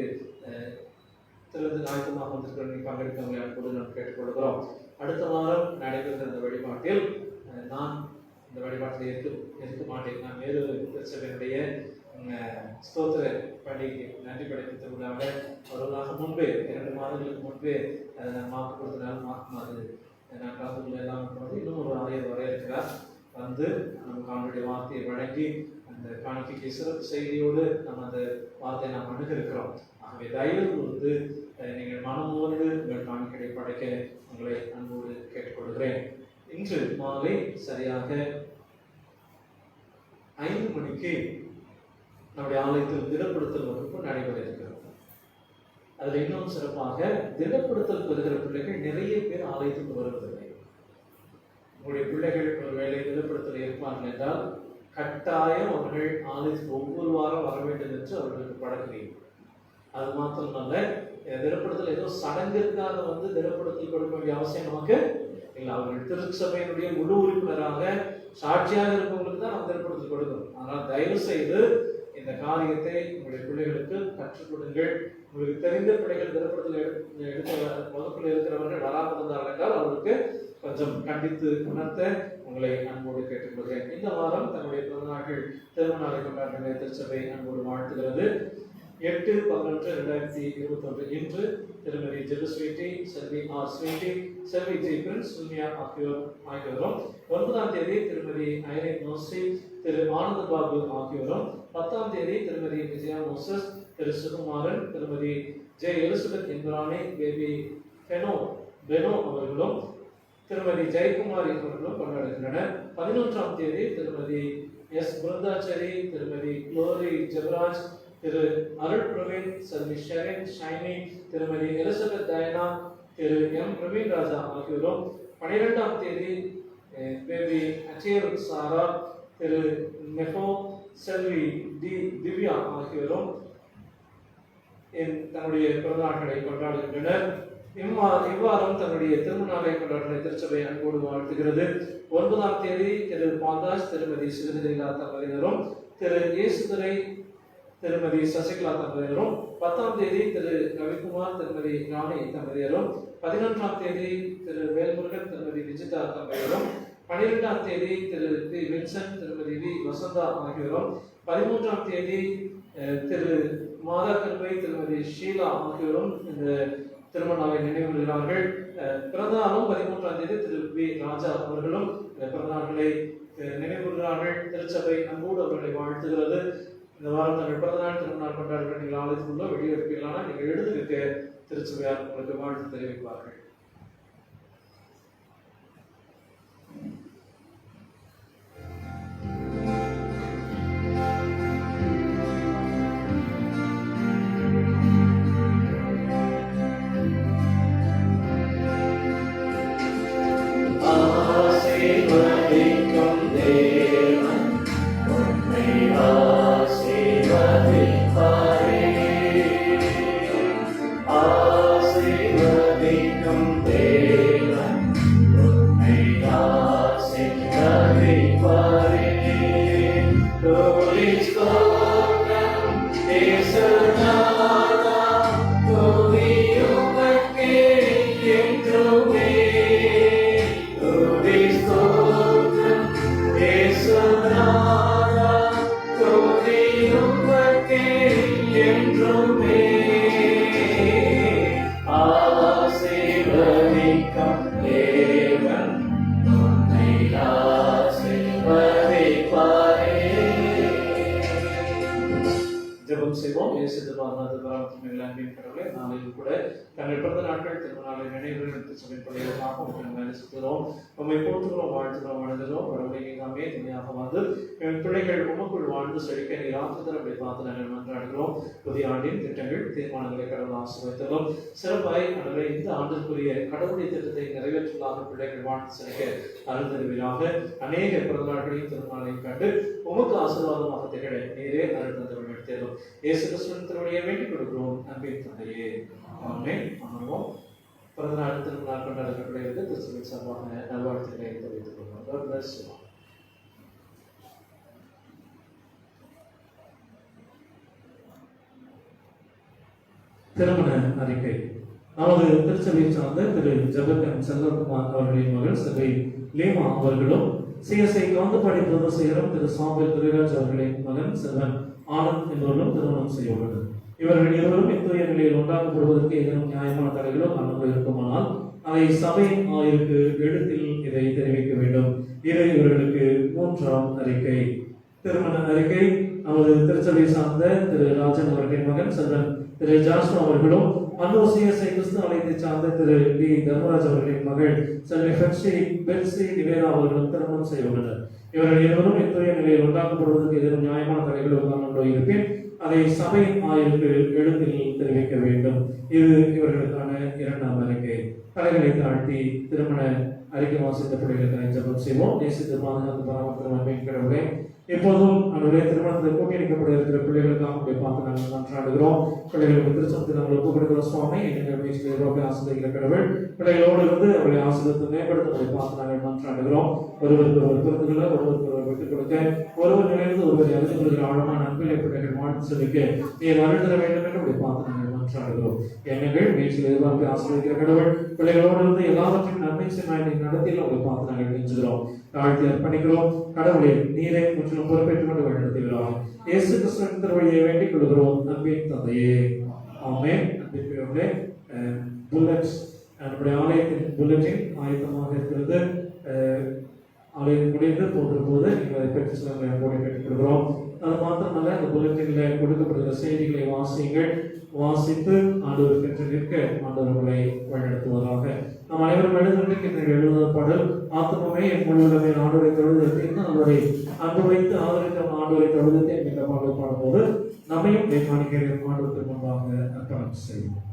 திருவிருந்து ஆயத்தமாக வந்திருக்கிற பங்கெடுக்கவங்களை அன்போடு நாம் கேட்டுக்கொள்கிறோம். அடுத்த வாரம் நடைபெறுகிற இந்த வழிபாட்டில் நான் இந்த வழிபாட்டில் இருக்க மாட்டேன். நான் வேறு திருச்சபையினுடைய ஸ்தோத்திர பண்டிகைக்கு நன்றி படைப்பு திருவிழாவில் வருவதாக முன்பே 2 மாதங்களுக்கு முன்பே மாப்பு கொடுத்தனால அது நான் காலத்துக்குள்ள எல்லாம் போனது. இன்னும் ஒரு ஆலயம் வர இருக்கிறார், வந்து நமக்கு அவனுடைய வார்த்தையை வழங்கி அந்த காணிக்கைக்கு சிறப்பு செய்தியோடு நம்ம அந்த வார்த்தையை நாம் அணுகிருக்கிறோம். ஆகவே தயவு வந்து நீங்கள் மனமோடு உங்கள் காணிக்கையை படைக்க உங்களை அன்போடு கேட்டுக்கொள்கிறேன். இன்று மாலை சரியாக 5 மணிக்கு நம்முடைய ஆலயத்தில் திடப்படுத்தல் வகுப்பு நடைபெற இருக்கிறது. அதில் இன்னும் சிறப்பாக திடப்படுத்தல் பெறுகிற பிள்ளைகள் நிறைய பேர் ஆலயத்துக்கு வருவதில்லை. உங்களுடைய பிள்ளைகள் ஒரு வேலை திடப்படுத்தல் இருப்பார்கள் என்றால் கட்டாயம் அவர்கள் ஆலயத்துக்கு ஒவ்வொரு வாரம் வர வேண்டும் என்று அவர்களுக்கு பழகுவீர்கள். அது மாத்திரமல்ல, திடப்படுத்தல் ஏதோ சடங்கிற்காக வந்து திடப்படுத்தல் கொடுக்க வேண்டிய அவசியம் நமக்கு இல்லை. அவர்கள் திருச்சபையினுடைய முழு உறுப்பினராக சாட்சியாக இருக்கவங்களுக்கு தான் நம்ம திடப்படுத்தல் கொடுக்கணும். ஆனால் தயவு செய்து இந்த காரியத்தை உங்களுடைய பிள்ளைகளுக்கு கற்றுக் கொடுங்கள். உங்களுக்கு தெரிந்த பிள்ளைகள் திடப்படுத்தல் எடுத்த வகுப்பில் இருக்கிறவர்கள் வராமல் இருந்தார்கள் என்றால் அவருக்கு கொஞ்சம் கண்டித்து உணர்த்த உங்களை அன்போடு கேட்டுக்கொள்கிறேன். இந்த வாரம் தன்னுடைய பிறந்தநாட்கள் திருமண நாளை கொண்டாடுகிற திருச்சபை அன்போடு வாழ்த்துகிறது. 8/11/2021 இன்று திருமதி ஜெபஸ்வீட்டி, செல்வி ஆர் ஸ்வீட்டி, செல்வி ஜி பிரின்ஸ் சுல்மியா ஆகியோரும், 9ஆம் தேதி திருமதி ஐரின் நோசி, திரு ஆனந்த பாபு ஆகியோரும், 10ஆம் தேதி திருமதி விஜயா மோசஸ், திரு சுகுமாரன், திருமதி J Elizabeth Indrani, baby Beno அவர்களும், திருமதி ஜெயக்குமாரி அவர்களும் கொண்டாடுகின்றனர். 11ஆம் தேதி திருமதி எஸ் பிருந்தாச்சரி, திருமதி குளோரி ஜெபராஜ், திரு அருள் பிரவீன், செல்வி ஷெரின் ஷைனி, திருமதி எலிசபெத் டயனா, திரு எம் பிரவீன் ராஜா ஆகியோரும், 12ஆம் தேதி பேபி அச்சேர் சாரா, திரு மெஃபோ, செல்வி டி திவ்யா ஆகியோரும் தன்னுடைய பிறந்தநாட்களை கொண்டாடுகின்றனர். இவ்வாறும் தன்னுடைய திருமண நாளை கொண்டாடுகிற திருச்சபை அன்போடு வாழ்த்துகிறது. 9ஆம் தேதி திரு பாந்தாஸ், திருமதி சிறுதிலா தம்பதியினரும், திரு இயேசுதுரை, திருமதி சசிகலா தம்பதியினரும், 10ஆம் தேதி திரு ரவிக்குமார், திருமதி ராணி தம்பதியரும், 11ஆம் தேதி திரு வேல்முருகன், திருமதி விஜிதா தம்பதியரும், 12ஆம் தேதி திரு பி வின்சென்ட், திருமதி வி வசந்தா ஆகியோரும், 13ஆம் தேதி திரு மாதா கிருபை, திருமதி ஷீலா ஆகியோரும் இந்த திருமண நாளை நினைவுகிறார்கள். பிறந்தநாளும் 13ஆம் தேதி திரு பி ராஜா அவர்களும் இந்த பிறந்தநாட்களை நினைவுகிறார்கள். திருச்சபை அன்போடு அவர்களை வாழ்த்துகிறது. இந்த வாரம் தங்கள் பிறந்தநாள் திருமணம் கொண்டாடுகிற நீங்கள் ஆலயத்துக்குள்ள வெளியே இருப்பீர்களான நீங்கள் எழுதுகிற திருச்சபையார் உங்களுக்கு வாழ்த்து தெரிவிப்பார்கள். ஆசீர்வதிக்கும் தேவன் தேவன் உன்னை ஆசீர்வதிப்பாரே. ஜெபம் செய்வோம். அன்பின் கடவுளே, நாளையில் கூட தங்கள் பிறந்த நாட்கள் திரும்ப நாளை நினைவுகள் சபை பள்ளிகளுக்காக உங்களை சுற்றுகிறோம், உண்மை போற்றுகிறோம், வாழ்த்துகிறோம், வணங்குகிறோம். வரவுடைய நாமே துணையாக வந்து என் பிள்ளைகள் உமக்குள் வாழ்ந்து செழிக்க நீர் ஆற்றுதல் அப்படி பார்த்து நாங்கள் மன்றாடுகிறோம். புதிய ஆண்டின் திட்டங்கள் தீர்மானங்களை கடவுள் ஆசீர்வதித்தலும் சிறப்பாய் கடவுளை இந்த ஆண்டிற்குரிய கடவுளுடைய திட்டத்தை நிறைவேற்றுவதாக பிள்ளைகள் வாழ்ந்து செழிக்க அருள் தருவீராக. அநேக பிறந்த நாட்களையும் திருநாளையும் கண்டு உமக்கு ஆசீர்வாதமாக திகழ நீரே அருள் தந்தவர்கள் எடுத்தேரும். இயேசு கிறிஸ்துவின் திருவடியை வேண்டிக் கொடுக்கிறோம் அன்பின் தந்தையே. ஆமென். அமர்வோம். பிறந்த நாள் திருநாள் கொண்டாடுகிற பிள்ளைகளுக்கு கிறிஸ்துவின் சார்பாக நல்வாழ்த்துக்களை தெரிவித்துக் கொள்வோம். God bless you. திருமண அறிக்கை. நமது திருச்சபையை சார்ந்த திரு ஜெபக்கன் செல்வகுமார் அவர்களின் மகள் சகை லீமா அவர்களும் சிஎஸ்ஐ காந்தப்பாடி பிரதேசம் திரு சாம்பல் துரைராஜ் அவர்களின் மகன் செல்வன் ஆனந்த் என்பவர்களும் திருமணம் செய்ய உள்ளனர். இவர்கள் இருவரும் இத்தகைய நிலையில் உண்டாக்கப்படுவதற்கு ஏதேனும் நியாயமான தடைகளோ காரணங்களோ இருக்குமானால் அதை சபையின் ஆய்வுக்கு எழுத்தில் இதை தெரிவிக்க வேண்டும். இது இவர்களுக்கு மூன்றாம் அறிக்கை. திருமண அறிக்கை. நமது திருச்சபையை சார்ந்த திரு ராஜன் அவர்களின் மகன் செல்வன் திரு ஜாஸ்வா அவர்களும் அன்னூர் சிஎஸ்ஐ கிறிஸ்து ஆலயத்தை சார்ந்த திரு டி தர்மராஜ் அவர்களின் மகள் செல்வி பெட்சி நிவேதா அவர்களும் திருமணம் செய்ய உள்ளனர். இவர்கள் இருவரும் இத்தகைய நிலையில் உண்டாக்கப்படுவதற்கு ஏதேனும் நியாயமான தடைகளோ காரணங்களோ இருப்பின் அதை சபையின் ஆய்வுக்கு எழுத்தில் தெரிவிக்க வேண்டும். இது இவர்களுக்கான இரண்டாம் அறிக்கை. தலைகளை தாழ்த்தி திருமண அறிக்கை வாசித்த பிள்ளைகளுக்கான ஜெபம் செய்வோம். நேசித்து பாதுகாத்து பராமரிக்கிற கடவுளே, எப்போதும் நம்முடைய திருமணத்தில் கூட்டியடிக்கப்பட இருக்கிற பிள்ளைகளுக்காக பார்த்து நாங்கள் நன்றாடுகிறோம். பிள்ளைகளுக்கு திருச்சபத்தில் நாங்கள் ஒப்புக் கொடுக்கிறோம் சுவாமி. எங்கள் ஆசிரியர் கடவுள் பிள்ளைகளோடு இருந்து அவர்களை ஆசிரியத்தை மேம்படுத்த பார்த்து நாங்கள் நன்றாடுகிறோம். ஒருவருக்கு ஒரு பிறந்துகளை ஒருவருக்கு ஒரு விட்டுக் கொடுக்க, ஒருவர் நிலைந்து ஒருவரை அறிந்து கொள்கிற ஆழமான அன்பிலை பிள்ளைகள் வாழ்த்து செலுக்க நீர் அருள் தர வேண்டும் என்று அப்படி பார்த்து நாங்கள் நன்றாடுகிறோம். எங்கள் வீட்டில் எதிர்பார்த்து ஆசிரியர் கடவுள் பிள்ளைகளோடு இருந்து எல்லாவற்றையும் நன்மை செய்ய நடத்தியில் அவங்களை பார்த்து நாங்கள் நெஞ்சுகிறோம், தாழ்த்தி அர்ப்பணிக்கிறோம். கடவுளே, நீரை முற்றிலும் பொறுப்பேற்றுக் கொண்டு வழிநடத்துகிறோம். இயேசு கிறிஸ்துவின் திருவழியை வேண்டிக் கொள்கிறோம் அன்பின் தந்தையே. ஆமென். அன்பிற்குரியவர்களே, புல்லட்ஸ் நம்முடைய ஆலயத்தின் புல்லட்டின் ஆயத்தமாக இருக்கிறது. ஆலயம் முடிந்து போன்ற போது நீங்கள் அதை பெற்று சில போடி பெற்றுக் கொள்கிறோம். அது மாத்திரமல்ல, இந்த புல்லட்டினில் கொடுக்கப்படுகிற செய்திகளை வாசியுங்கள். வாசித்து ஆண்டவர் பெற்று நிற்க ஆண்டவர்களை வழிநடத்துவதாக. நாம் அனைவரும் எழுதுகின்ற பாடல் ஆத்மமே என் முழுவதுமே ஆண்டவரை தொழுதத்தை ஆண்டவரை அன்பு வைத்து ஆதரித்த ஆண்டவரை தொழுதத்தை என்கின்ற பாடல் பாடும்போது நம்மையும் தேவானிக்கிற ஆண்டவருக்கு முன்பாக அர்ப்பணம் செய்வோம்.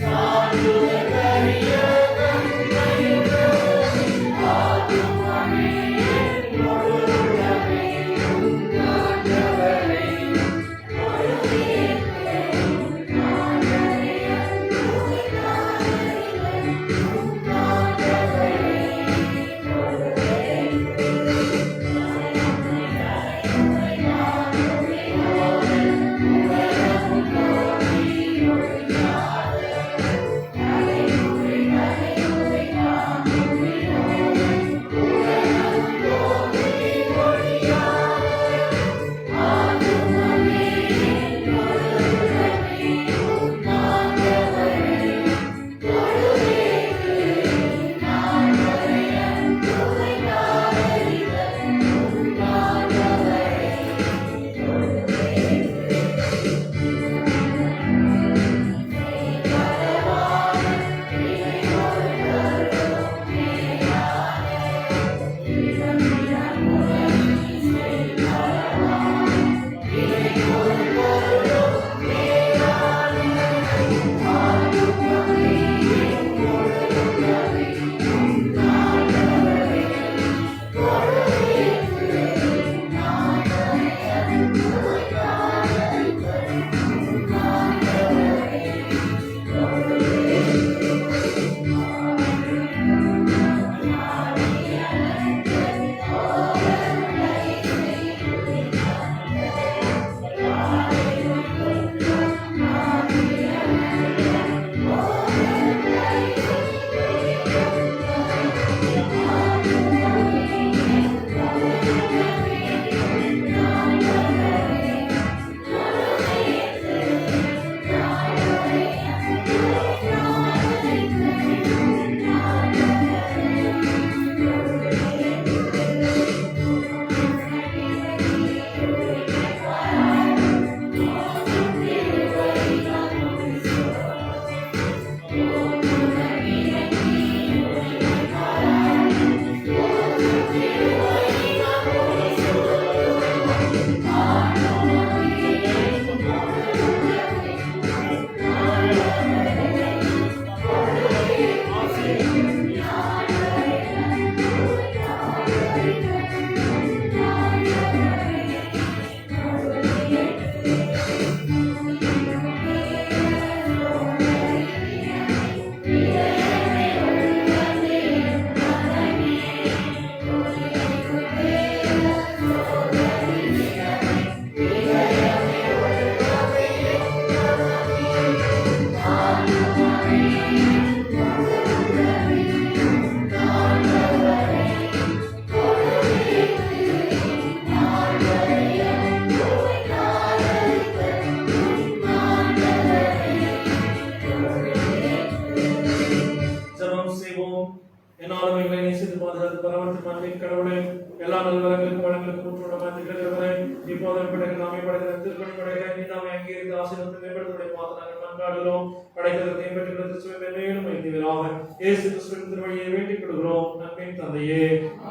Hallelujah. இப்போது படைகள் நாமே படைத்த திருப்பணி படைகளை நீ நாமே அங்கீகரித்து ஆசீர்வதித்து மேம்படுத்தக்கூடிய பார்த்து நாங்கள் மன்றாடுகிறோம். படைத்ததை பெற்றுள்ள கிறிஸ்துவை மேலும் வைத்தீராக. இயேசு கிறிஸ்துவின் திருவழியை வேண்டிக் கொள்கிறோம் நன்மையின் தந்தையே.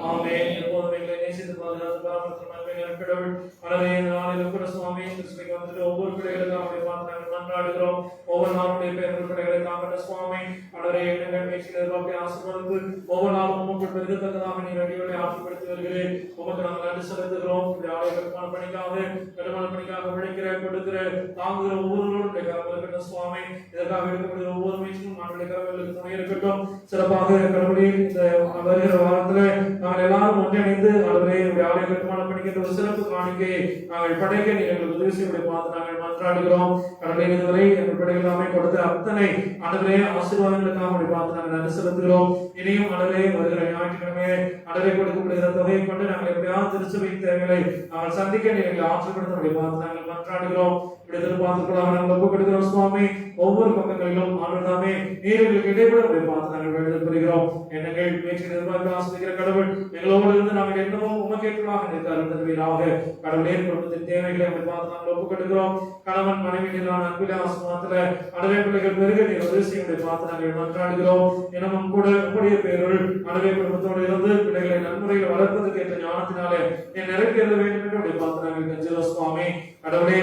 ஆமென். எப்போதும் எங்களை நேசித்து பாதுகாத்து பராமரிக்கும் நன்மையான கடவுள் மலரே இந்த நாளிலும் கூட சுவாமி கிறிஸ்துவை வந்துட்டு ஒவ்வொரு பிள்ளைகளுக்கும் அவரை பார்த்து நாங்கள் மன்றாடுகிறோம். ஒவ்வொரு நாளுடைய பேர்கள் பிள்ளைகளை காக்கிற சுவாமி மலரே எங்கள் மேய்ச்சிகளை ஆசீர்வதித்து ஒவ்வொரு நாளும் உமக்கு பெருகத்தக்கதாக நீர் அடியோடு ஆற்றுப்படுத்தி வருகிறேன். உமக்கு நாங்கள் நன்றி செலுத்துகிறோம். ஆலயத்திற்கான பணிக்காக பெருமான பணிக்காக உழைக்கிற கொடுக்கிற தாங்குகிற ஒவ்வொருவரும் சுவாமி இதற்காக எடுக்கக்கூடிய ஒவ்வொரு முயற்சியும் நாங்கள் துணை இருக்கட்டும். சிறப்பாக கடவுளே இந்த வருகிற வாரத்துல நாங்கள் எல்லாரும் ஒன்றிணைந்து அவர்களே ஆலய கட்டுமான பணிக்கின்ற ஒரு சிறப்பு காணிக்கையை நாங்கள் படைக்க நீங்கள் உதவி செய்வதை பார்த்து நாங்கள் மன்றாடுகிறோம். கடவுளே இதுவரை எங்கள் படைகளாமே கொடுத்த அத்தனை அடலே ஆசீர்வாதங்களுக்காக அப்படி பார்த்து நாங்கள் நன்றி செலுத்துகிறோம். இனியும் அடலே வருகிற ஞாயிற்றுக்கிழமையை அடலை கொடுக்கப்படுகிற தொகையை கொண்டு நாங்கள் எப்படியாவது திருச்சபையின் தேவைகளை நாங்கள் சந்திக்க நீங்கள் ஆற்றப்படுத்த அப்படி பார்த்து நாங்கள் மன்றாடுகிறோம். ஒப்புக்கொடுக்கிறோம் சுவாமி. ஒவ்வொரு பக்கங்களிலும் ஆண்டவரே நீர்களுக்கு இடைப்பட பார்த்து நாங்கள் வேண்டுதல் பெறுகிறோம். எண்ணங்கள் பேச்சு நிர்வாகத்தை ஆசிரிக்கிற கடவுள் எங்களோடு இருந்து நாங்கள் என்னவும் உமக்கேற்றமாக நிற்கிறாக. கடவுளே குடும்பத்தின் தேவைகளை அப்படி பார்த்து நாங்கள் ஒப்புக்கொடுக்கிறோம். கணவன் மனைவி நிலான அன்பில ஆசமாத்துல அடவே பிள்ளைகள் பெருக நீர் உதவி செய்வதை பார்த்து நாங்கள் மன்றாடுகிறோம். எனவும் கூட உங்களுடைய பேருள் அடவே குடும்பத்தோடு இருந்து பிள்ளைகளை நன்முறையில் வளர்ப்பதற்கு ஏற்ற ஞானத்தினாலே நிறைவேற வேண்டும் என்று அப்படி பார்த்து நாங்கள் கெஞ்சுகிறோம் சுவாமி. கடவுளே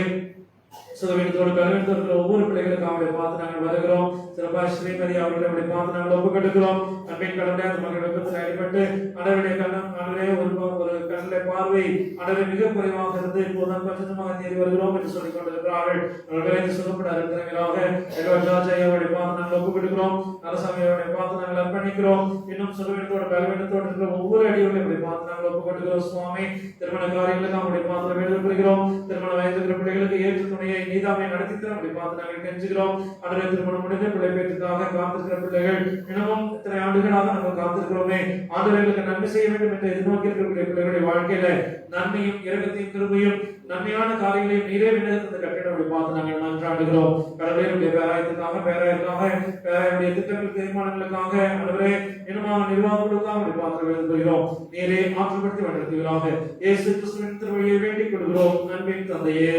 சுகவீனத்தோடு கருவினத்தோடு ஒவ்வொரு பிள்ளைகளுக்கு அவரை பார்த்து நாங்கள் வருகிறோம். சிறப்பாக ஸ்ரீமதி அவர்களை அப்படி பார்த்து நாங்கள் ஒப்புக்கொடுக்கிறோம். அன்பின் கடவுளே அந்த மகள் விபத்தில் அடிபட்டு அடவுடைய கண்ணே ஒரு கண்ணிலே பார்வை அடவை மிக குறைவாக இருந்து இப்போதான் கொஞ்சமாக தேடி வருகிறோம் என்று சொல்லிக் கொண்டிருக்கிறார்கள். அவர்களை சுகப்பட இருக்கிறவர்களாக அவரை பார்த்து நாங்கள் ஒப்புக்கொடுக்கிறோம். அரசாங்கத்தை பார்த்து நாங்கள் அர்ப்பணிக்கிறோம். இன்னும் சுகவீனத்தோடு கருவினத்தோடு இருக்கிற ஒவ்வொரு அடியோடு அப்படி பார்த்து நாங்கள் ஒப்புக்கொடுக்கிறோம் சுவாமி. திருமண காரியங்களுக்கு அவருடைய பார்த்து வேண்டுதல் பெறுகிறோம். திருமண வயது பிள்ளைகளுக்கு ஏற்று துணையை நீதாமை நடத்தித்தரும் அப்படி பார்த்து நாங்கள் கெஞ்சுகிறோம். அன்றைய திருமணம் முடிந்த பிள்ளை பேற்றுக்காக காத்திருக்கிற பிள்ளைகள் இன்னமும் இத்தனை ஆண்டுகளாக நாங்கள் காத்திருக்கிறோமே. ஆண்டவர்களுக்கு நன்மை செய்ய வேண்டும் என்று எதிர்நோக்கி இருக்கிற பிள்ளைகளுடைய வாழ்க்கையில நன்மையும் இரக்கத்தையும் கிருபையும் நன்மையான காரியங்களையும் நீரே விண்ணகத்தை கட்டிடம் பார்த்து நாங்கள் மன்றாடுகிறோம். கடவுளுடைய பேராயத்துக்காக பேராயுடைய திட்டங்கள் தீர்மானங்களுக்காக அன்றைய இனமான நிர்வாகங்களுக்காக அப்படி பார்த்து விரும்புகிறோம். நீரே ஆற்றுப்படுத்தி வந்திருக்கிறாக. இயேசு கிறிஸ்துவின் திருவழியை வேண்டிக் கொள்கிறோம் நன்பின் தந்தையே.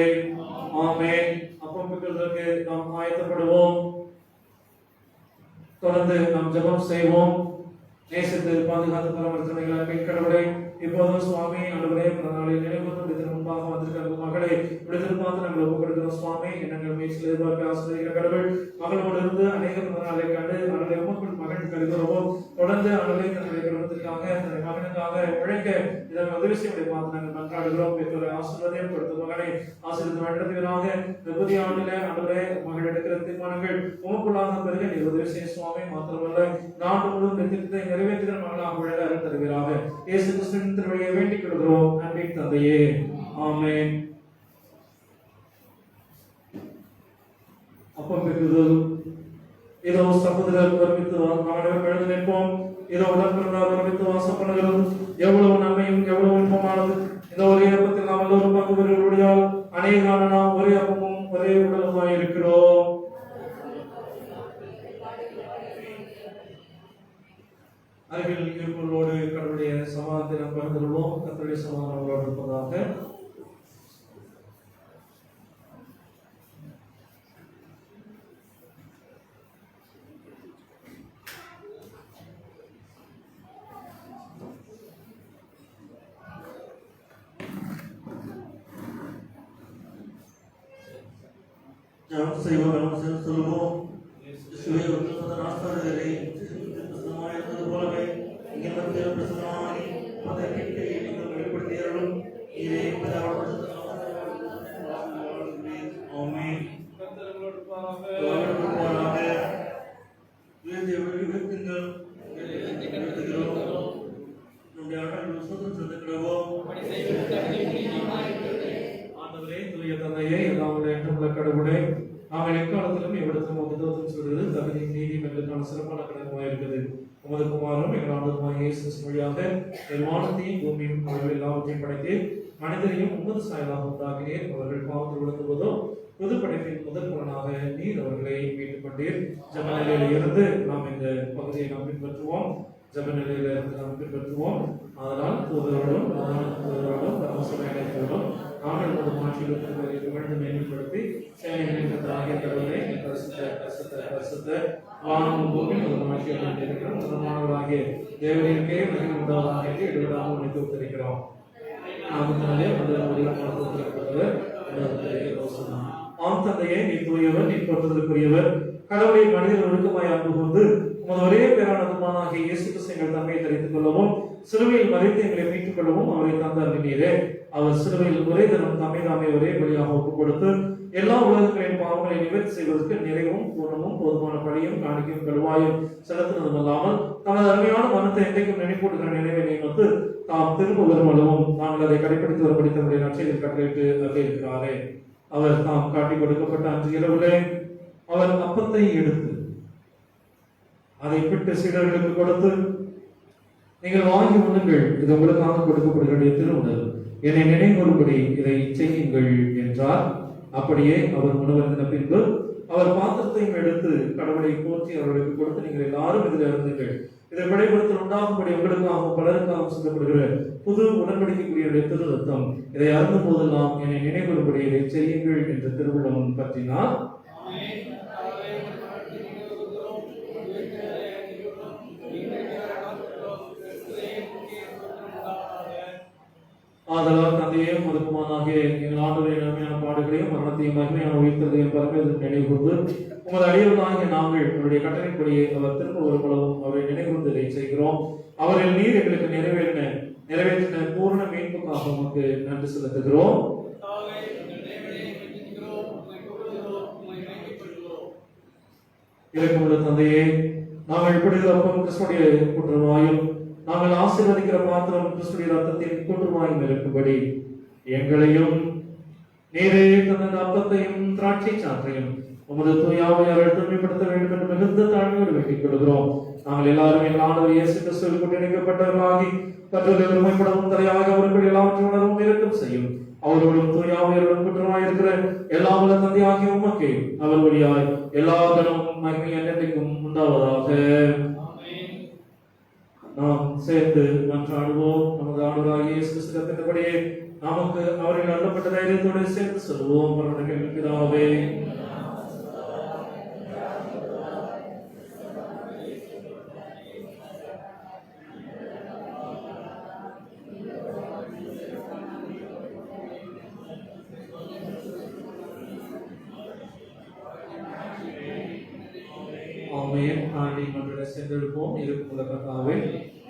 ஆமென். அப்பம் பெறுவதற்கு நாம் ஆயத்தப்படுவோம். தொடர்ந்து நாம் ஜெபம் செய்வோம். நேசத்து பாதுகாத்து பராமரித்தவர்கள் அன்பின் கடவுளை இப்போதும் சுவாமி அன்றைய நாளில் நினைவு முன்பாக வந்திருக்கிற மகளை விடுதல் பார்த்து நாங்கள் ஒப்புக்கொடுக்கிறோம் சுவாமி. எண்ணங்கள் முயற்சியில் எதிர்பார்க்க ஆசிரியர் கடவுள் மகளோடு இருந்து அநேக நாளை கண்டு அவருடைய உமக்குள் மகன் கருதுகிறோம். தொடர்ந்து அவர்களை தன்னுடைய குடும்பத்திற்காக தன்னுடைய மகனுக்காக உழைக்க இதற்கு உதவி செய்வதை பார்த்து நாங்கள் மன்றாடுகிறோம். பெற்றோரை ஆசீர்வாதம் கொடுத்த மகனை ஆசீர்வாதம் நடத்துவதாக இந்த புதிய ஆண்டில அன்றைய மகள் எடுக்கிற தீர்மானங்கள் உமக்குள்ளாக பெருக நீர் உதவி செய்ய சுவாமி. மாத்திரமல்ல நாடு முழுவதும் திட்டத்தை நிறைவேற்றுகிற மகளாக விழ அருள் தருகிறாக. இயேசு கிறிஸ்துவின் திருவழியை வேண்டிக் கொள்கிறோம் அன்பின் தந்தையே. ஆமென். அப்பம் பெறுதல் இதோ சகோதரர் ஒருமித்து அவனவர் எழுந்து நிற்போம். இதோ உடன்பிறந்தார் ஒருமித்து வாசம் பண்ணுகிறது. எவ்வளவு நன்மையும் எவ்வளவு இன்பமானது. இந்த ஒரே அப்பத்தில் நாம் எல்லோரும் பங்கு பெறுவதால் அநேகான நாம் ஒரே அப்பமும் ஒரே உடலுமாய் இருக்கிறோம். அருகில் இருப்பவர்களோடு கடவுளுடைய சமாதானத்தை நாம் பகிர்ந்து கொள்வோம். கர்த்தருடைய சமாதானம் அவர்களோடு இருப்பதாக. ஜெபம் செய்வோம். நம்ம சொல்லுவோம். இயேசுவே உன்னத நாஸ்தாரரே பிரசன்னமாய் இருந்தது போலவே இங்கே வந்து பிரசன்னமாகி அதை கேட்டு நீங்கள் வெளிப்படுத்தியவர்களும் இதே ஆமென். கர்த்தரோடு பாராக வீழ்த்துங்கள் நம்முடைய ஆண்டவர் சுதந்திரம் தந்துக்கிறோம். ஆண்டவரே தூய தந்தையே எல்லாமே என்றுள்ள கடவுளே நாங்கள் எக்காலத்திலும் எவ்விடத்திலும் உதவத்தும் சொல்வது தகுதி நீதி எங்களுக்கான சிறப்பான கடமையாக இருக்குது. உமது குமாரும் எங்கள் ஆண்டவருமாகிய இயேசு வழியாக வானத்தையும் பூமியும் அவர்கள் எல்லாவற்றையும் படைத்து மனிதரையும் உமது சாயலாக உண்டாக்கினீர். அவர்கள் பாவத்தில் விழுந்துவதோ புது படைப்பின் முதல் பலனாக நீர் அவர்களை மீட்டுக் கொண்டீர். ஜெப நிலையில் இருந்து நாம் இந்த பகுதியை நாம் பின்பற்றுவோம். ஜெப நிலையில இருந்து நாம் பின்பற்றுவோம். அதனால் தூதரோடும் தூதரோடும் பரமசபையோடும் நாங்கள் ஒரு மாற்றியை புகழ்ந்து மேம்படுத்தி சேனைகளின் கர்த்தராகிய கடவுளை பரிசுத்த வானமும் பூமியும் ஒரு மாற்றியாக இருக்கிற முதமானவராகிய தேவனுக்கே மகிமை உண்டாவதாக என்று இடைவிடாமல் உன்னை உத்தரிக்கிறோம். நாமத்தினாலே ஆம் தந்தையே, நீ தூயவர், நீ போற்றுதலுக்குரியவர். கடவுளை மனிதர் ஒழுக்கமாய் அன்பு கொண்டு உமது ஒரே பேரானதுமானாகிய இயேசு கிறிஸ்து எங்கள் தம்மையை தரித்துக் கொள்ளவும் சிலுவையில் மறைத்து எங்களை மீட்டுக் கொள்ளவும் அவரை தந்த அருளினீரே. அவர் சிலுவையில் ஒரே தினம் தாமே ஒரே பலியாக ஒப்புக் கொடுத்து எல்லா உலகங்களின் பாவங்களை நிவர்த்தி செய்வதற்கு நிறைவும் பூர்ணமும் போதுமான பழியும் காணிக்கையும் கழுவாயும் செலுத்தினதும் அல்லாமல் தமது அருமையான மனத்தை என்றைக்கும் நினைப்பூட்டுகிற நினைவை நியமித்து தாம் திரும்ப வரும் அளவும் நாங்கள் அதை கடைபிடித்து வரும்படி தம்முடைய நற்செய்தியில் கட்டளையிட்டு இருக்கிறாரே. அவர் தாம் காட்டி கொடுக்கப்பட்ட அன்று இரவுலே அவர் அப்பத்தை எடுத்து அதை பிட்டு சீடர்களுக்கு கொடுத்து, நீங்கள் வாங்கி உண்ணுங்கள், இது உங்களுக்காக கொடுக்கப்படுகிற திருவுணவு, என்னை நினைவுறும்படி இதை செய்யுங்கள் என்றார். அப்படியே அவர் உணவருந்தின பின்பு அவர் பாத்திரத்தையும் எடுத்து கடவுளை போற்றி அவர்களுக்கு கொடுத்து, நீங்கள் எல்லாரும் இதில் இருந்தீர்கள், இதை விடைபடுத்தல் உண்டாகும்படி உங்களுக்காகவும் பலருக்காகவும் சிந்தப்படுகிற புது உடன்படிக்கைக்குரிய திரு ரத்தம், இதை அருந்தும் போதெல்லாம் என்னை நினைவுறும்படி இதை செய்யுங்கள் என்று திருவுள்ளம் பற்றினார். ஆதலால் தந்தையும் மதுக்குமானாகிய எங்கள் ஆண்டவரின் நன்மையான பாடுகளையும் மரணத்தையும் மகிமையான உயிர்த்ததையும் பரமேதன் நினைவு கூர்ந்து உமது அடியவர்களாகிய நாங்கள் அவருடைய கட்டளைப்படியே அவர் திரும்ப வரும்பளவும் அவரை நினைவு கூர்ந்து இதை செய்கிறோம். அவரில் நீர் எங்களுக்கு நிறைவேற்றின பூர்ண மீட்புக்காக உமக்கு நன்றி செலுத்துகிறோம். இறக்கமுள்ள தந்தையே, நாங்கள் இப்பொழுது அப்பம் கிறிஸ்துடைய குற்றமாயும் நாங்கள் ஆசீர்வதிக்கிற பாத்திரம் கிறிஸ்துடைய ரத்தத்தின் கூட்டுமாயும் இருக்கும்படி எங்களையும் நீரே தந்த அப்பத்தையும் திராட்சை சாற்றையும் உமது தூயாவையால் தூய்மைப்படுத்த வேண்டும் என்று மிகுந்த தாழ்மையோடு வேண்டிக் கொள்கிறோம். நாங்கள் எல்லாரும் எங்கள் இயேசு கிறிஸ்துவில் கொண்டிணைக்கப்பட்டவர்களாகி கற்றலில் உண்மைப்படவும் தலையாக அவர்கள் எல்லாவற்றையும் உணரவும் இறக்கம் செய்யும். அவர்களும் தூயாவையாருடன் குற்றமாயிருக்கிற எல்லா உள்ள தந்தையாகிய உமக்கு அவர் வழியாய் எல்லா கணமும் மகிமை என்றைக்கும் உண்டாவதாக. நாம் சேர்த்து மன்றாடுவோம். நமது ஆண்டவராகிய இயேசு கிறிஸ்துவின்படியே நமக்கு அவர்கள் அருளப்பட்ட தைரியத்தோடு சேர்த்து சொல்வோம். அவருடைய பிதாவே, சென்றெடுப்போம். இருக்கும் கர்த்தாவே,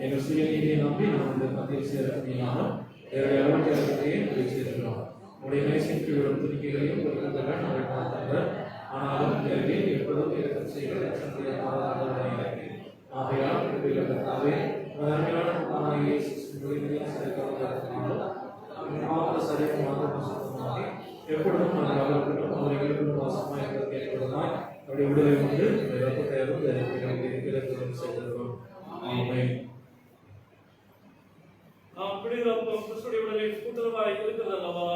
எங்கள் சுயநீதியை நம்பி நாம் மத்தியில் சேர்க்கிறோம். என்னுடைய அளவற்றையை சேர்க்கிறோம். உடைய நேசின் கீழும் துணிக்கைகளையும் கொடுக்கின்றன நாங்கள் பார்த்தாங்க. ஆனாலும் தேவை எப்பொழுதும் இறக்கம் செய்கிற ஆகையால் கர்த்தாவே, அருமையான எப்பொழுதும் நாங்கள் அவர்களுக்கும் அவர்களுக்கும் வாசமாக கேட்பதுதான் அவருடைய விடுதலை கொண்டு செய்திருக்கிறோம். நாம் பிடிக்கிறப்போ கிறிஸ்துடைய உடலை கூட்டுறவாய் இருக்கிறது அல்லவா?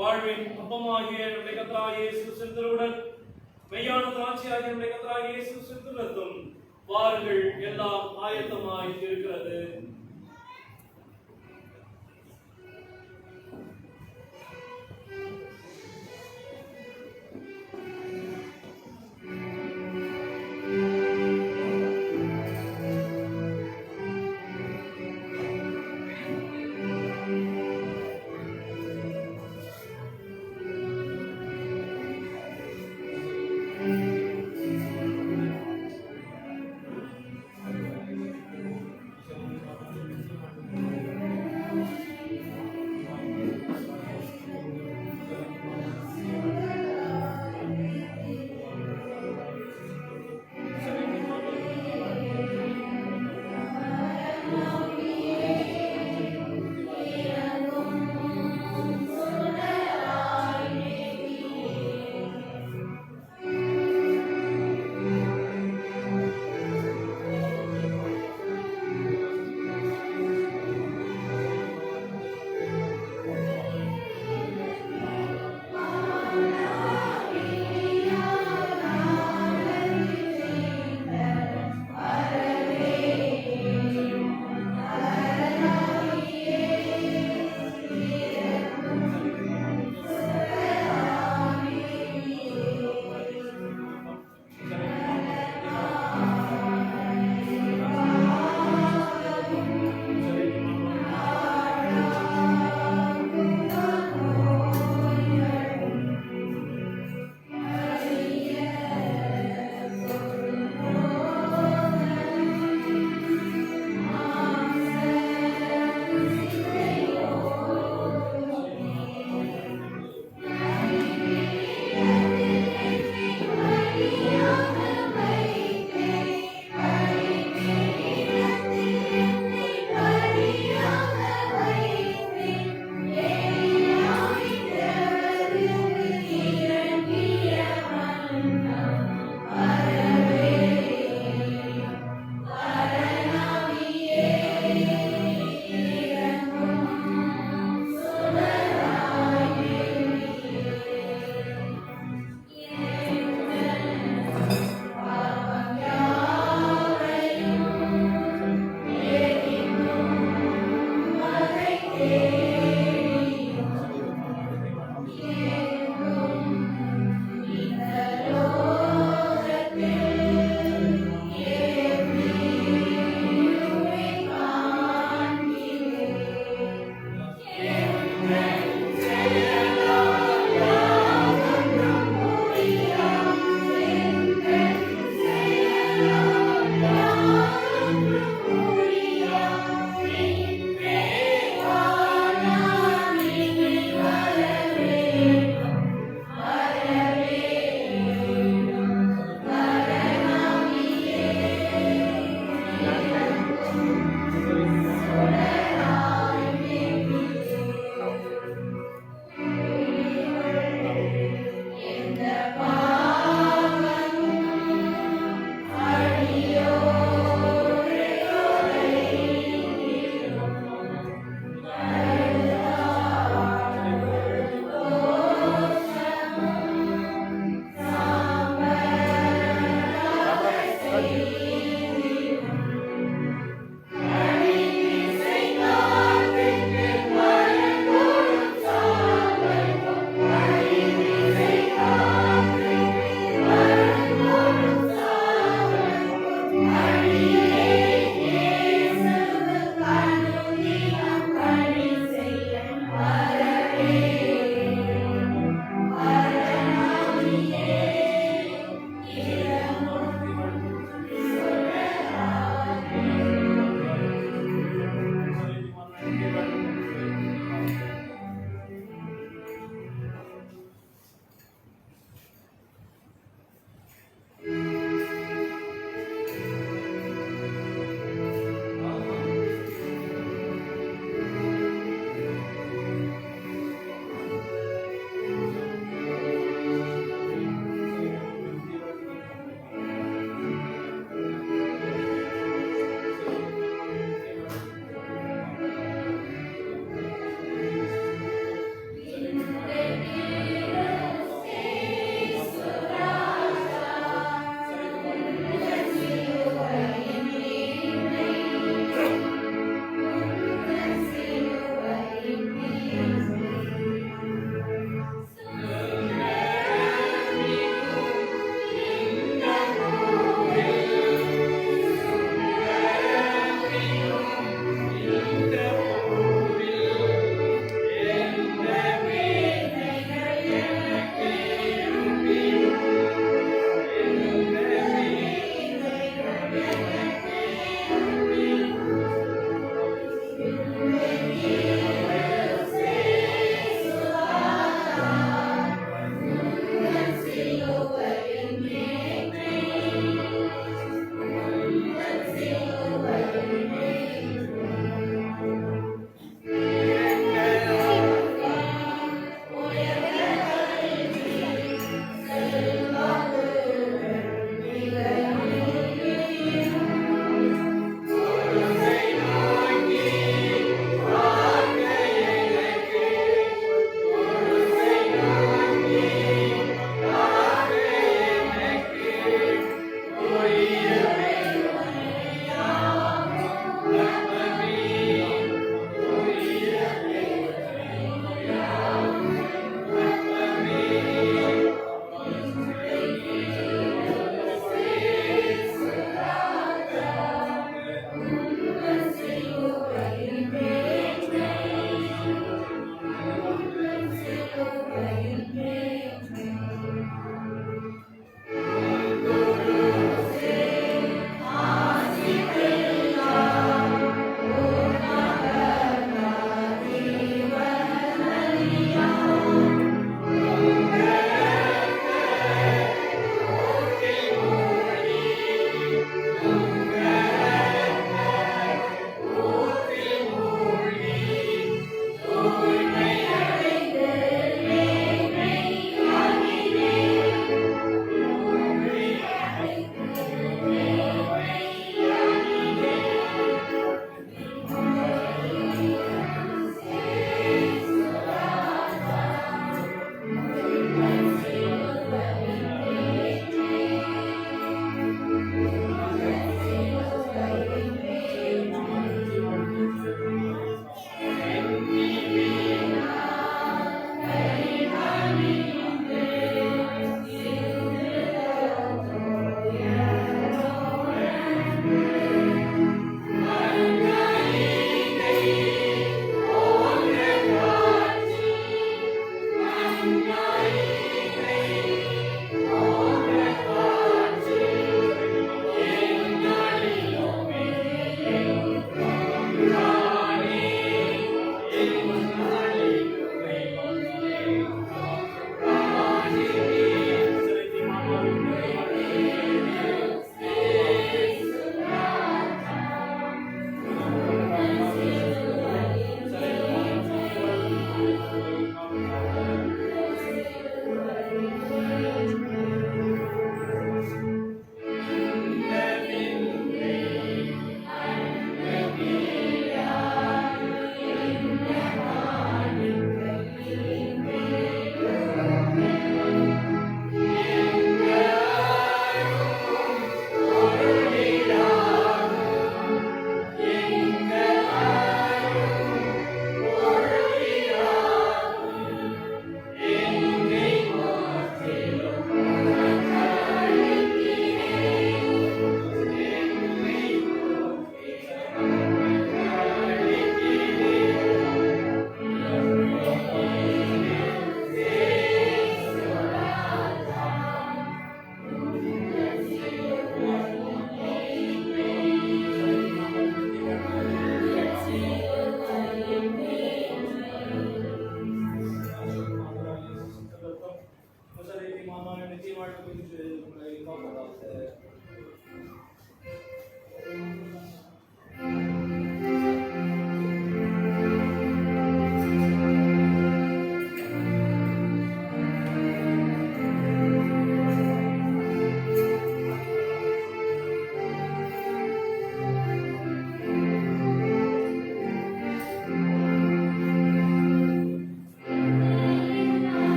வாழ்வின் அப்பமாகிய நம்முடைய கர்த்தராகிய இயேசு கிறிஸ்துவின் திருவுடல், மெய்யான திராட்சையாகிய நம்முடைய கர்த்தராகிய இயேசு கிறிஸ்துவின் திருரத்தம், வாருங்கள், எல்லாம் ஆயத்தமாய் இருக்கிறது.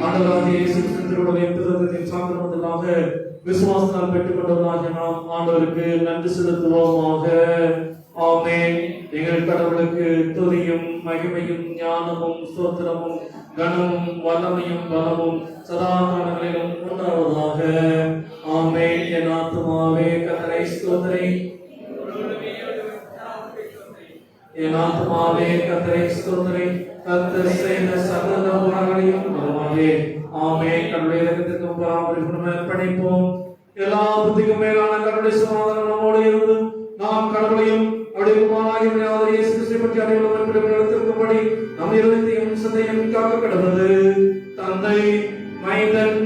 ஆண்டவராகிய இயேசு கிறிஸ்துவினுடைய பிறந்ததின் சாக்கிரமத்தினாக விசுவாசத்தால் பெற்றுக்கொண்டவர்களாகிய நாம் ஆண்டவருக்கு நன்றி செலுத்துவோமாக. ஆமென். எங்கள் கடவுளுக்கு துதியும் மகிமையும் ஞானமும் ஸ்தோத்திரமும் கனமும் வல்லமையும் பலமும் சதா காலங்களிலும் உண்டாவதாக. ஆமென். என் ஆத்துமாவே கர்த்தரை ஸ்தோத்திரி. என் ஆத்துமாவே கர்த்தரை ஸ்தோத்திரி. கர்த்தர் செய்த சகல உபகாரங்களையும் மறவாதே. ஆமென். கடவுளுடைய இரக்கத்திற்கும் பராமரிப்புக்கும் அர்ப்பணிப்போம். எல்லா புத்திக்கும் மேலான கடவுளுடைய சமாதானம் நம்மோடு இருந்து நாம் கடவுளையும் அவருடைய குமாரனாகிய இயேசு கிறிஸ்துவை பற்றி அறிவுறும்படி நம் இருதயத்தையும் சிந்தையும் காக்க கடவுளது. தந்தை மைந்தன்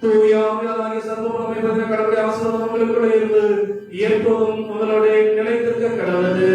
தூய ஆவியாகிய சர்வவல்லமை நிறைந்த கடவுளுடைய ஆசீர்வாதம் உங்களுக்குள்ளே இருந்து எப்போதும் உங்களுடைய நிலைத்திருக்க கடவுளது.